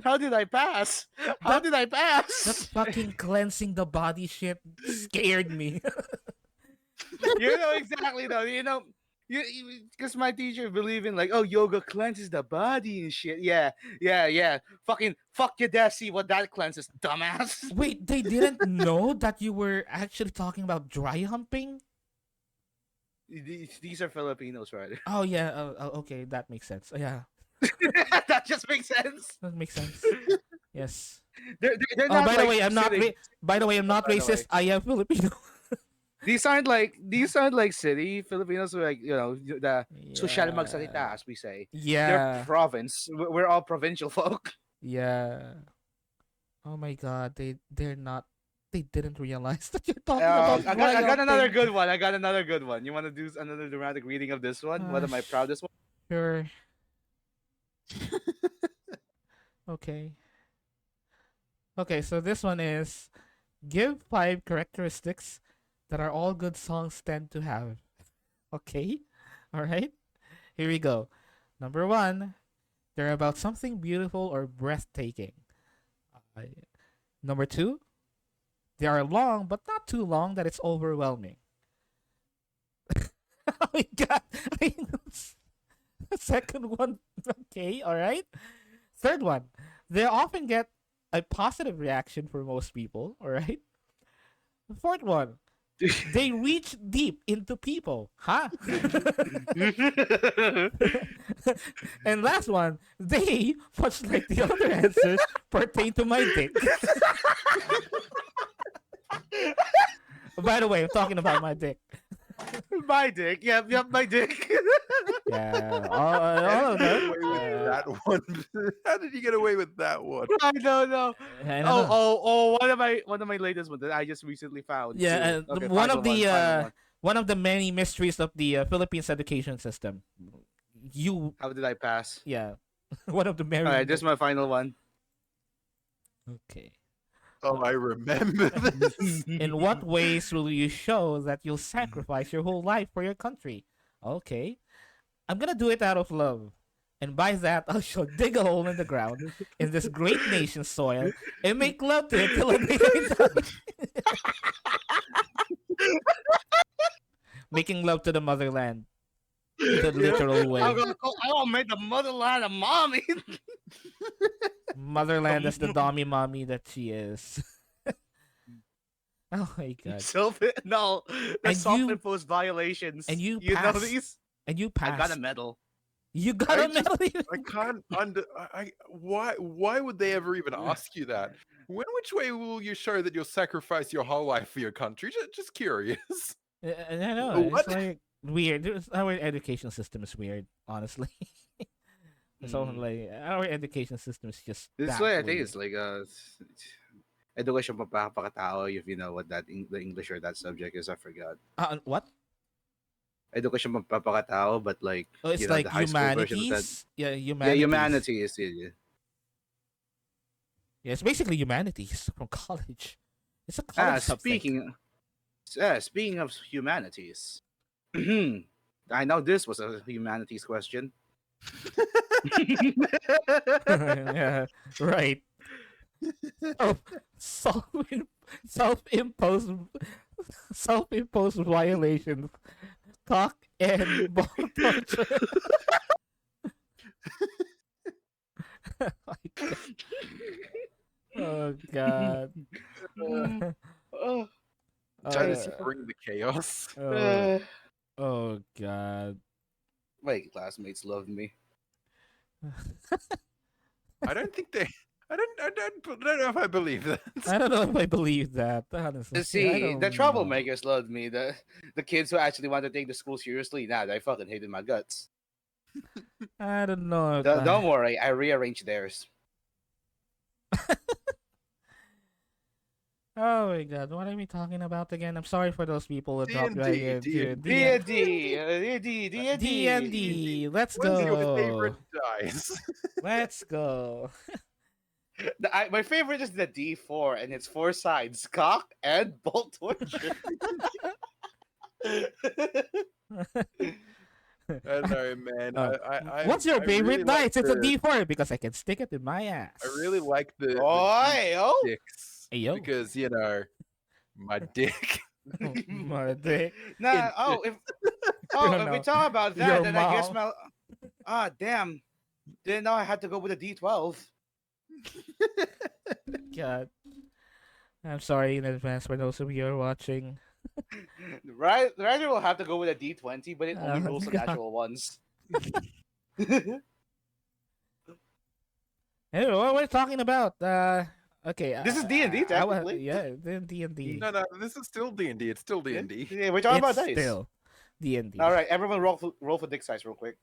How did I pass? How did I That pass? fucking cleansing the body shit scared me. You know exactly though. You because my teacher believe in like, oh, yoga cleanses the body and shit. Yeah, yeah, yeah. Fucking fuck your death. See what that cleanses, dumbass. Wait, they didn't know that you were actually talking about dry humping? These are Filipinos, right? Oh yeah, okay, that makes sense. Yeah, That just makes sense. that makes sense. Yes. They're Oh, not by the like way, I'm not. sitting- By the way, I'm not by the racist. way. I am Filipino. These aren't like city Filipinos who like the social magsalita as we say. They're Yeah. province. We're all provincial folk. Yeah. Oh my God, they're not. They didn't realize that you're talking about I got another humping. good one. I got another good one. You want to do another dramatic reading of this one? One of my proudest ones. Sure. Okay. Okay, so this one is give 5 characteristics that are all good songs tend to have. Okay? All right? Here we go. Number 1, they're about something beautiful or breathtaking. Uh, Number 2, they are long but not too long that it's overwhelming. Oh my god. Second one, okay, all right. Third one, they often get a positive reaction for most people, all right. The fourth one, they reach deep into people, huh? And last one, they, much like the other answers, pertain to my dick. By the way, I'm talking about my dick. My dick. Yep, my dick. Yeah, How all of did you get them. away with that one? How did you get away with that one? I don't know. I don't Oh, know. oh, one of my latest ones that I just recently found. Yeah, too. Okay, one final of the final one. one of the many mysteries of the Philippines education system. You, How did I pass? yeah, one of the All many. right, this is my final one. Okay. Oh, I remember this. In what ways will you show that you'll sacrifice your whole life for your country? Okay. I'm gonna do it out of love. And by that, I shall dig a hole in the ground in this great nation's soil and make love to it till the day I die. Making love to the motherland. The literal way. I'm gonna make the motherland a mommy. Motherland as the dommy mommy that she is. Oh my god. No, And the you- self-imposed violations. and you know pass. these? And you I passed. got a medal. You got I a medal. I can't why would they ever even ask you that? Which way will you show that you'll sacrifice your whole life for your country? Just curious. I know. What? It's like weird. Our education system is weird, honestly. So like our education system is just This that way, I think weird. it's like education mapapakatao, if you know what the English or that subject is. I forgot. What? Education mapapakatao, but like Oh, it's you know, like the high school version of that. humanities. Yeah, Yeah, humanities. humanities. Yeah. Yeah, it's basically humanities from college. It's a college subject. Speaking of humanities, I know this was a humanities question. Yeah, right. Oh, solving self-imposed self-imposed violations. Cock and ball torture. My God. Oh God. Mm, oh, Time I to bring the chaos. Oh, oh God. my classmates loved me. I don't think they. I don't know if I believe that. I don't know if I believe that, honestly. I See, the don't know. troublemakers loved me. The kids who actually wanted to take the school seriously, nah, they fucking hated my guts. I don't know if Don't worry, I rearranged theirs. Oh my God, what are we talking about again? I'm sorry for those people who dropped right D&D, into D&D. D&D. Let's When's your go. favorite dice? Let's go. My favorite is the D4, and it's 4 sides: cock and bolt torture. I don't know, man. What's your I favorite really like dice? It's a the- D4 because I can stick it in my ass. I really like the Oi, oh! dicks Ayo. because my dick. My dick. Nah, if we No. talk about Your that, then I guess mom. damn. Didn't know I had to go with a D12. God. I'm sorry in advance for those of you who are watching. Right, Ryder will have to go with a D20, but it only Oh, rolls the God. natural ones. Anyway, what we're talking about? Okay. This is D&D technically. Yeah, D&D. No, this is still D&D. It's still D&D. Yeah, we're talking about It's dice. still D&D. All right, everyone, roll for dick size real quick.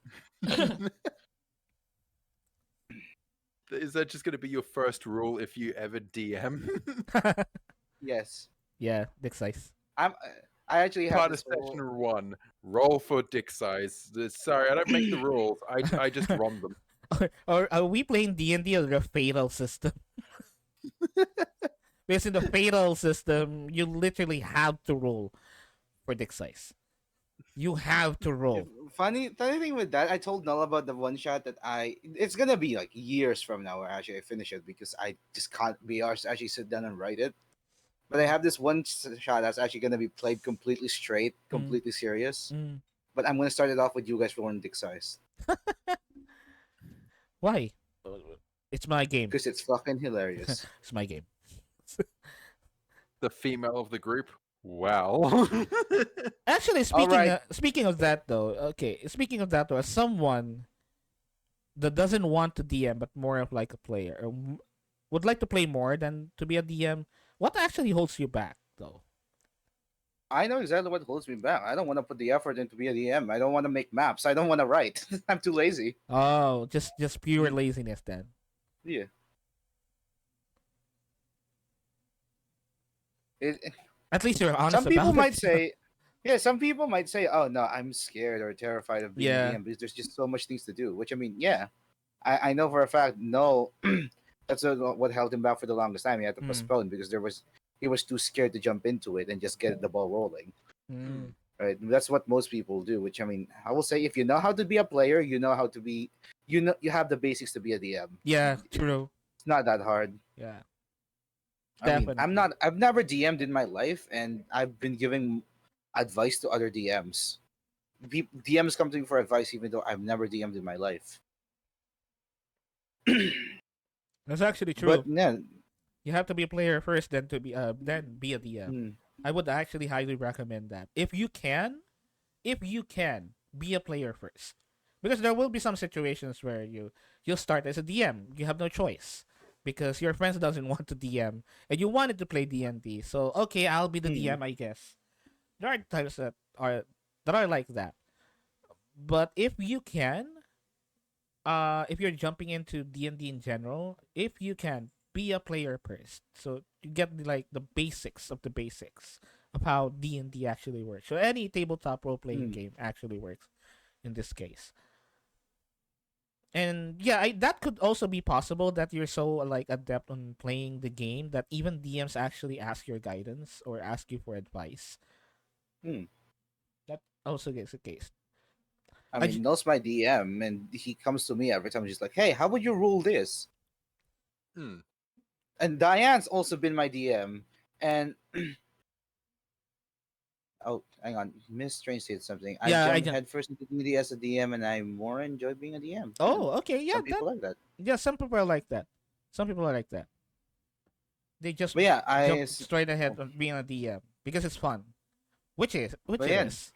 Is that just going to be your first rule if you ever DM? Yes, Yeah, dick size. I actually have Part of this rule. session 1. Roll for dick size. Sorry, I don't make the rules. I just run them. Or are we playing D&D or the fatal system? Because in the fatal system, you literally have to roll for dick size. You have to roll. Funny thing with that, I told Null about the one shot that it's gonna be like years from now where actually I finish it because I just can't be arsed to actually sit down and write it. But I have this one shot that's actually gonna be played completely straight, completely serious. Mm. But I'm gonna start it off with you guys rolling dick size Why? It's my game. because it's fucking hilarious. It's my game. The female of the group. Wow. Actually, Alright. speaking of that though, as someone that doesn't want to DM but more of like a player, or would like to play more than to be a DM, what actually holds you back though? I know exactly what holds me back. I don't want to put the effort into be a DM. I don't want to make maps. I don't want to write. I'm too lazy. Oh, just pure laziness then. Yeah. It, At least you're honest some people about might it. say, yeah, some people might say, "Oh no, I'm scared or terrified of being Yeah. a DM because there's just so much things to do." Which I mean, yeah, I know for a fact. No, that's what held him back for the longest time. He had to postpone because he was too scared to jump into it and just get the ball rolling. Mm. Right, that's what most people do. Which I mean, I will say, if you know how to be a player, you know how to be, you have the basics to be a DM. Yeah, true. It's not that hard. Yeah. I mean, Definitely. I've never DM'd in my life, and I've been giving advice to other DMs. DMs come to me for advice, even though I've never DM'd in my life. That's actually true. But yeah, You have to be a player first, then to be then be a DM. mm, I would actually highly recommend that. If you can, be a player first. Because there will be some situations where you'll start as a DM. You have no choice. Because your friends doesn't want to DM and you wanted to play D&D. So okay, I'll be the DM, I guess. There are times that are like that. But if you can, if you're jumping into D&D in general, if you can, be a player first. So you get the basics of the basics of how D&D actually works. So any tabletop role playing game actually works in this case. And yeah, that could also be possible that you're so adept on playing the game that even DMs actually ask your guidance or ask you for advice. That also gets the case. I mean, knows my DM, and he comes to me every time. He's like, "Hey, how would you rule this?" And Diane's also been my DM, And oh, hang on, Miss Strange said something. I Yeah, I jumped just. headfirst into D&D as a DM, and I more enjoy being a DM. Yeah, Oh, okay, yeah, some that. people like that. Yeah, some people are like that. Some people are like that. They just But yeah, jump straight ahead of being a DM because it's fun, which but it yeah, is.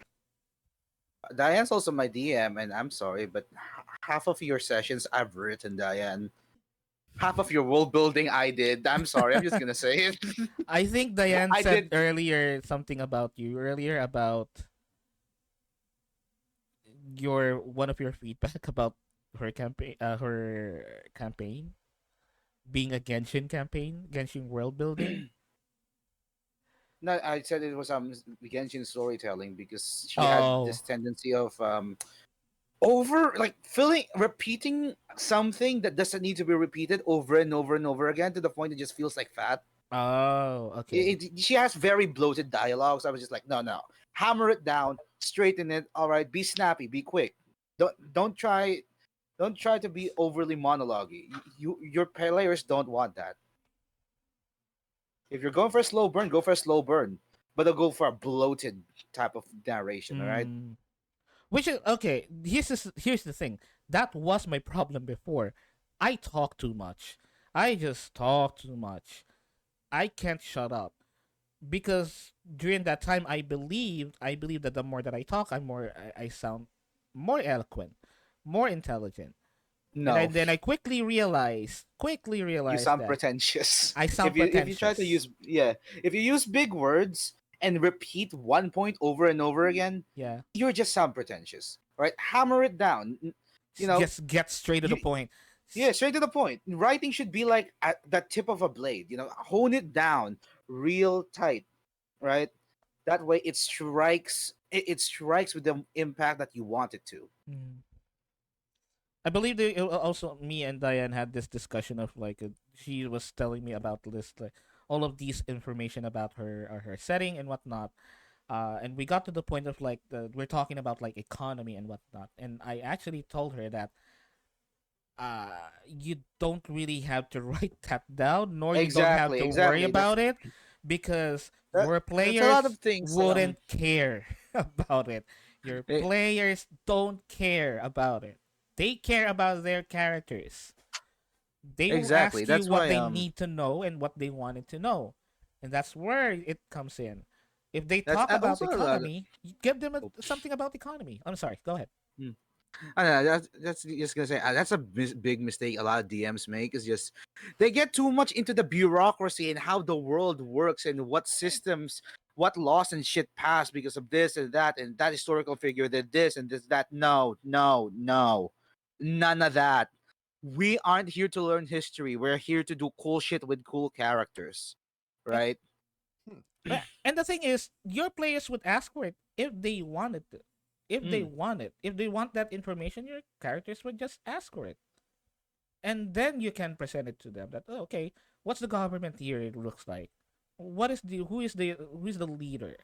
Diane's also my DM, and I'm sorry, but half of your sessions I've written, Diane. Half of your world building I did. I'm sorry, I'm just gonna say it. I think Diane I said did. earlier something about you earlier about your one of your feedback about her campaign being a Genshin campaign, Genshin world building. No, I said it was Genshin storytelling because she had Oh, this tendency of over like filling repeating something that doesn't need to be repeated over and over and over again to the point it just feels like fat. oh, okay. She has very bloated dialogues. I was just like, no, no, hammer it down, straighten it. All right, be snappy, be quick. Don't try to be overly monologue. Your players don't want that. If you're going for a slow burn, go for a slow burn, but don't go for a bloated type of narration. All right. Mm. Which is okay. Here's the thing. That was my problem before. I talk too much. I just talk too much. I can't shut up because during that time I believed that the more that I talk, I sound more eloquent, more intelligent. And I No, then I quickly you realized sound that pretentious. I sound If you try to pretentious. use if you use big words and repeat one point over and over again, Yeah. you're just sound pretentious. Right? Hammer it down. You know, Just get straight to the you point. yeah, straight to the point. Writing should be like at the tip of a blade. Hone it down real tight. Right? That way, it strikes with the impact that you want it to. Mm. I believe also me and Diane had this discussion of like she was telling me about this like all of these information about her setting and whatnot. And we got to the point of like we're talking about like economy and whatnot. And I actually told her that you don't really have to write that down, nor you don't have Exactly, to worry exactly. about it, because That, your that's a lot players of things. wouldn't care about it. Your Eh, players don't care about it. They care about their characters. They will exactly. ask you That's what why they need to know and what they wanted to know. And that's where it comes in. If they that's talk about also a lot. economy, you give them Oops. something about economy. I'm sorry, go ahead. Hmm. I don't know, that's just gonna say that's a big mistake a lot of DMs make is just they get too much into the bureaucracy and how the world works and what systems, what laws and shit pass because of this and that historical figure did this and this that. No, no, no, none of that. We aren't here to learn history. We're here to do cool shit with cool characters, And right? Hmm. and the thing is, your players would ask for it if they wanted to. If they Mm, want it, if they want that information, your characters would just ask for it, and then you can present it to them. That oh, okay, what's the government here? It looks like. What is the who is the leader?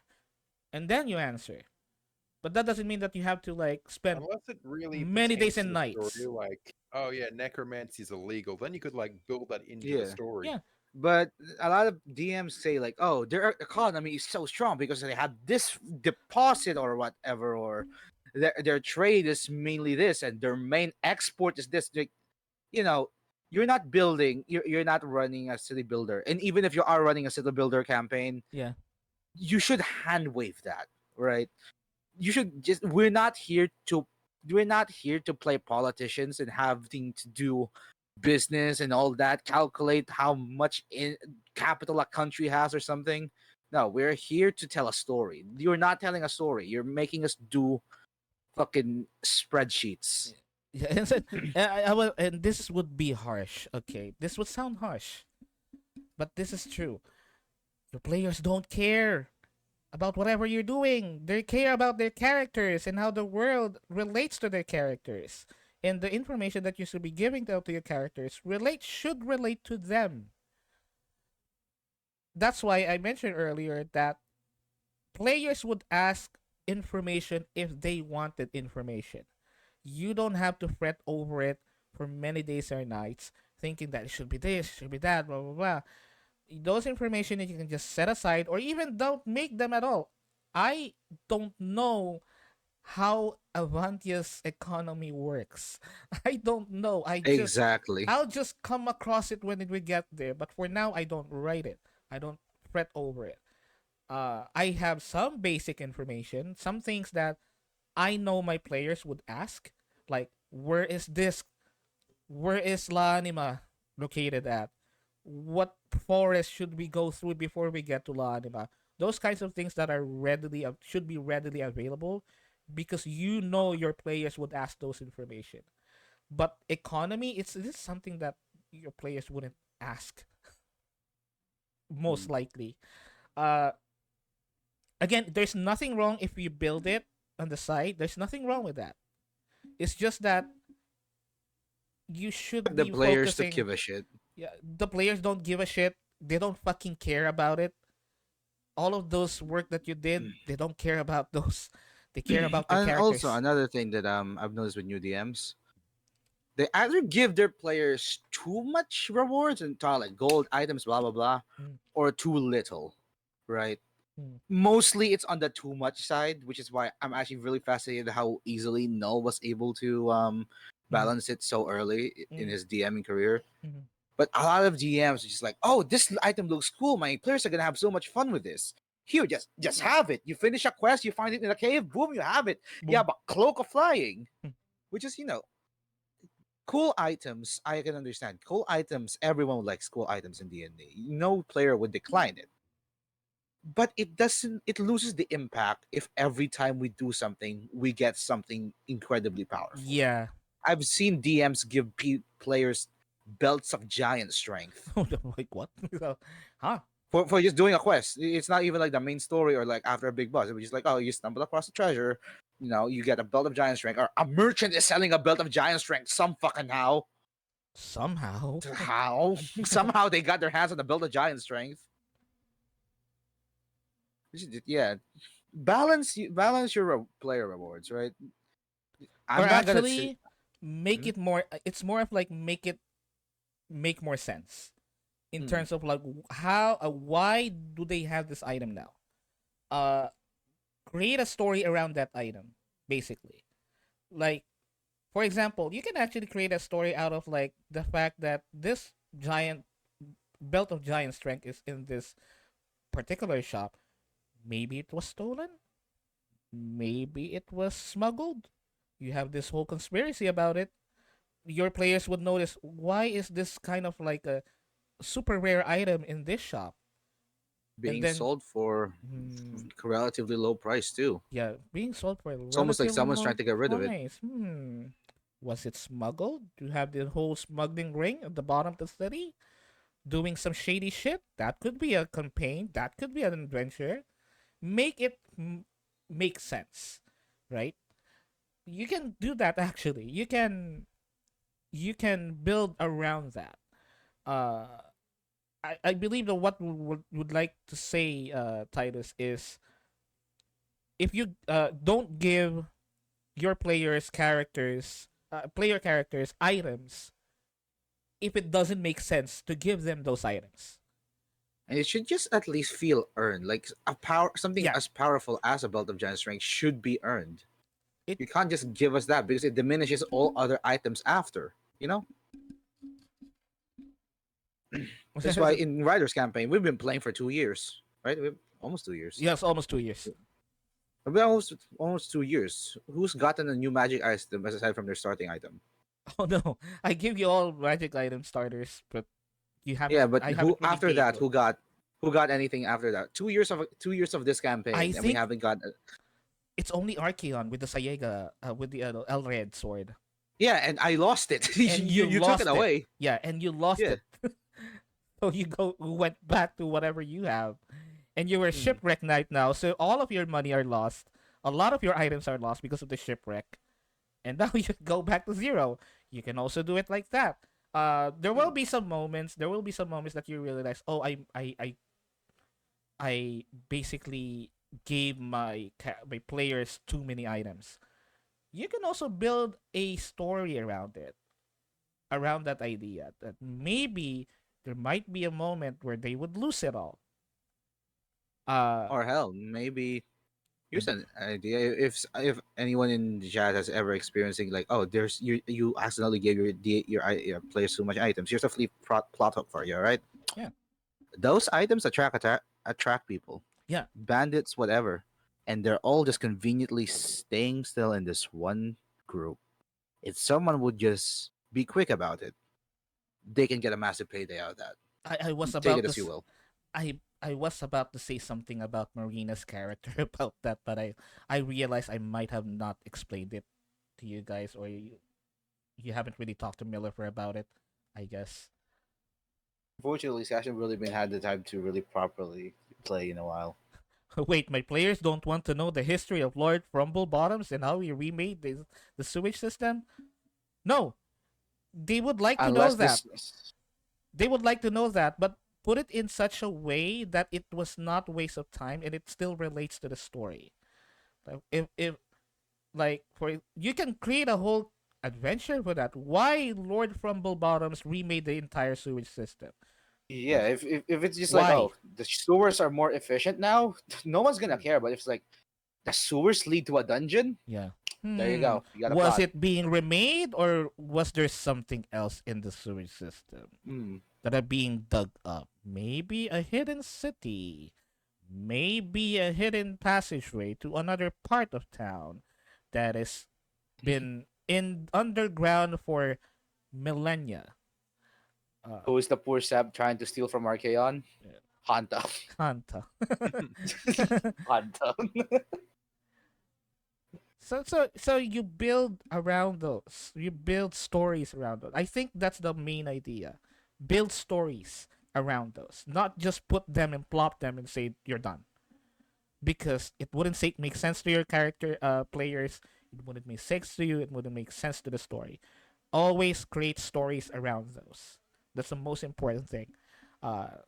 And then you answer. But that doesn't mean that you have to like spend Unless it really many days pertains to and the story, nights. like, oh yeah, necromancy is illegal, then you could like build that into the yeah. story. Yeah, But a lot of DMs say like, "Oh, their economy is so strong because they have this deposit or whatever, or their trade is mainly this, and their main export is this." Like, you know, you're not building, you're not running a city builder, and even if you are running a city builder campaign, yeah. you should hand wave that, right? You should just we're not here to play politicians and having to do business and all that, calculate how much capital a country has or something. No, we're here to tell a story. You're not telling a story, you're making us do fucking spreadsheets. Yeah, and, and this would be harsh. Okay, this would sound harsh, but this is true. Your players don't care about whatever you're doing. They care about their characters and how the world relates to their characters. And the information that you should be giving to your characters should relate to them. That's why I mentioned earlier that players would ask information if they wanted information. You don't have to fret over it for many days or nights, thinking that it should be this, it should be that, blah blah blah. those information that you can just set aside or even don't make them at all. I don't know how Avantia's economy works. I don't know. Exactly. I'll just come across it when we get there. But for now, I don't write it. I don't fret over it. I have some basic information, some things that I know my players would ask, like where is La Anima located at? What forest should we go through before we get to La Anima? Those kinds of things that are should be readily available, because you know your players would ask those information. But economy, it is something that your players wouldn't ask, most Mm. likely. Uh, Again, there's nothing wrong if you build it on the side. There's nothing wrong with that. It's just that you should The be players to focusing. give a shit. Yeah, the players don't give a shit. They don't fucking care about it. All of those work that you did, they don't care about those. They care about their And also characters. another thing that I've noticed with new DMs, they either give their players too much rewards and talk like gold items, blah blah blah, Mm, or too little, right? mm, Mostly it's on the too much side, which is why I'm actually really fascinated how easily Null was able to mm, balance it so early in mm, his DMing career. mm. But a lot of GMs are just like, oh, this item looks cool. My players are gonna have so much fun with this. Here, just have it. You finish a quest, you find it in a cave, boom, you have it. Yeah, Boom. but cloak of flying, Mm. which is cool items. I can understand cool items. Everyone likes cool items in D&D. No player would decline it. But it doesn't. It loses the impact if every time we do something, we get something incredibly powerful. Yeah. I've seen DMs give players belts of giant strength Like what? So, huh? for just doing a quest. It's not even like the main story or like after a big boss. It was just like, oh, you stumble across a treasure, you get a belt of giant strength, or a merchant is selling a belt of giant strength. Some fucking how. Somehow. How? Somehow they got their hands on the belt of giant strength. Yeah, balance your player rewards, right? Or I'm not gonna say. actually, make Hmm? it more. It's more of like make more sense in Hmm. terms of like how why do they have this item now? Uh, Create a story around that item, basically. Like, for example, you can actually create a story out of like the fact that this giant belt of giant strength is in this particular shop. Maybe it was stolen. Maybe it was smuggled. You have this whole conspiracy about it. Your players would notice, why is this kind of like a super rare item in this shop? And Being then, sold for hmm, relatively low price too. yeah, being sold for a It's almost like relatively someone's trying low to get rid of it. price. Was it smuggled? Do you have the whole smuggling ring at the bottom of the city? Doing some shady shit? That could be a campaign. That could be an adventure. Make it make sense, right? You can do that actually. You can build around that. Uh, I believe that what would like to say, Titus, is if you don't give your player characters items if it doesn't make sense to give them those items. And it should just at least feel earned. Like something Yeah, as powerful as a belt of giant strength should be earned. it. You can't just give us that because it diminishes all other items after. That's why in Riders campaign we've been playing for 2 years, right? Almost 2 years. Yes, almost 2 years. We're almost 2 years. Who's gotten a new magic item aside from their starting item? Oh no, I give you all magic item starters, but you haven't. Yeah, but I who haven't really after gave that? you. Who got anything after that? 2 years of this I campaign, and we think haven't got. it's only Archeon with the Sayega, with the Elred sword, Yeah, and I lost it. and you you you took it lost it. away. Yeah, and you lost Yeah. it. So you went back to whatever you have, and you were Mm. shipwrecked right now. So all of your money are lost. A lot of your items are lost because of the shipwreck, and now you go back to zero. You can also do it like that. There will Mm. be some moments. There will be some moments that you realize, oh, I basically gave my players too many items. You can also build a story around it, around that idea that maybe there might be a moment where they would lose it all. Or hell, maybe here's Maybe. an idea. If anyone in the chat has ever experiencing like, oh, there's you accidentally gave your players too much items. Here's a plot hook for you, all right? Yeah. Those items attract people, Yeah. bandits, whatever, and they're all just conveniently staying still in this one group. If someone would just be quick about it, they can get a massive payday out of that. I was Take about it to as you will. I was about to say something about Marina's character about that, but I realized I might have not explained it to you guys, or you haven't really talked to Miller about it, I guess. Unfortunately, I haven't really been had the time to really properly play in a while. Wait, my players don't want to know the history of Lord Rumblebottoms and how he remade the sewage system? No, they would like to know Unless that. this, They would like to know that, but put it in such a way that it was not waste of time and it still relates to the story. Like if like for you can create a whole adventure for that. Why Lord Rumblebottoms remade the entire sewage system? yeah, Was if it's just like, why? oh, the sewers are more efficient now, no one's gonna Hmm. care. But if it's like the sewers lead to a dungeon, Yeah. there you go. You got a Was plot. it being remade or was there something else in the sewage system Mm. that are being dug up? Maybe a hidden city. Maybe a hidden passageway to another part of town that has been in underground for millennia. Uh, Who is the poor sap trying to steal from Archeon? yeah, Hanta. Kanta. Hanta. So you build around those. You build stories around those. I think that's the main idea. Build stories around those, not just put them and plop them and say you're done. Because it wouldn't make sense to your character players. It wouldn't make sense to you. It wouldn't make sense to the story. Always create stories around those. That's the most important thing. Uh,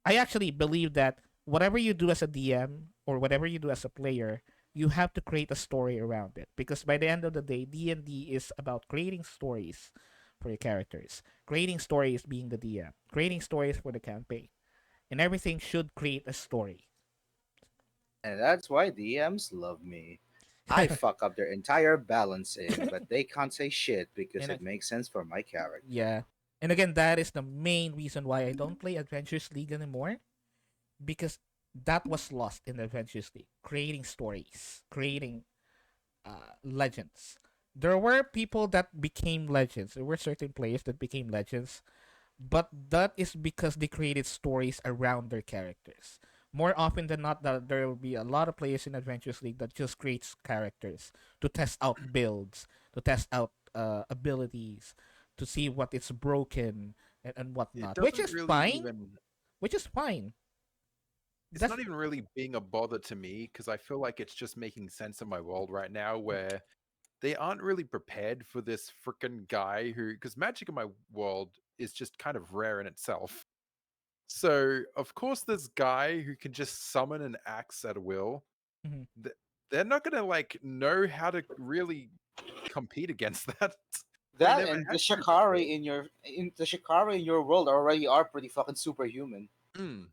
I actually believe that whatever you do as a DM or whatever you do as a player, you have to create a story around it because by the end of the day, D&D is about creating stories for your characters, creating stories being the DM, creating stories for the campaign, and everything should create a story. And that's why DMs love me. I fuck up their entire balancing, but they can't say shit because and it makes sense for my character. yeah, and again, that is the main reason why I don't play Adventures League anymore because that was lost in the Adventures League, creating stories, creating legends. There were people that became legends. There were certain players that became legends, but that is because they created stories around their characters. More often than not, that there will be a lot of players in Adventures League that just creates characters to test out builds, to test out abilities, to see what is broken and It whatnot, which doesn't is really fine. even. Which is fine. It's That's not even really being a bother to me because I feel like it's just making sense in my world right now where they aren't really prepared for this freaking guy who, because magic in my world is just kind of rare in itself. So, of course, this guy who can just summon an axe at will, Mhm. th- they're not going to like know how to really compete against that. They That never and the had to before. Shikari in your world already are pretty fucking superhuman. Mm.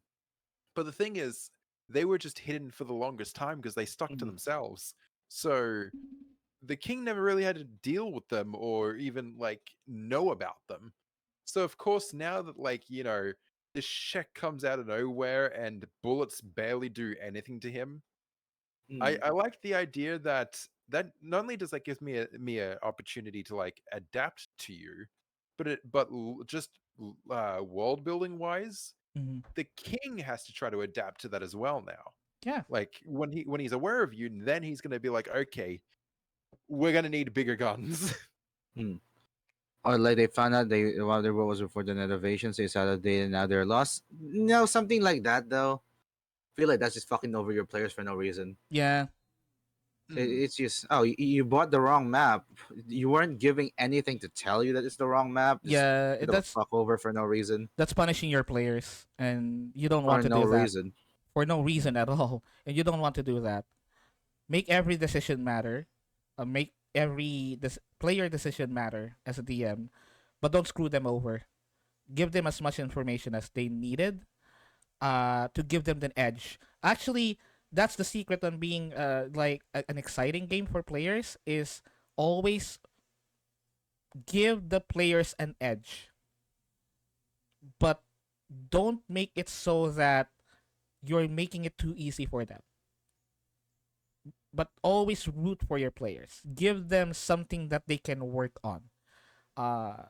But the thing is, they were just hidden for the longest time because they stuck to Mhm. themselves. So the king never really had to deal with them or even like know about them. So of course now that this Shek comes out of nowhere and bullets barely do anything to him, Mm. I like the idea that not only does that give me a opportunity to like adapt to you, but world building wise, Mhm. the king has to try to adapt to that as well now. Yeah. Like when he's aware of you, then he's going to be like, okay, we're going to need bigger guns. Mm. Or like they found out they while their world was before the innovations, they saw that they now they're lost. No, something like that though. I feel like that's just fucking over your players for no reason. Yeah. Mm. It's just oh you bought the wrong map. You weren't giving anything to tell you that it's the wrong map. Just Yeah. get the fuck over for no reason That's punishing your players, and you don't want or to no do that reason. for no reason at all, and you don't want to do that. Make every decision matter. Make every player decision matter as a DM, but don't screw them over. give them as much information as they needed to give them the edge. Actually, that's the secret on being like an exciting game for players is always give the players an edge, but don't make it so that you're making it too easy for them. But always root for your players. Give them something that they can work on. Uh,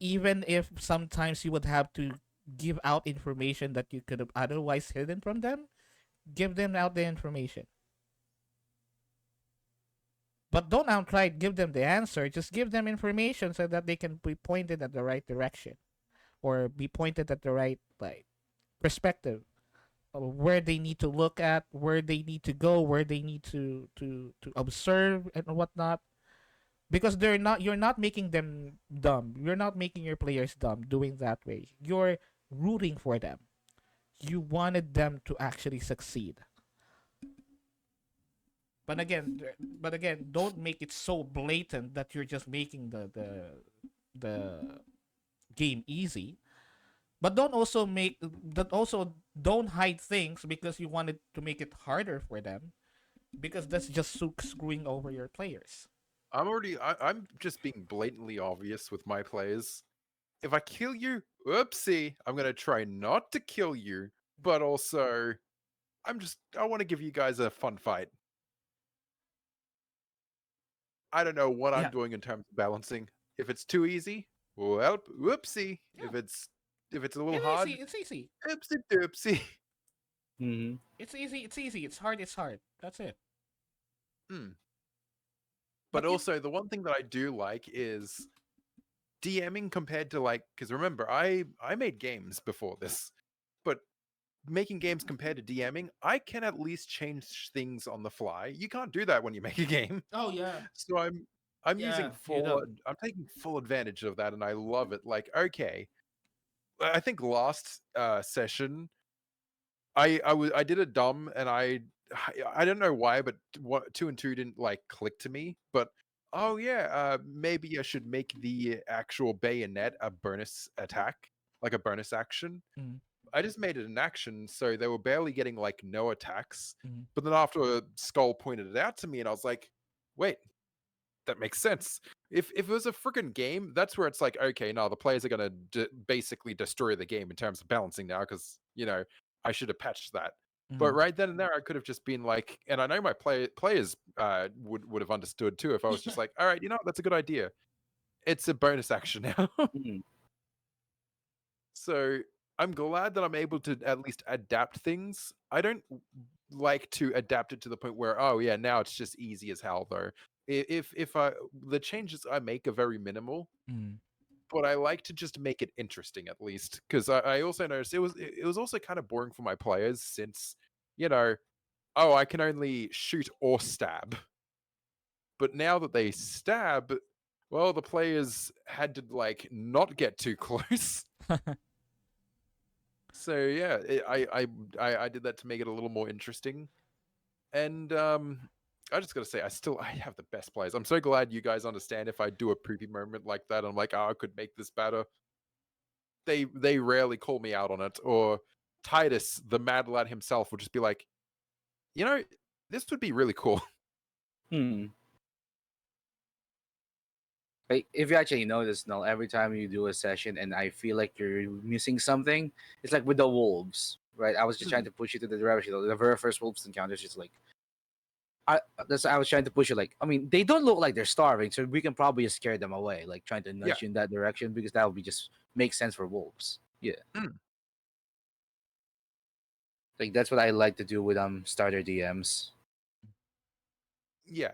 Even if sometimes you would have to give out information that you could have otherwise hidden from them, give them out the information. But don't outright give them the answer. Just give them information so that they can be pointed at the right direction or be pointed at the right like perspective of where they need to look at, where they need to go, where they need to observe and whatnot. Because you're not making them dumb. You're not making your players dumb doing that way. You're rooting for them. You wanted them to actually succeed. But again, don't make it so blatant that you're just making the game easy. But don't also don't hide things because you wanted to make it harder for them because that's just screwing over your players. I'm just being blatantly obvious with my players. If I kill you, whoopsie, I'm gonna try not to kill you, but also I want to give you guys a fun fight. I don't know what I'm Yeah. doing in terms of balancing. If it's too easy, well, whoopsie. Yeah. If it's a little It's hard, easy. It's easy. oopsie doopsie. Mm-hmm. It's easy. It's easy. It's hard. It's hard. That's it. Hmm. But But also, the one thing that I do like is DMing compared to like, because remember, I made games before this, but making games compared to DMing, I can at least change things on the fly. You can't do that when you make a game. Oh yeah. So I'm using Yeah, you don't. I'm taking full advantage of that, and I love it. Like, okay, I think last session I did a dumb, and I don't know why, but what 2 and 2 didn't like click to me. But oh yeah, maybe I should make the actual bayonet a bonus attack, like a bonus action. Mm. I just made it an action, so they were barely getting like no attacks. Mhm. But then after Skull pointed it out to me, and I was like, wait, that makes sense. If it was a freaking game, that's where it's like, okay, no, the players are gonna basically destroy the game in terms of balancing now, because I should have patched that. But Mhm. right then and there, I could have just been like, and I know my players would have understood too if I was just like, all right, that's a good idea. It's a bonus action now. Mm-hmm. So I'm glad that I'm able to at least adapt things. I don't like to adapt it to the point where, oh yeah, now it's just easy as hell though. If the changes I make are very minimal, Mm. but I like to just make it interesting at least, because I also noticed it was also kind of boring for my players since oh, I can only shoot or stab. But now that they stab, well, the players had to like not get too close. So yeah, I did that to make it a little more interesting, and I just gotta say, I have the best players. I'm so glad you guys understand if I do a poopy moment like that. I'm like, oh, I could make this better. They rarely call me out on it, or Titus, the mad lad himself, will just be like, this would be really cool. Hmm. Like, if you actually notice, Null, every time you do a session and I feel like you're missing something, it's like with the wolves, right? I was just trying to push you to the direction. The very first wolves encounter is just like, I was trying to push you. Like, I mean, they don't look like they're starving, so we can probably just scare them away, like trying to nudge Yeah. you in that direction, because that would be just make sense for wolves. Yeah. Mm. Like, that's what I like to do with starter DMs. Yeah.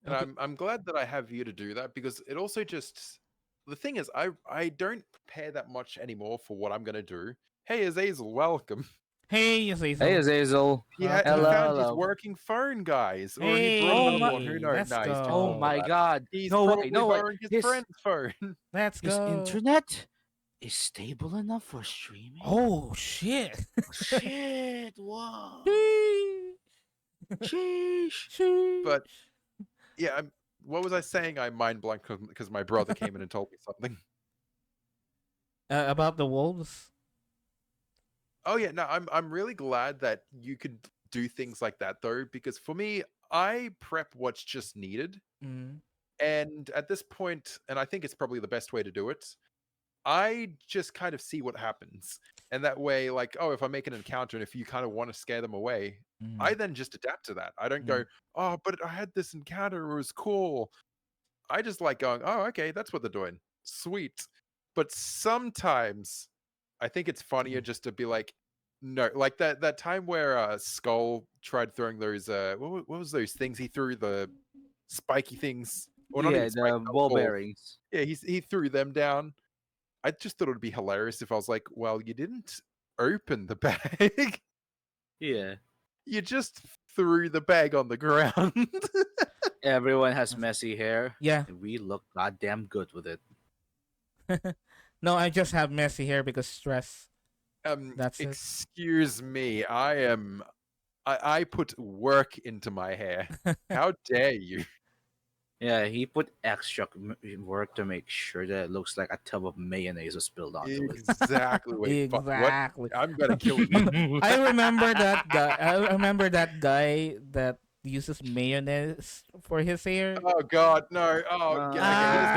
And Okay. I'm glad that I have you to do that, because it also just, the thing is, I don't prepare that much anymore for what I'm gonna do. Hey, Azazel, welcome. Hey, Azazel. Hey, Azazel. He Hello, found his hello. working phone, guys, or he brought Oh another my- one. Who knows? let's Nah, he's too Oh cool for go. my that. God. He's No, probably wait, no, wait. borrowing his His- friend's phone. Let's His go. internet is stable enough for streaming. Oh shit. Shit! Wow. Sheesh. Sheesh. But yeah, what was I saying? I mind blanked because my brother came in and told me something. About the wolves. Oh yeah, no, I'm really glad that you could do things like that though, because for me, I prep what's just needed. Mm. And at this point, and I think it's probably the best way to do it, I just kind of see what happens. And that way, like, oh, if I make an encounter and if you kind of want to scare them away, I Mm. then just adapt to that. I don't Mm. go, oh, but I had this encounter, it was cool. I just like going, oh, okay, that's what they're doing. Sweet. But sometimes I think it's funnier just to be like, no, like that time where Skull tried throwing those what was those things he threw, the spiky things, or not Yeah, even spiky, the they were ball balls. bearings. Yeah, he threw them down. I just thought it would be hilarious if I was like, well, you didn't open the bag. Yeah. You just threw the bag on the ground. Everyone has messy hair. Yeah. And we look goddamn good with it. No, I just have messy hair because stress. That's it. Excuse me. I put work into my hair. How dare you? Yeah, he put extra work to make sure that it looks like a tub of mayonnaise was spilled onto it. Exactly. Wait, what? Exactly. I'm gonna kill you. I remember that guy. I remember that guy that uses mayonnaise for his hair. Oh God, no! Oh, okay.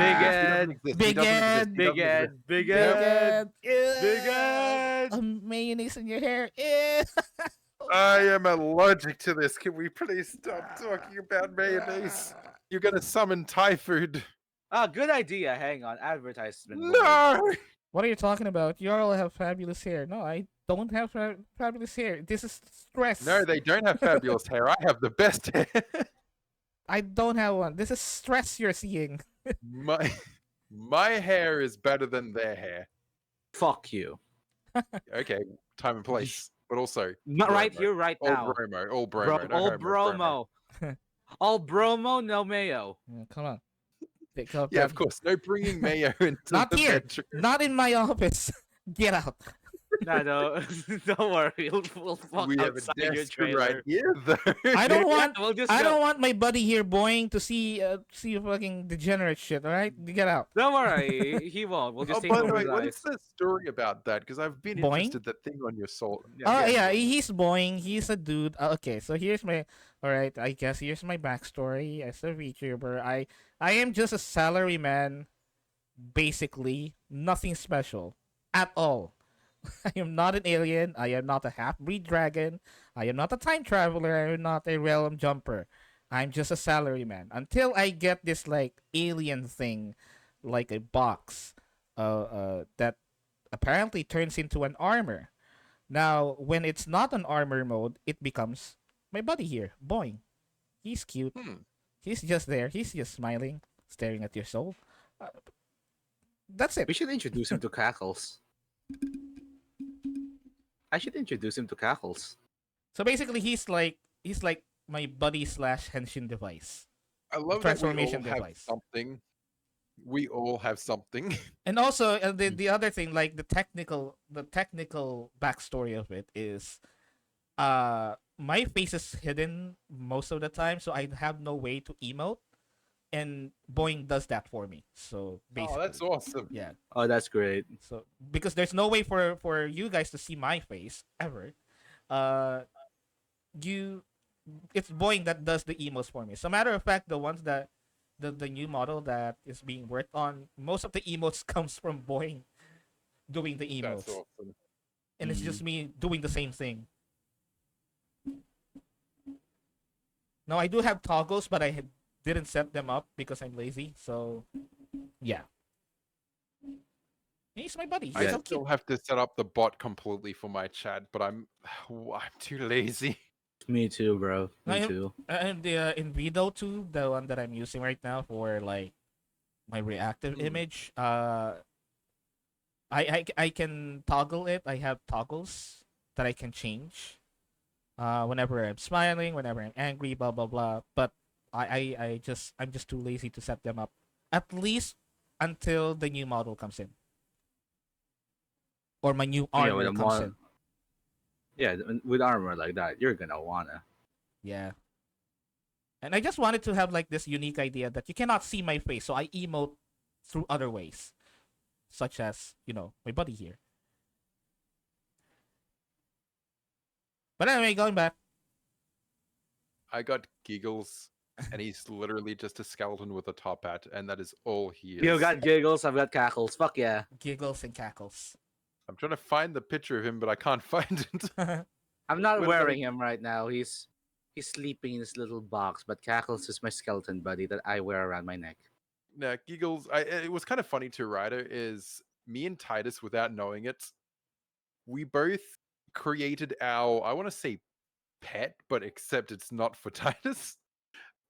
Big He Ed, doesn't exist. Big He doesn't Ed, exist. He Big doesn't exist. Ed, Big Big Ed. Ed. Big Ed. Mayonnaise in your hair. Ew. I am allergic to this. Can we please stop talking about mayonnaise? You're gonna summon typhoid. Ah, good idea. Hang on, advertisement. board. No! What are you talking about? You all have fabulous hair. No, I don't have fabulous hair. This is stress. No, they don't have fabulous hair. I have the best hair. I don't have one. This is stress you're seeing. My hair is better than their hair. Fuck you. Okay, time and place, but also Not right Bromo. here, right All now. bromo, all bromo, no all homo, bromo. bromo. All bromo, no mayo. Yeah, come on. Pick up Yeah, that- of course. No bringing mayo into Not the here. bedroom. Not in my office. Get out. No, don't worry. We'll fuck We have a outside your desk trailer. right here, though. I don't want. We'll just I go. don't want my buddy here boing to see fucking degenerate shit. All right, get out. Don't worry, he won't. We'll just Oh, take by the over way, his what life. is the story about that? Because I've been Boing? interested. That thing on your soul. Oh yeah, Boing. he's boing. He's a dude. Okay, so here's my. All right, I guess here's my backstory as a VTuber. I am just a salary man, basically nothing special at all. I am not an alien. I am not a half-breed dragon. I am not a time traveler. I am not a realm jumper. I'm just a salaryman until I get this like alien thing, like a box, that apparently turns into an armor. Now, when it's not an armor mode, it becomes my buddy here, Boing. He's cute. Hmm. He's just there. He's just smiling, staring at your soul. That's it. We should introduce him to Cackles. I should introduce him to Cackles. So basically, he's like my buddy slash henshin device. I love that we all Transformation have device. something. We all have something. And also the other thing, like the technical backstory of it is, my face is hidden most of the time, so I have no way to emote, and Boeing does that for me. So basically, Oh, that's awesome. yeah. Oh, that's great. So because there's no way for you guys to see my face ever, it's Boeing that does the emotes for me. So matter of fact, the ones that the new model that is being worked on, most of the emotes comes from Boeing doing the emotes, That's awesome. and it's just me doing the same thing. Now I do have toggles, but I didn't set them up because I'm lazy. So yeah. He's my buddy. He's I so still cute. have to set up the bot completely for my chat, but I'm too lazy. Me too, bro. Me I am- too. And the in Vido too, the one that I'm using right now for like my reactive image, I can toggle it. I have toggles that I can change. Whenever I'm smiling, whenever I'm angry, blah blah blah. But I'm just too lazy to set them up. At least until the new model comes in. Or my new Yeah, armor with a comes mod- in. Yeah, with armor like that, you're gonna wanna. Yeah. And I just wanted to have like this unique idea that you cannot see my face, so I emote through other ways. such as my buddy here. But anyway, going back. I got giggles, and he's literally just a skeleton with a top hat, and that is all he is. You got giggles, I've got cackles. Fuck yeah. Giggles and cackles. I'm trying to find the picture of him, but I can't find it. I'm not What about wearing him right now. He's sleeping in this little box, but Cackles is my skeleton buddy that I wear around my neck. Nah, giggles. It was kind of funny to Ryder is me and Titus, without knowing it, we both created our, I want to say pet, but except it's not for Titus.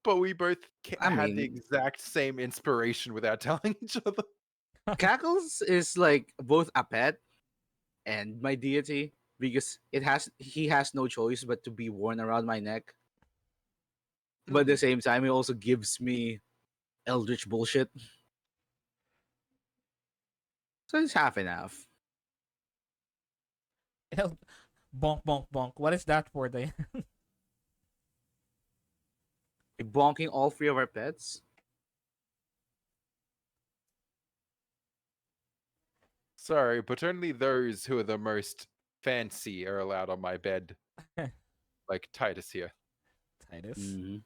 But we both had the exact same inspiration without telling each other. Cackles is like both a pet and my deity because he has no choice but to be worn around my neck. But at the same time, he also gives me eldritch bullshit. So it's half and half. Bonk, bonk, bonk. What is that for, Diane? Bonking all three of our pets. Sorry, but only those who are the most fancy are allowed on my bed. Like Titus here. Titus. Mm-hmm.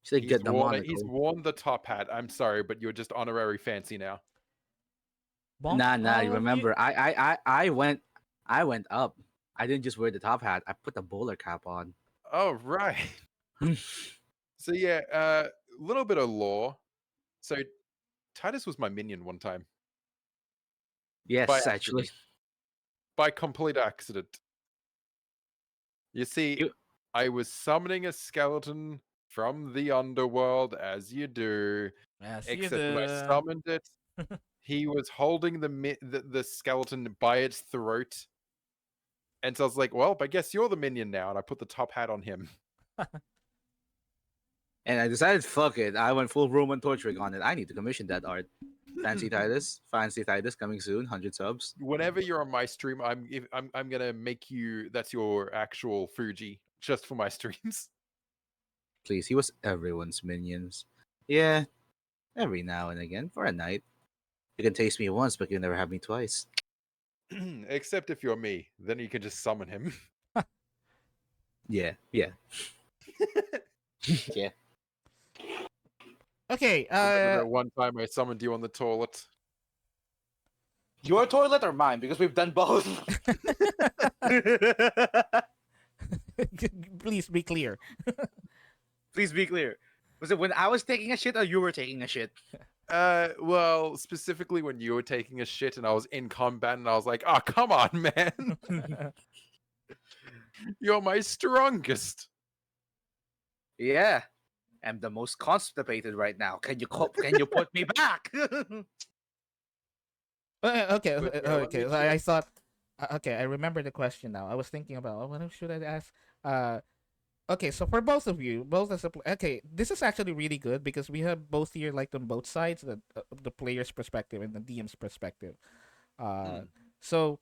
So get the monocle. He's worn the top hat. I'm sorry, but you're just honorary fancy now. Bonk Nah. all You of remember, I went up. I didn't just wear the top hat. I put the bowler cap on. Oh right. So yeah, a little bit of lore. So Titus was my minion one time. Yes, By actually. accident. By complete accident. You see, I was summoning a skeleton from the underworld, as you do. Yes, Except when I summoned it, he was holding the skeleton by its throat. And so I was like, well, I guess you're the minion now. And I put the top hat on him. And I decided, fuck it. I went full Roman torturing on it. I need to commission that art. Fancy Titus coming soon. 100 subs. Whenever you're on my stream, I'm gonna make you. That's your actual Fuji, just for my streams. Please, he was everyone's minions. Yeah, every now and again for a night. You can taste me once, but you'll never have me twice. Except if you're me, then you can just summon him. Yeah. Yeah. Okay. Remember one time I summoned you on the toilet. Your toilet or mine? Because we've done both. Please be clear. Please be clear. Was it when I was taking a shit or you were taking a shit? Well, specifically when you were taking a shit and I was in combat and I was like, oh, come on, man. You're my strongest. Yeah. I'm the most constipated right now. Can you put me back? Okay. let me I thought. Okay, I remember the question now. I was thinking about what should I ask. Okay, so for both of you, okay, this is actually really good because we have both here, like on both sides, the player's perspective and the DM's perspective. So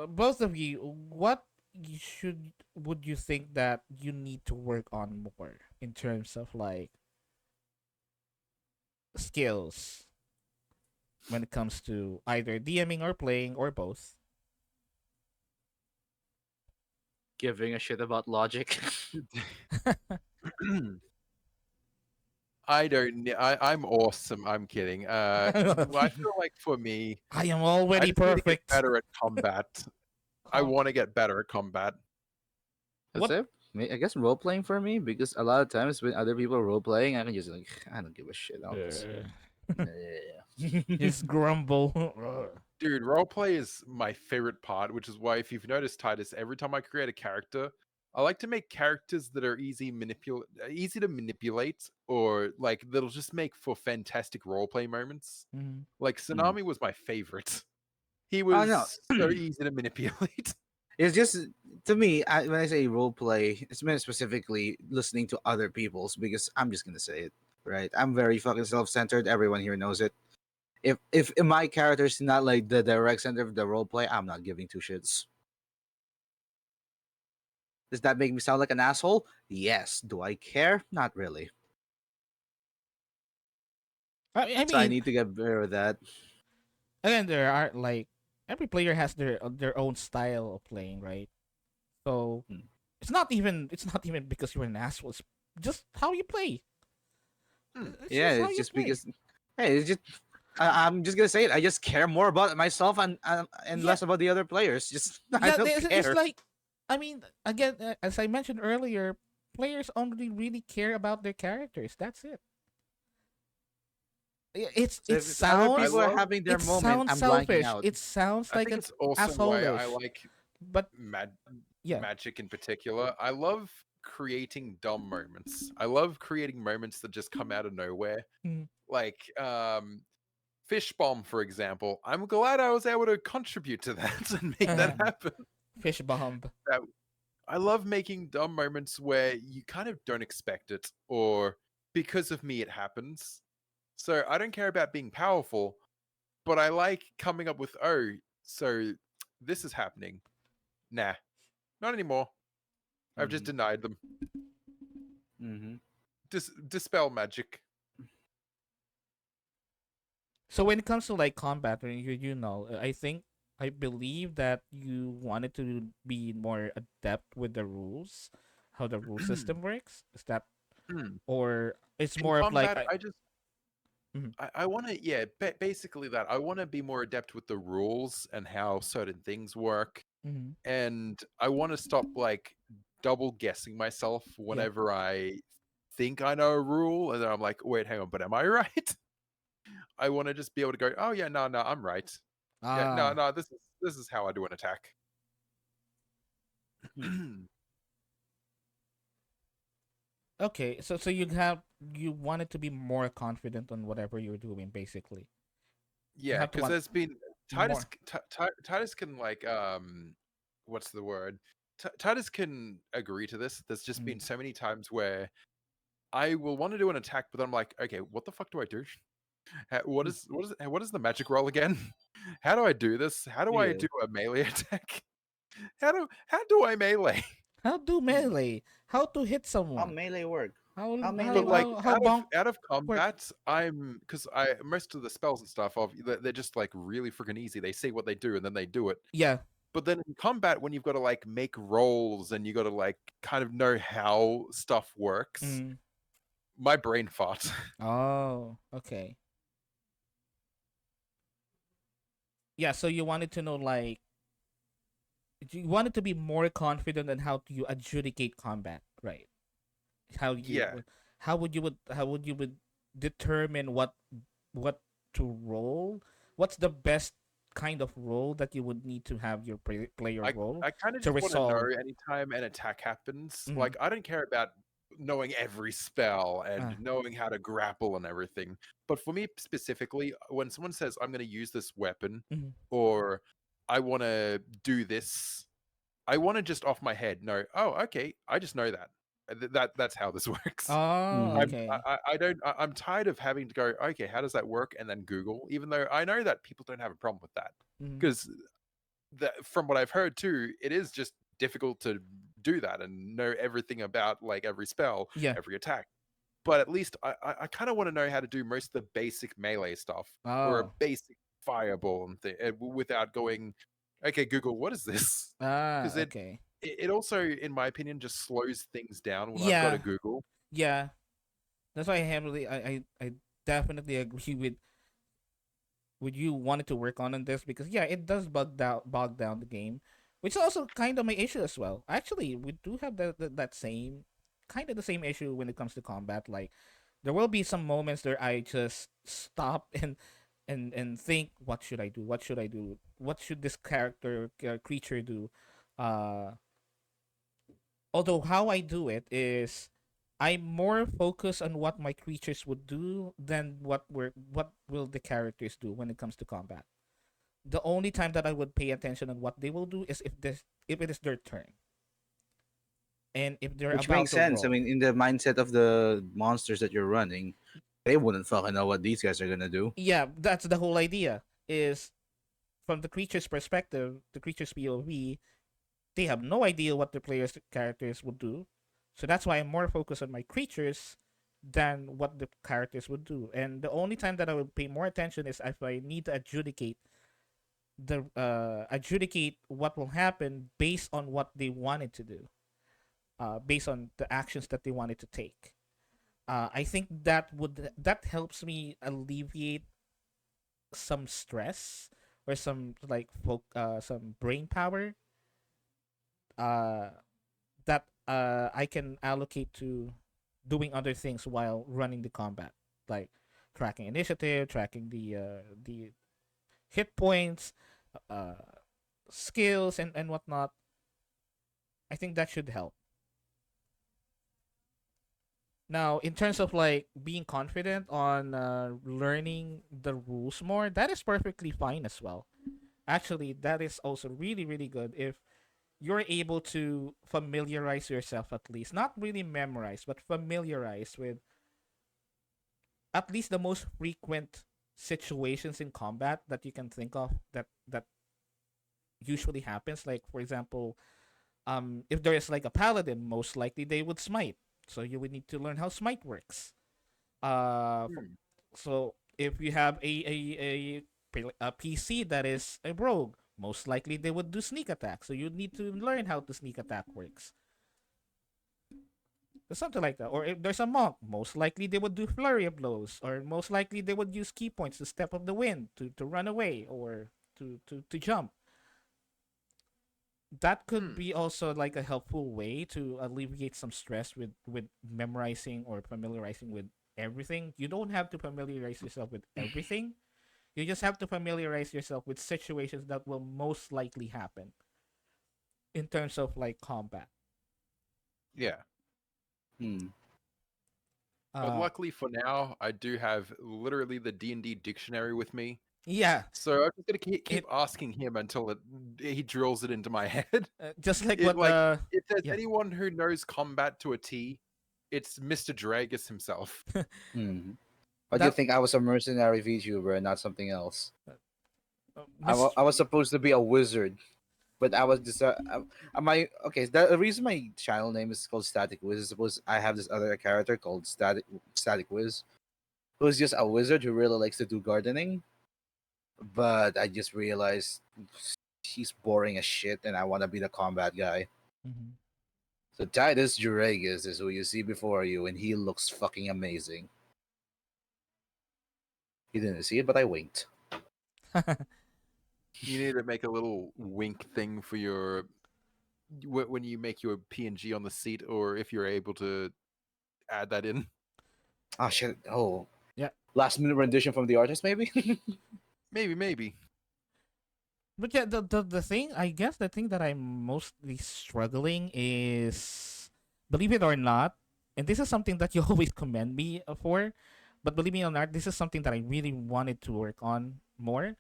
both of you, what would you think that you need to work on more in terms of like skills when it comes to either DMing or playing or both? Giving a shit about logic. I'm awesome. I'm kidding. I feel like for me, I am already I just need to get perfect. better at combat. I want to get better at combat. What- That's it. I guess role playing for me because a lot of times when other people are role playing, I can just like I don't give a shit. I'll just, Just grumble. Dude, roleplay is my favorite part, which is why if you've noticed, Titus, every time I create a character, I like to make characters that are easy to manipulate, or like that'll just make for fantastic roleplay moments. Mhm. Like Tsunami was my favorite. He Oh, was no. so easy to manipulate. It's just to me when I say role play, it's meant specifically listening to other people's because I'm just gonna say it right. I'm very fucking self-centered. Everyone here knows it. If my character is not like the direct center of the role play, I'm not giving two shits. Does that make me sound like an asshole? Yes. Do I care? Not really. I mean, So I need to get better at that. Again, there are like every player has their own style of playing, right? So Hmm. it's not even because you're an asshole. It's just how you play. Hmm. It's Yeah, just how it's you just play. because. Hey, it's just. I'm just gonna say it. I just care more about myself and Yeah, less about the other players. Just I yeah. don't It's care. like, I mean, again, as I mentioned earlier, players only really care about their characters. That's it. It's So it if other I people sounds are love. having their it moment, sounds I'm blanking selfish. out. It sounds I like think an it's also why I assholish. like But Mag- yeah. Magic in particular. I love creating dumb moments. I love creating moments that just come out of nowhere. Mm. Like Fish Bomb, for example. I'm glad I was able to contribute to that and make that happen. Fish bomb. That I love making dumb moments where you kind of don't expect it, or because of me, it happens. So I don't care about being powerful, but I like coming up with, oh, so this is happening. Nah, not anymore. I've just Mm-hmm. denied them. Mm-hmm. Dispel magic. So when it comes to like combat, when I think I believe that you wanted to be more adept with the rules, how the rule system works. Is that, Hmm. or it's In more of like combat, I. I just Mhm, I want to, yeah, basically that. I want to be more adept with the rules and how certain things work, mhm, and I want to stop like double guessing myself yeah. whenever I think I know a rule, and then I'm like, wait, hang on, but am I right? I want to just be able to go, oh yeah, no, no, I'm right. Yeah, no, Ah. no, this is how I do an attack. Hmm. Okay. So you wanted to be more confident on whatever you're doing, basically. You Yeah, have to because want there's been Titus. more. Titus can like what's the word? Titus can agree to this. There's just Mm. been so many times where I will want to do an attack, but I'm like, okay, what the fuck do I do? What is the magic roll again? How do I do this? How do I Yeah. do a melee attack? How do I melee? How do Hmm. melee? How to hit How someone? melee work? How How melee But how like work? how how bonk out of work? combat, I'm because I most of the spells and stuff of they're just like really freaking easy. They say what they do and then they do it. Yeah. But then in combat, when you've got to like make rolls and you got to like kind of know how stuff works, Mm. my brain farts. Oh, okay. Yeah, so you wanted to know like you wanted to be more confident on how you adjudicate combat, right? How you Yeah, how would you would determine what to roll? What's the best kind of role that you would need to have your player I roll I kind of to just want to know resolve? anytime an attack happens. Mm. Like I don't care about knowing every spell and Ah. knowing how to grapple and everything. But for me specifically, when someone says I'm going to use this weapon Mm. or I want to do this, I want to just off my head know. Oh, okay, I just know that. That's how this works. Oh, Mm-hmm. okay. I don't. I'm tired of having to go. Okay, how does that work? And then Google. Even though I know that people don't have a problem with that, Mm. because from what I've heard too, it is just difficult to do that and know everything about like every spell, Yeah. every attack. But at least I kind of want to know how to do most of the basic melee stuff or a Oh. basic fireball and without going, okay, Google, what is this? Ah, Because okay. it also, in my opinion, just slows things down when I've got to Yeah. Google. Yeah. That's why I heavily I definitely agree with you wanted to work on this because yeah, it does bog down the game, which is also kind of my issue as well. Actually, we do have that same kind of the same issue when it comes to combat. Like there will be some moments where I just stop and think, what should I do? What should I do? What should this creature do? Uh, Although how I do it is I'm more focused on what my creatures would do than what will the characters do when it comes to combat. The only time that I would pay attention on what they will do is if it is their turn and if they're Which about makes to sense. I roll. mean, in the mindset of the monsters that you're running, they wouldn't fucking know what these guys are gonna do. Yeah, that's the whole idea. Is from the creature's perspective, the creature's POV, they have no idea what the player's characters would do. So that's why I'm more focused on my creatures than what the characters would do. And the only time that I would pay more attention is if I need to adjudicate what will happen based on what they wanted to do, based on the actions that they wanted to take. I think that helps me alleviate some stress or some some brain power uh, that I can allocate to doing other things while running the combat, like tracking initiative, tracking the hit points, uh, skills, and whatnot. I think that should help. Now, in terms of like being confident on learning the rules more, that is perfectly fine as well. Actually, that is also really, really good if you're able to familiarize yourself, at least not really memorize, but familiarize with at least the most frequent situations in combat that you can think of that usually happens. Like, for example, if there is like a paladin, most likely they would smite, so you would need to learn how smite works. Hmm. So if you have a PC that is a rogue, most likely they would do sneak attack, so you need to learn how the sneak attack works. Something like that. Or if there's a monk, most likely they would do flurry of blows, or most likely they would use key points to step up the wind, to run away, or to jump. That could Hmm. be also like a helpful way to alleviate some stress with memorizing or familiarizing with everything. You don't have to familiarize yourself with everything. You just have to familiarize yourself with situations that will most likely happen in terms of like combat. Yeah. Hmm. But Uh, luckily for now, I do have literally the D&D dictionary with me. yeah, So I'm just gonna keep it asking him until he drills it into my head. just like It what like if there's yeah. anyone who knows combat to a T, it's Mr. Dragus himself. Hmm. Why do you That think I was a mercenary VTuber and not something else? Miss I was supposed to be a wizard, but I was just my okay. The reason my channel name is called Static Wiz is suppose I have this other character called Static Wiz, who's just a wizard who really likes to do gardening. But I just realized he's boring as shit, and I want to be the combat guy. Mhm. So Titus Juregas is who you see before you, and he looks fucking amazing. You didn't see it, but I winked. You need to make a little wink thing for your when you make your PNG on the seat, or if you're able to add that in. Oh shit! Oh, Yeah. last minute rendition from the artist, maybe. Maybe. But yeah, the thing, I guess the thing that I'm mostly struggling is, believe it or not, and this is something that you always commend me for, but believe me or not, this is something that I really wanted to work on more,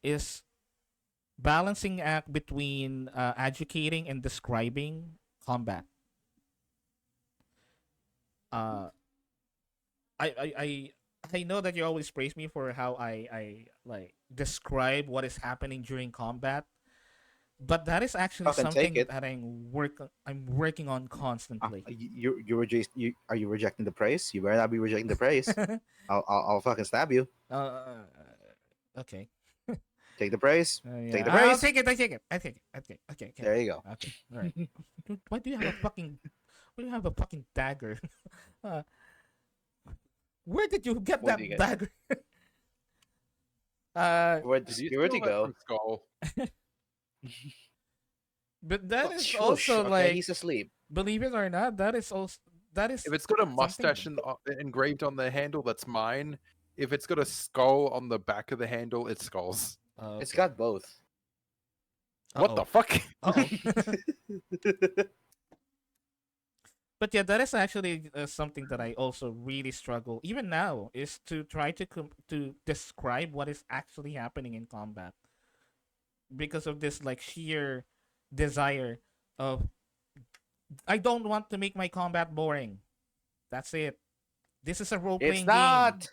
is balancing act between educating and describing combat. Uh, I I know that you always praise me for how I like describe what is happening during combat, but that is actually Fucking take something it. that I'm working on constantly. You are you rejecting the praise? You better not be rejecting the praise. I'll fucking stab you. uh, okay. Take the praise. Take Yeah, the I'll praise. take it. I take it. I take it. Okay. Okay. Okay. There you go. Okay. All right. Why do you have a fucking? Why do you have a fucking dagger? uh, where did you get What do that you get? dagger? uh, Where'd the Did you security steal that go? from Skull? but that Oh, is shush. also Okay, like, he's asleep. believe it or not, that If is it's got a something. mustache engraved on the handle, that's mine. If it's got a skull on the back of the handle, it's Skull's. It's Okay. got both. Uh What the oh. fuck? Uh oh. But yeah, that is actually something that I also really struggle even now, is to try to describe what is actually happening in combat, because of this like sheer desire of, I don't want to make my combat boring. That's it. This is a role It's playing game. not.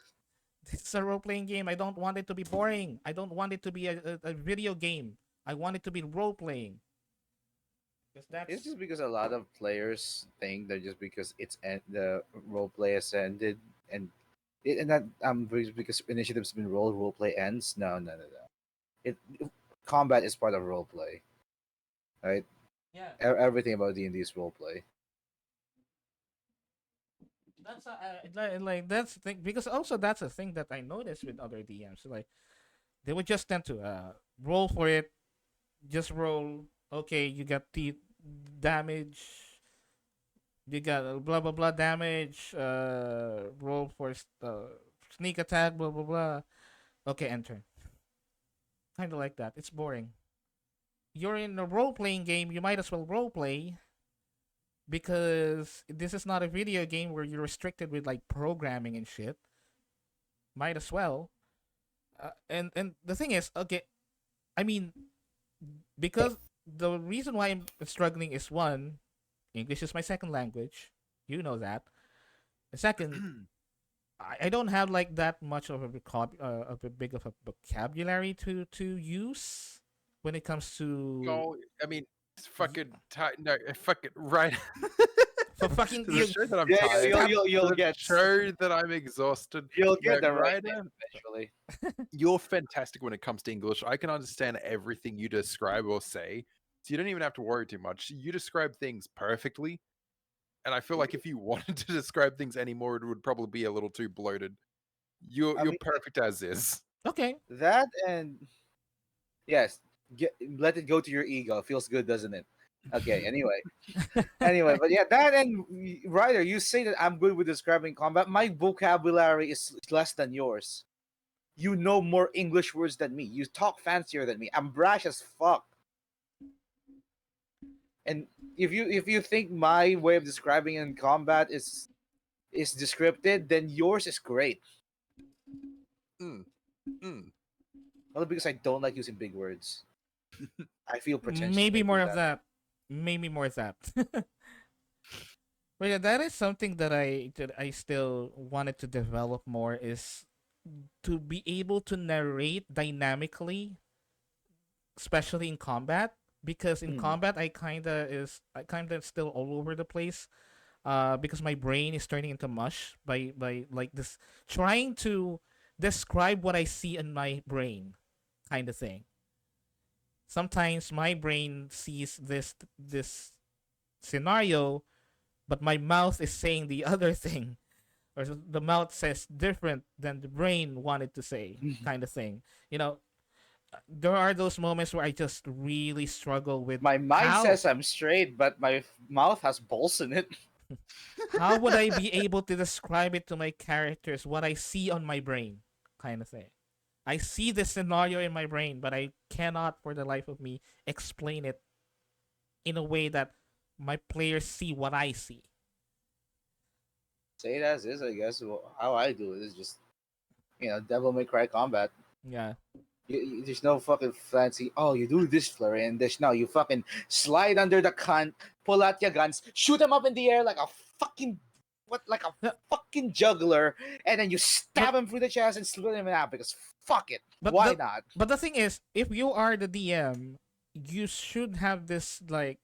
This is a role playing game. I don't want it to be boring. I don't want it to be a video game. I want it to be role playing. that's It's just because a lot of players think that just because the role play has ended and and that because initiative's been role play ends. No, no, no, no. It combat is part of role play, right? yeah. Everything about D&D is role play. That's that's the thing because also that's a thing that I noticed with other DMs. Like they would just tend to roll for it, just roll. Okay, you got the damage. You got blah blah blah damage. Roll for sneak attack. Blah blah blah. Okay, enter. Kind of like that. It's boring. You're in a role playing game. You might as well role play because this is not a video game where you're restricted with like programming and shit. Might as well. And the thing is, okay, I mean, because the reason why I'm struggling is one, English is my second language. You know that. The second, I don't have like that much of of a big of a vocabulary to use when it comes to No, I mean, it's fucking tired. No, fucking right. for fucking To you. the show that I'm Yeah, tired. you'll To the get show that I'm exhausted. you'll No, get the right Ryder, name eventually. you're fantastic when it comes to English. I can understand everything you describe or say, so you don't even have to worry too much. You describe things perfectly, and I feel like if you wanted to describe things anymore, it would probably be a little too bloated. I You're mean perfect as is. Okay. that and yes, let it go to your ego. Feels good, doesn't it? Okay. Anyway, but yeah, that and Ryder, you say that I'm good with describing combat. My vocabulary is less than yours. You know more English words than me. You talk fancier than me. I'm brash as fuck. And if you think my way of describing in combat is descriptive, then yours is great. Mm, mm. Only because I don't like using big words. I feel pretentious when Maybe I do more of that. that. Maybe more of that. But yeah, that is something that I still wanted to develop more is to be able to narrate dynamically, especially in combat. Because in Hmm. combat, I kinda still all over the place. Because my brain is turning into mush by like this trying to describe what I see in my brain, kind of thing. Sometimes my brain sees this scenario, but my mouth is saying the other thing, or the mouth says different than the brain wanted to say, kind of thing. You know, there are those moments where I just really struggle with My mind how says I'm straight, but my mouth has balls in it. how would I be able to describe it to my characters what I see on my brain, kind of thing. I see the scenario in my brain, but I cannot for the life of me explain it in a way that my players see what I see. Say it as is, I guess. Well, how I do it is just Devil May Cry combat. Yeah. There's no fucking fancy. Oh, you do this flurry and this. No, you fucking slide under the cunt, pull out your guns, shoot them up in the air like a fucking like a Yeah. fucking juggler, and then you stab But him through the chest and split him in half because fuck it, but why the not? but the thing is, if you are the DM, you should have this like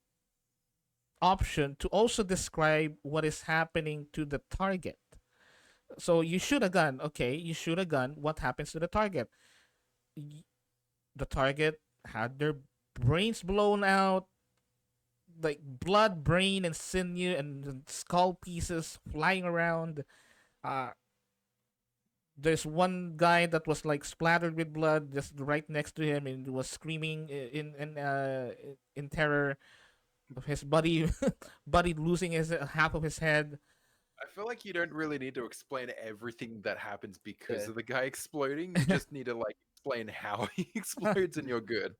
option to also describe what is happening to the target. So you shoot a gun, okay? You shoot a gun. What happens to the target? The target had their brains blown out, like blood, brain, and sinew and skull pieces flying around. Uh, there's one guy that was like splattered with blood just right next to him and was screaming in terror of his buddy buddy losing his half of his head. I feel like you don't really need to explain everything that happens because Yeah, of the guy exploding. You just need to like explain how he explodes, and you're good.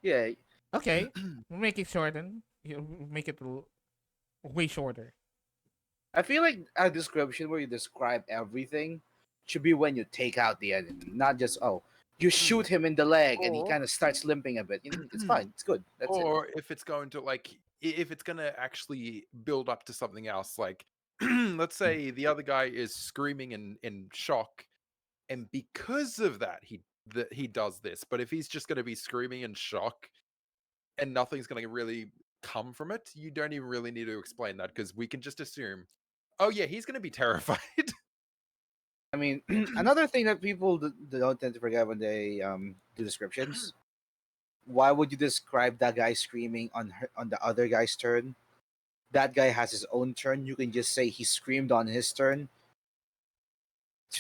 yeah. Okay, we'll make it shorten. You make it way shorter. I feel like a description where you describe everything should be when you take out the enemy, not just you shoot him in the leg and he Or kind of starts limping a bit. It's fine, it's good. That's it. or if it's going to like if it's going to actually build up to something else, like let's say the other guy is screaming in shock, and because of that he does this. But if he's just going to be screaming in shock and nothing's going to really come from it, you don't even really need to explain that because we can just assume, oh yeah, he's going to be terrified. I mean, another thing that people don't tend to forget when they do descriptions. Why would you describe that guy screaming on the other guy's turn? That guy has his own turn. You can just say he screamed on his turn.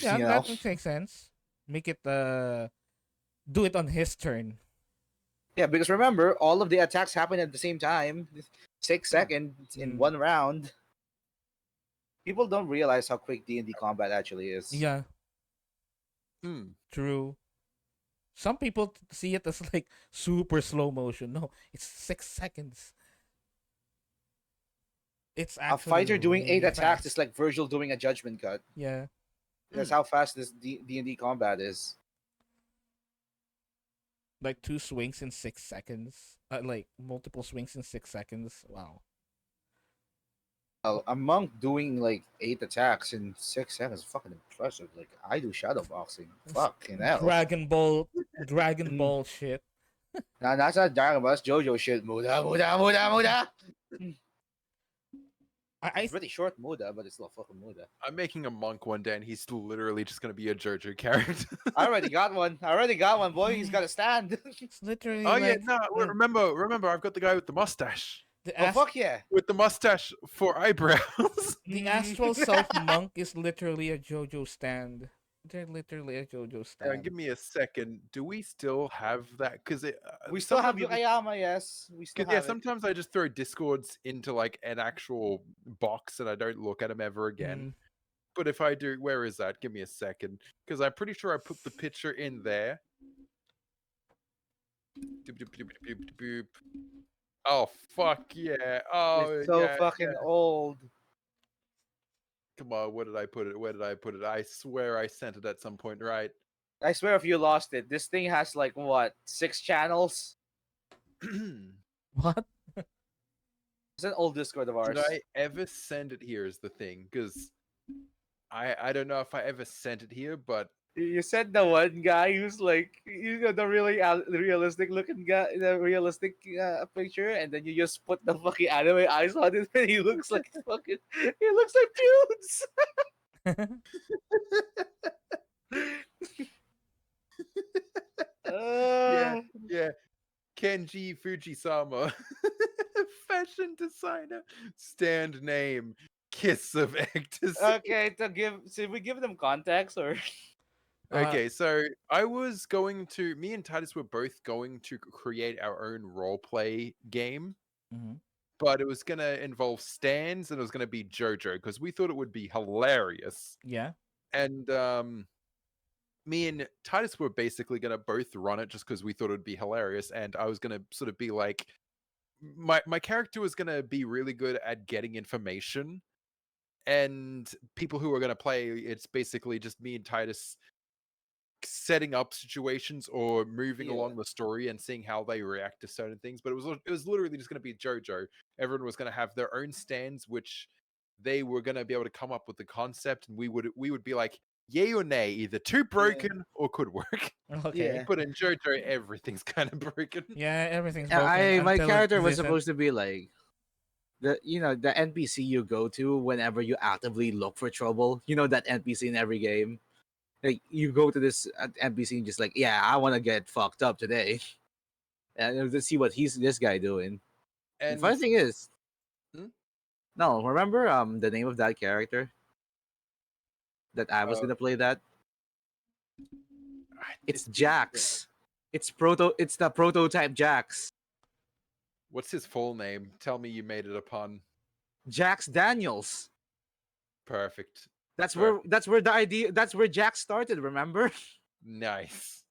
Yeah, You know? that makes sense. Make it do it on his turn. Yeah, because remember, all of the attacks happen at the same time. 6 Hmm. seconds in Mm. one round. People don't realize how quick D&D combat actually is. Yeah, Hmm. true. Some people see it as like super slow motion. No, it's 6 seconds. It's A actually fighter doing 8 really attacks fast. is like Virgil doing a judgment cut. Yeah, That's how fast this D&D combat is. like 2 swings in 6 seconds. Like multiple swings in 6 seconds. Wow. A monk doing like 8 attacks in 6 seconds is fucking impressive. Like, I do shadow boxing. Fucking hell. Dragon Mm. Ball shit. Nah, that's not Dragon Ball, that's JoJo shit. Muda, Muda, Muda, Muda! I It's pretty short Muda, but it's still fucking Muda. I'm making a monk one day, and he's literally just going to be a JoJo character. I already got one. Boy. He's got to stand. It's literally Oh yeah, like no. Remember, I've got the guy with the mustache. the Oh, fuck yeah. With the mustache for eyebrows. the astral self monk is literally a JoJo stand. They're literally a JoJo stand. Give me a second. Do we still have that? Because We still have sometimes Yukayama, yes. We still Because yeah, have it. sometimes I just throw discords into like an actual box and I don't look at them ever again. But if I do, where is that? Give me a second, because I'm pretty sure I put the picture in there. Doop, doop, doop, doop, doop, doop. Oh fuck yeah! Oh It's so yeah, fucking yeah. old. Come on, where did I put it? Where did I put it? I swear I sent it at some point, right? I swear if you lost it, this thing has like what, 6 channels? What? It's an old Discord of ours. Did I ever send it here? Is the thing, because I don't know if I ever sent it here, but You said the one guy who's like, you know, the really realistic looking guy, the realistic picture, and then you just put the fucking anime eyes on it, and he looks like fucking, he looks like Pewds. yeah, yeah. Kenji Fujisama, fashion designer, stand name, kiss of ecstasy. Okay, should we give them context or? Okay, so I was going to, me and Titus were both going to create our own roleplay game, but it was going to involve stands and it was going to be JoJo because we thought it would be hilarious. Yeah. And me and Titus were basically going to both run it just because we thought it would be hilarious. And I was going to sort of be like, my character was going to be really good at getting information. And people who are going to play, it's basically just me and Titus setting up situations or moving along the story and seeing how they react to certain things. But it was literally just going to be JoJo. Everyone was going to have their own stands, which they were going to be able to come up with the concept, and we would be like, yay or nay, either too broken or could work. Okay. Yeah. But in JoJo, everything's kind of broken. Yeah, everything's broken. My until it character was isn't. supposed to be like the NPC you go to whenever you actively look for trouble. You know that NPC in every game. Like you go to this NPC and just like, yeah, I want to get fucked up today, and let's see what this guy doing. And And the funny thing is, Hmm? no, remember the name of that character that I was gonna play that? It's Jax. It's the prototype Jax. What's his full name? Tell me you made it a pun. Jax Daniels. Perfect. That's where the idea. That's where Jax started. Remember? Nice.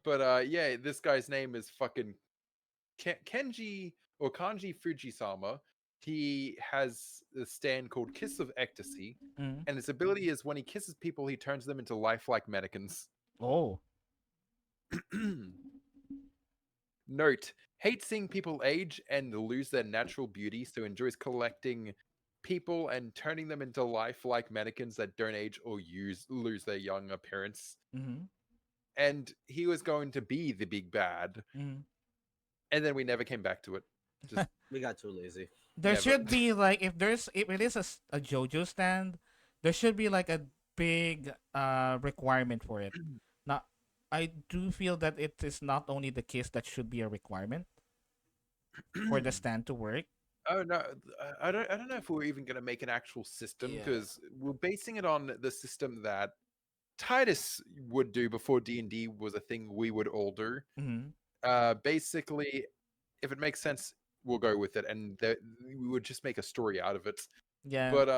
But yeah, this guy's name is fucking Kenji or Kanji Fujisama. He has a stand called Kiss of Ecstasy, Mm. and his ability is when he kisses people, he turns them into lifelike mannequins. Oh. Note: hates seeing people age and lose their natural beauty, so enjoys collecting people and turning them into lifelike mannequins that don't age or lose their young appearance. Mm-hmm. And he was going to be the big bad, Mm-hmm. and then we never came back to it. We got too lazy. There Yeah, should but be like if it is a JoJo stand, there should be like a big requirement for it. Not I do feel that it is not only the kiss that should be a requirement for the stand to work. oh no, I don't know if we're even gonna make an actual system Yeah. because we're basing it on the system that Titus would do before D&D was a thing we would all do. Hmm. Basically, if it makes sense, we'll go with it, and we would just make a story out of it. Yeah. But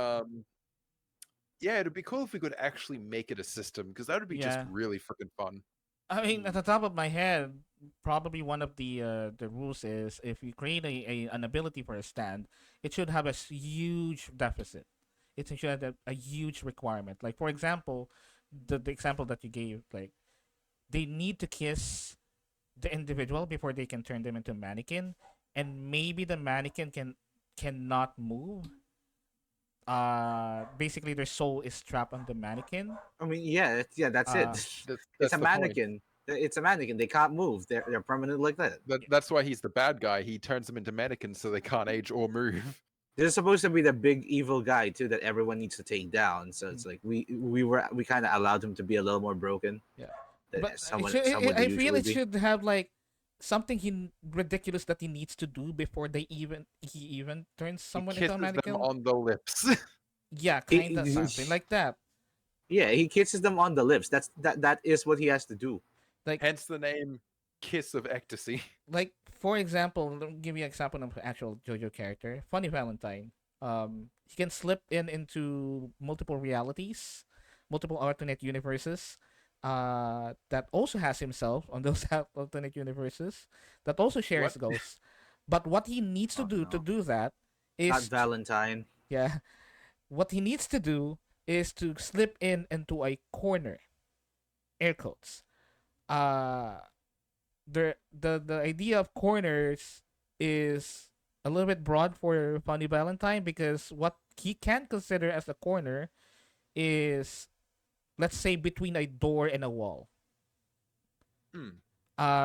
yeah, it'd be cool if we could actually make it a system because that would be just Yeah. really freaking fun. I mean, at the top of my head, probably one of the rules is if you create an ability for a stand, it should have a huge deficit. It should have a huge requirement. Like for example, the example that you gave, like they need to kiss the individual before they can turn them into a mannequin, and maybe the mannequin cannot move. Basically their soul is trapped on the mannequin. I mean, yeah, that's it. Uh, That's It's a the point. mannequin. It's a mannequin. They can't move. They're permanent like that. That's why he's the bad guy. He turns them into mannequins so they can't age or move. They're supposed to be the big evil guy too that everyone needs to take down. So it's like we kind of allowed him to be a little more broken Yeah. than But someone I would feel usually it be. should have like something ridiculous that he needs to do before he even turns He someone into kisses a them mannequin. on the lips. Yeah, He- kind of he- something like that. Yeah, he kisses them on the lips. That is what he has to do. Like Hence the name Kiss of Ecstasy. like for example, let me give you an example of an actual JoJo character, Funny Valentine. He can slip into multiple realities, multiple alternate universes. That also has himself on those alternate universes. That also shares What? ghosts. But what he needs to Oh, do to no. do that Not is Valentine. yeah, what he needs to do is to slip into a corner, air quotes. Uh, the idea of corners is a little bit broad for Funny Valentine because what he can consider as a corner is, let's say, between a door and a wall. Hmm.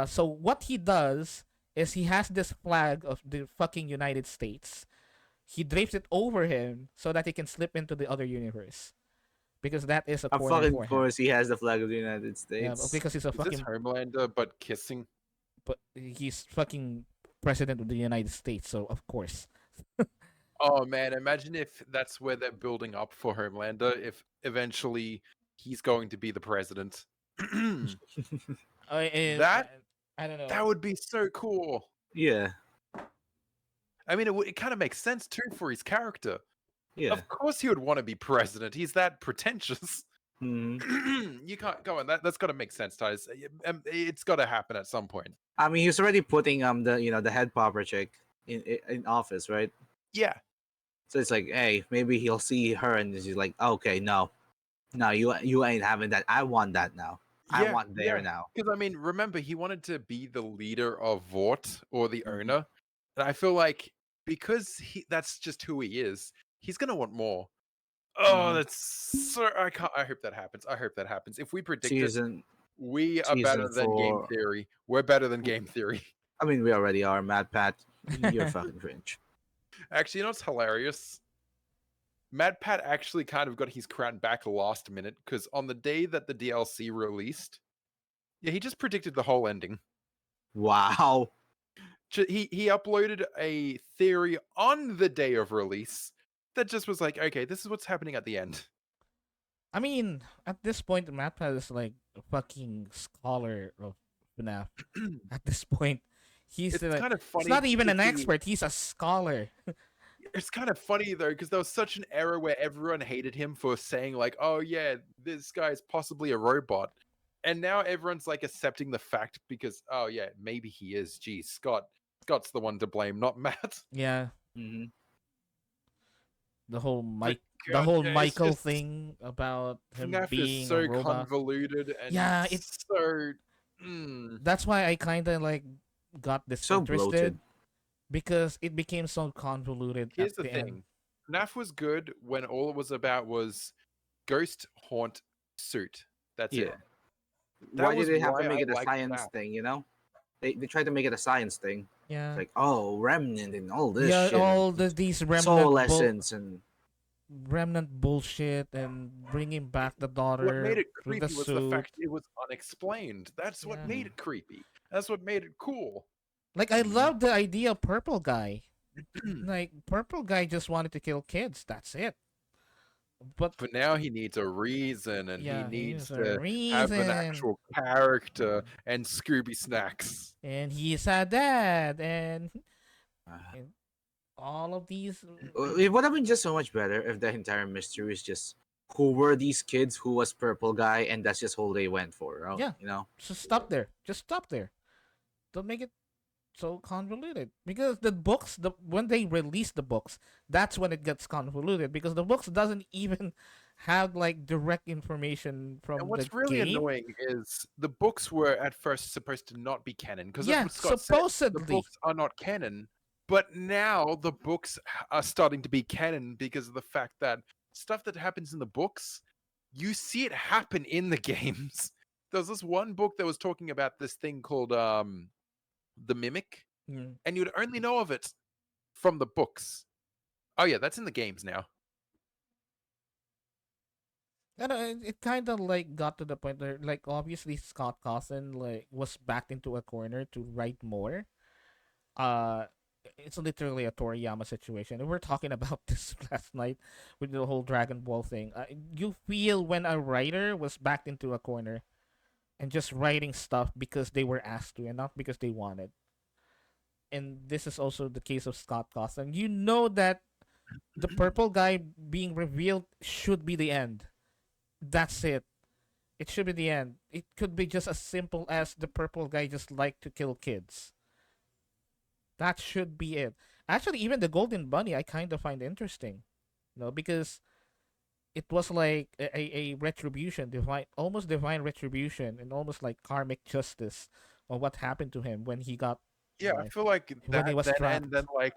So what he does is he has this flag of the fucking United States. He drapes it over him so that he can slip into the other universe because that is a Of corner fucking for him. course, he has the flag of the United Yeah, States. because he's a Is this fucking Homelander but kissing? but he's fucking president of the United States, so of course. Oh man, imagine if that's where they're building up for Homelander, if eventually he's going to be the president. That I don't know. that would be so cool. Yeah, I mean, it kind of makes sense too for his character. yeah. Of course, he would want to be president. He's that pretentious. Mhm. You can't go on. That's got to make sense, Titus. It's got to happen at some point. I mean, he's already putting the head popper chick in office, right? Yeah, So it's like, hey, maybe he'll see her and he's like, okay, no, you ain't having that. I want that now. I yeah, want there yeah. now. Because I mean, remember he wanted to be the leader of Vought or the Mhm. owner, and I feel like because that's just who he is, he's gonna want more. Oh, Mhm. that's so. I hope that happens. I hope that happens. If we predict it, Season we are season better than game 4. theory. We're better than game theory. I mean, we already are, Mad Pat. You're fucking cringe. Actually, you know what's hilarious? Mad Pat actually kind of got his crown back last minute because on the day that the DLC released, yeah, he just predicted the whole ending. Wow. He uploaded a theory on the day of release that just was like, okay, this is what's happening at the end. I mean, at this point, MatPat is like a fucking scholar of FNAF. At this point, he's It's like, kind of funny. he's not even an to see- expert. He's a scholar. It's kind of funny though, because there was such an era where everyone hated him for saying like, "Oh yeah, this guy is possibly a robot," and now everyone's like accepting the fact because, oh yeah, maybe he is. Geez, Scott's the one to blame, not Matt. Yeah, Hmm. the whole But the God, whole yeah, it's Michael just- thing about him FNAF being is so a robot. convoluted and Yeah, it's so. Mm. That's why I kind of like got So disinterested bloated. because it became so convoluted. Here's at the the thing: end. FNAF was good when all it was about was ghost haunt suit. That's Yeah. it. That Why was did they have to why make I it a liked science FNAF. thing? They tried to make it a science thing. Yeah. Like, oh, remnant and all this Yeah, shit and all these soul essence and remnant bullshit and bringing back the What made daughter it with the creepy was the suit. fact it was unexplained. That's what Yeah. made it creepy. That's what made it cool. Like I Mhm. love the idea of purple guy. Like purple guy just wanted to kill kids. That's it. But But now he needs a reason, and he yeah, needs here's a to have an reason. actual character and Scooby Snacks. And he's a dad and, uh, and all of these it would have been just so much better if the entire mystery is just who were these kids, who was purple guy, and that's just all they went for, right? yeah, You know? just stop there. Just stop there. Don't make it so convoluted because the books when they release the books, that's when it gets convoluted because the books doesn't even have like direct information And from the what's really game. annoying is the books were at first supposed to not be canon, because that's Yeah, what Scott said. The supposedly. books are not canon, but now the books are starting to be canon because of the fact that stuff that happens in the books, you see it happen in the games. There's this one book that was talking about this thing called the Mimic, Mm. and you'd only know of it from the books. Oh yeah, that's in the games now. And it kind of like got to the point where like obviously Scott Cawthon like was backed into a corner to write more. uh it's literally a Toriyama situation. And we're talking about this last night with the whole Dragon Ball thing. You feel when a writer was backed into a corner and just writing stuff because they were asked to and not because they wanted. And this is also the case of Scott Cawthon. You know that the purple guy being revealed should be the end. That's it. It should be the end. It could be just as simple as the purple guy just like to kill kids. That should be it. Actually, even the Golden Bunny, I kind of find interesting, because it was like a retribution, divine, almost divine retribution, and almost like karmic justice on what happened to him when he got, Yeah, I feel like when he that was then, trapped and then like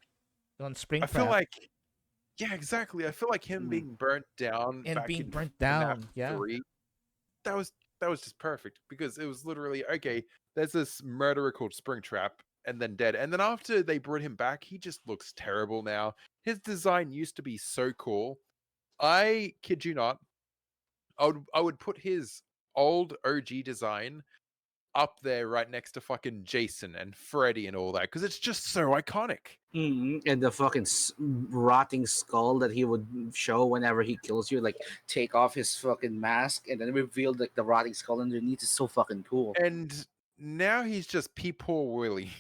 on I feel Springtrap like, yeah, exactly. I feel like him Mm. being burnt down and back being in burnt FNAF down. Yeah, 3, that was just perfect, because it was literally, okay, there's this murderer called Springtrap and then dead. And then after they brought him back, he just looks terrible now. His design used to be so cool. I kid you not, I would put his old OG design up there right next to fucking Jason and Freddy and all that, because it's just so iconic. And the fucking rotting skull that he would show whenever he kills you, like take off his fucking mask and then reveal like the rotting skull underneath, is so fucking cool. And now he's just Peepaw Willie.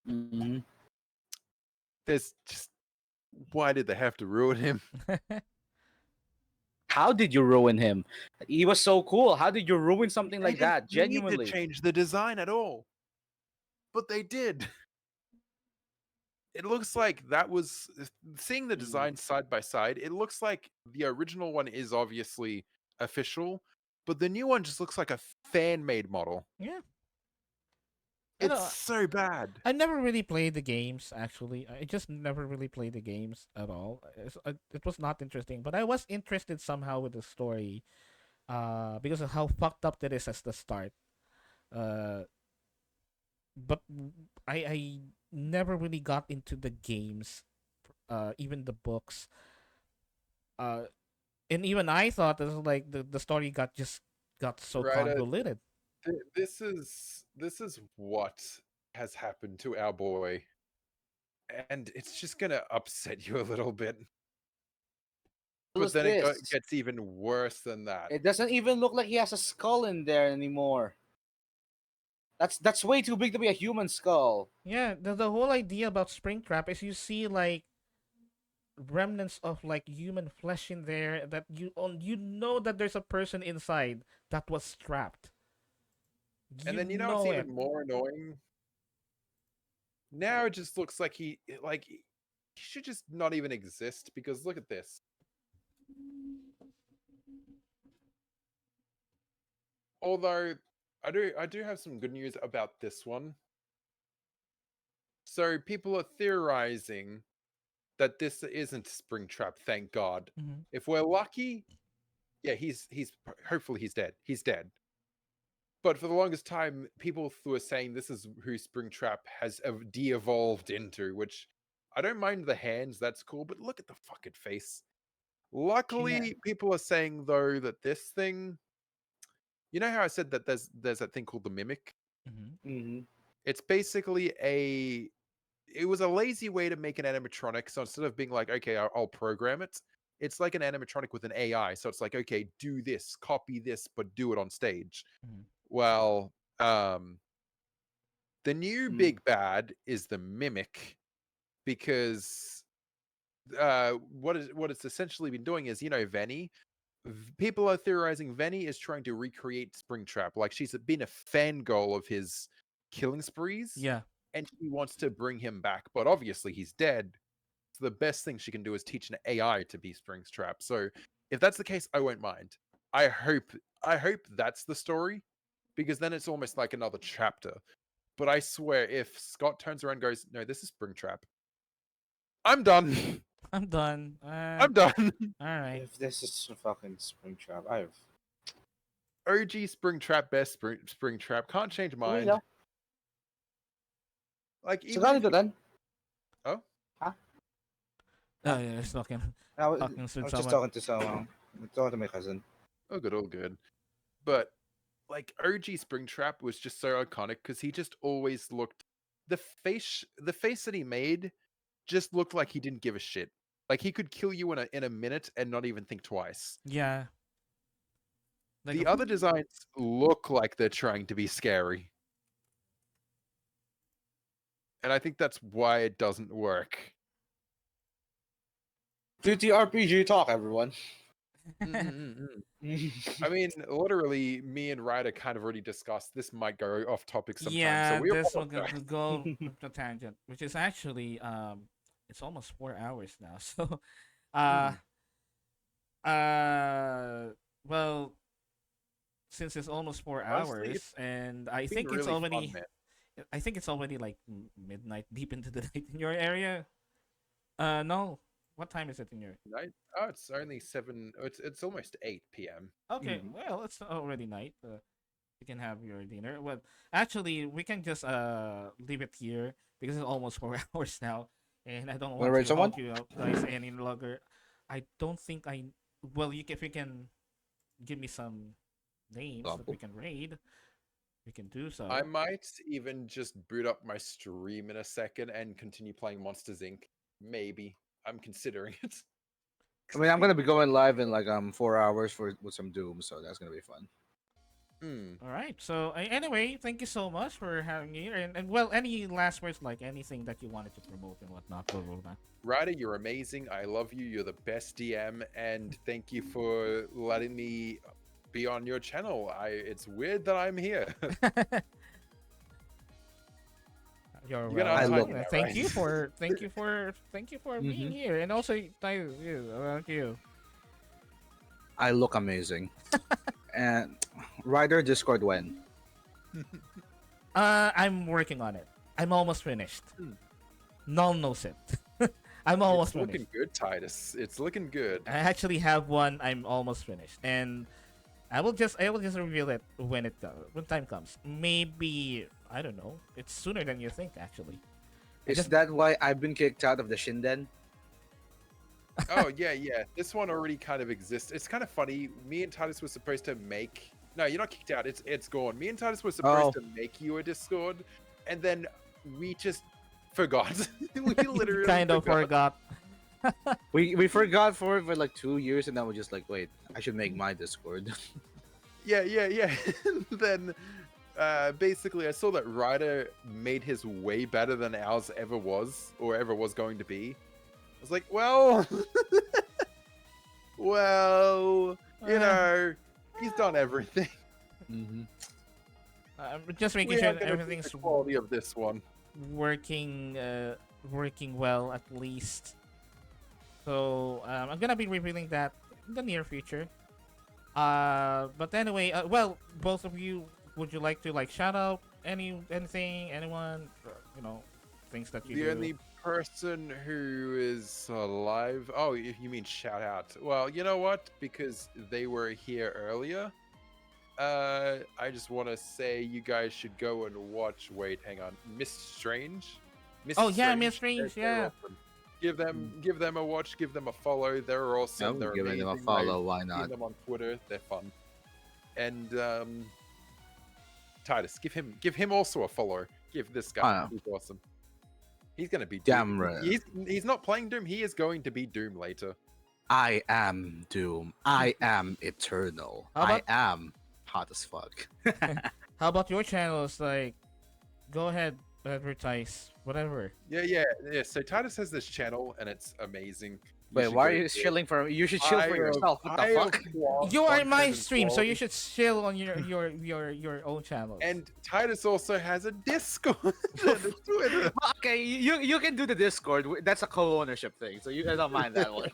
Mm-hmm. There's just, why did they have to ruin him? How did you ruin him? He was so cool. How did you ruin something They like didn't that? need to Genuinely. change the design at all, but they did. It looks like that was, seeing the design side by side, it looks like the original one is obviously official, but the new one just looks like a fan-made model. yeah. It's so bad. I never really played the games. Actually, I just never really played the games at all. It was not interesting, but I was interested somehow with the story, because of how fucked up that is at the start. Uh, but I never really got into the games, even the books. Uh, and even I thought this was like the story got so Right, convoluted. this is what has happened to our boy, and it's just gonna upset you a little bit. But Look then it this. gets even worse than that. It doesn't even look like he has a skull in there anymore. That's way too big to be a human skull. Yeah, the whole idea about Springtrap is you see like remnants of like human flesh in there that you know that there's a person inside that was trapped. And You then it's know it. even more annoying. Now it just looks like he should just not even exist, because look at this. Although I do have some good news about this one. So people are theorizing that this isn't Springtrap, thank God. Mhm. If we're lucky, yeah, he's hopefully he's dead. He's dead. But for the longest time, people were saying this is who Springtrap has de-evolved into, which I don't mind the hands, that's cool, but look at the fucking face. Luckily, people are saying though that this thing, you know how I said that there's that thing called the mimic? Mm-hmm. Mm-hmm. It's basically it was a lazy way to make an animatronic. So instead of being like, okay, I'll program it, it's like an animatronic with an AI. So it's like, okay, do this, copy this, but do it on stage. Mm-hmm. Well, the new Mm. big bad is the mimic, because what it's essentially been doing is, you know, Venny. People are theorizing Venny is trying to recreate Springtrap. Like, she's been a fangirl of his killing sprees. Yeah. And she wants to bring him back, but obviously he's dead. So the best thing she can do is teach an AI to be Springtrap. So if that's the case, I won't mind. I hope that's the story, because then it's almost like another chapter. But I swear, if Scott turns around and goes, "No, this is Springtrap," I'm done. I'm done. I'm done. All right. If this is a fucking Springtrap, I've. OG Springtrap, best Springtrap. Can't change Uwi mind. na. Like, So even ganito then. Oh yeah, just talking. I was, Talking I with was just someone. talking to someone. Talking to my cousin. all good. But like, OG Springtrap was just so iconic because he just always looked, the face that he made just looked like he didn't give a shit. Like, he could kill you in a minute and not even think twice. Yeah. Like The a- other designs look like they're trying to be scary. And I think that's why it doesn't work. TTRPG talk, everyone. I mean, literally, me and Ryder kind of already discussed this might go off topic sometime. yeah, so we this will apologize. go the tangent, which is actually it's almost 4 hours now. So, uh, well, since it's almost 4 hours, Honestly, it's and I been think it's really already, fun, man. I think it's already like midnight, deep into the night in your area. No, what time is it in your? Night? Oh, it's only 7. It's almost 8 p.m. Okay, Mhm. well, it's already night. You can have your dinner. Well, actually, we can just leave it here because it's almost 4 hours now, and I don't Wanna want raid to someone? hold you up guys any longer. I don't think I. Well, if you can give me some names that we Example. can raid, we can do so. I might even just boot up my stream in a second and continue playing Monsters Inc. Maybe. I'm considering it. I mean, I'm gonna be going live in like 4 hours with some Doom, so that's gonna be fun. All right. So anyway, thank you so much for having me here. And well, any last words, like anything that you wanted to promote and whatnot, blah, blah, blah. Ryder, you're amazing. I love you. You're the best DM, and thank you for letting me be on your channel. It's weird that I'm here. You're You're gonna welcome. untie me And now, thank right? you for being here. And also, Tayo, you, about you. I look amazing. And Ryder Discord when? I'm working on it. I'm almost finished. Hmm. Null knows it. I'm almost It's looking finished. good, Titus. It's looking good. I actually have one. I'm almost finished, and I will just reveal it when time comes. Maybe I don't know. It's sooner than you think, actually. Is that why I've been kicked out of the Shinden? Oh yeah. This one already kind of exists. It's kind of funny. Me and Titus were supposed to make. No, you're not kicked out. It's gone. Me and Titus were supposed to make you a Discord, and then we just forgot. We literally kind of forgot. We forgot for like 2 years, and then we're just like, wait, I should make my Discord. Yeah. Then basically, I saw that Ryder made his way better than ours ever was, or ever was going to be. I was like, well, you know, he's done everything. Mm-hmm. Just making We sure are that gonna see everything's the quality of this one. working well at least. So I'm gonna be revealing that in the near future. But anyway, well, both of you, would you like to like shout out anything, anyone, things that you The do? only person who is alive. Oh, you mean shout out? Well, you know what? Because they were here earlier. I just want to say you guys should go and watch. Wait, hang on, Miss Strange. Oh yeah, Miss Strange. They're Yeah. awesome. Give them a watch. Give them a follow. They're awesome. I'm They're giving them a amazing. follow. Why I've not? seen them on Twitter. They're fun. And Titus, give him also a follow. Give this guy. Oh. He's awesome. He's gonna be Damn Doom. right. He's not playing Doom. He is going to be Doom later. I am Doom. I am eternal. How I about- am hot as fuck. How about your channels? Like, go ahead, advertise, whatever. Yeah. So Titus has this channel, and it's amazing. Wait, should why go are you to it. shilling for? You should chill for yourself. What the I fuck? applaud You are in my content stream, so you quality. should chill on your own channels. And Titus also has a Discord and a Twitter. Okay, you can do the Discord. That's a co-ownership thing, so you guys don't mind that one.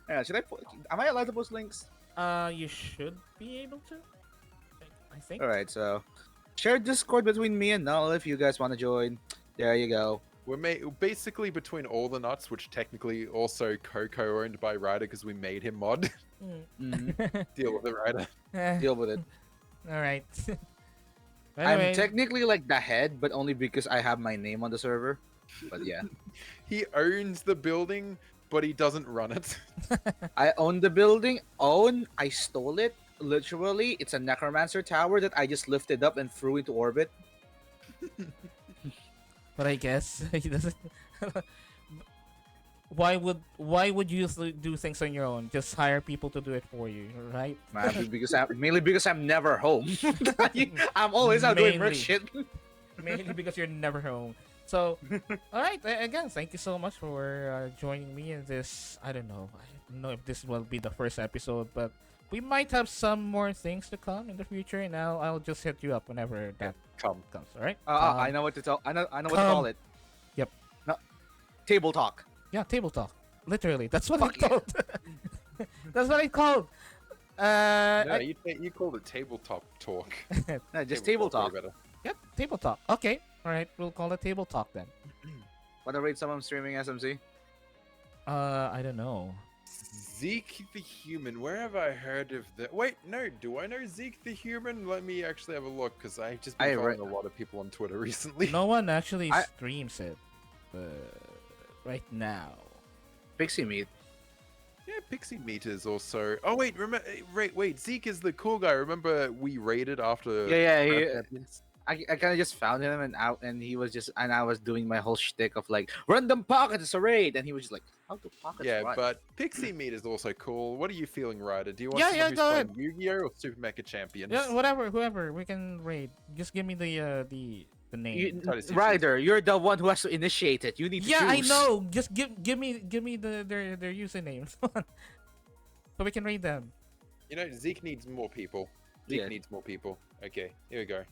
Yeah, should I put? Am I allowed to post links? You should be able to. I think. All right, so share Discord between me and Null if you guys want to join. There you go. We're basically between all the nuts, which technically also co-owned by Ryder because we made him mod. Deal with it, Ryder. Deal with it. All right. I'm Anyway, technically like the head, but only because I have my name on the server. But yeah, He owns the building, but he doesn't run it. I own the building. I stole it. Literally, it's a necromancer tower that I just lifted up and threw into orbit. but I guess he doesn't. Why would you do things on your own? Just hire people to do it for you, right? Mainly because I'm never home. I'm always out doing work Mainly. shit. Mainly because you're never home. So, all right. Again, thank you so much for joining me in this. I don't know if this will be the first episode, but we might have some more things to come in the future, and I'll just hit you up whenever that Come. comes. All right. I know what to tell. I know what to call it. Yep. No, table talk. Yeah, table talk. Literally, that's what Fuck it's called. That's what it's called. No, you called it tabletop talk. No, just table talk. way better. Yep, table talk. Okay. All right, we'll call it table talk then. Want to rate someone streaming SMC? I don't know. Zeke the Human. Where have I heard of that? Wait, no. Do I know Zeke the Human? Let me actually have a look because I've just been following a lot of people on Twitter recently. No one actually I- streams it right now. Pixie meat. Yeah, Pixie Meat is also. Oh wait, remember? Wait. Zeke is the cool guy. Remember we raided after. Yeah, Grand he, Champions? I kind of just found him and he was just I was doing my whole shtick of like random pockets a raid and he was just like how do pockets Yeah, run? but Pixie Meat is also cool. What are you feeling, Ryder? Do you want Yeah, someone yeah, who's go playing ahead. Yu-Gi-Oh or Super Mecha Champions? Yeah, whoever we can raid. Just give me the name. Ryder, you're the one who has to initiate it. You need to Yeah, I choose. know. Just give me their usernames, so we can raid them. You know, Zeke needs more people. Zeke Yeah. needs more people. Okay, here we go.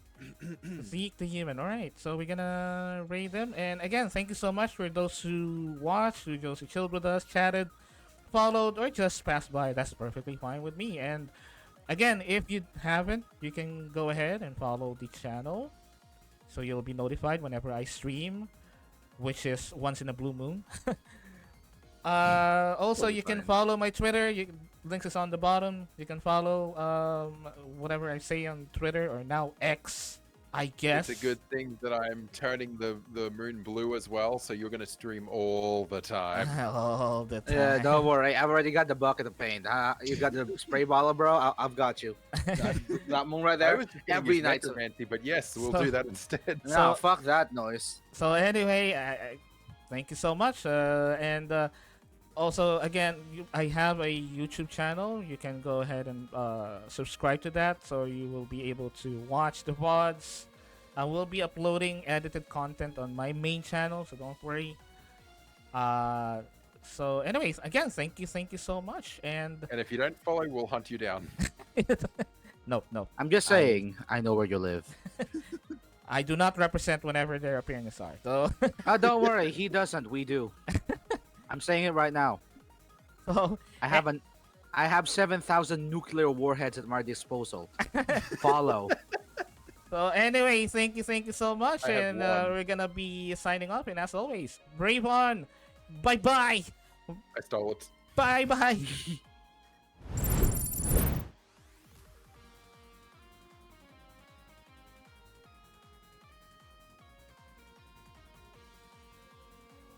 Zeke the Human. All right, so we're gonna raid them. And again, thank you so much for those who watched, for those who chilled with us, chatted, followed, or just passed by. That's perfectly fine with me. And again, if you haven't, you can go ahead and follow the channel, so you'll be notified whenever I stream, which is once in a blue moon. Also, Totally you can fine. follow my Twitter. Links is on the bottom. You can follow whatever I say on Twitter, or now X, I guess. It's a good thing that I'm turning the moon blue as well, so you're gonna stream all the time. All the time. Yeah, don't worry. I've already got the bucket of paint. You got the spray bottle, bro. I've got you. That moon right I there. was just gonna Every use night. necromancy, but yes, we'll So- do that instead. No, So- fuck that noise. So anyway, thank you so much. And also, again, I have a YouTube channel. You can go ahead and subscribe to that, so you will be able to watch the VODs. I will be uploading edited content on my main channel, so don't worry. So anyways, again, thank you so much. And And if you don't follow, we'll hunt you down. no, I'm just saying. I know where you live. I do not represent whenever their appearances are. So, Don't worry. He doesn't. We do. I'm saying it right now. so I have 7,000 nuclear warheads at my disposal. Follow. So anyway, thank you so much, I have and one. we're gonna be signing off. And as always, brave on, bye bye, I stole it. bye bye.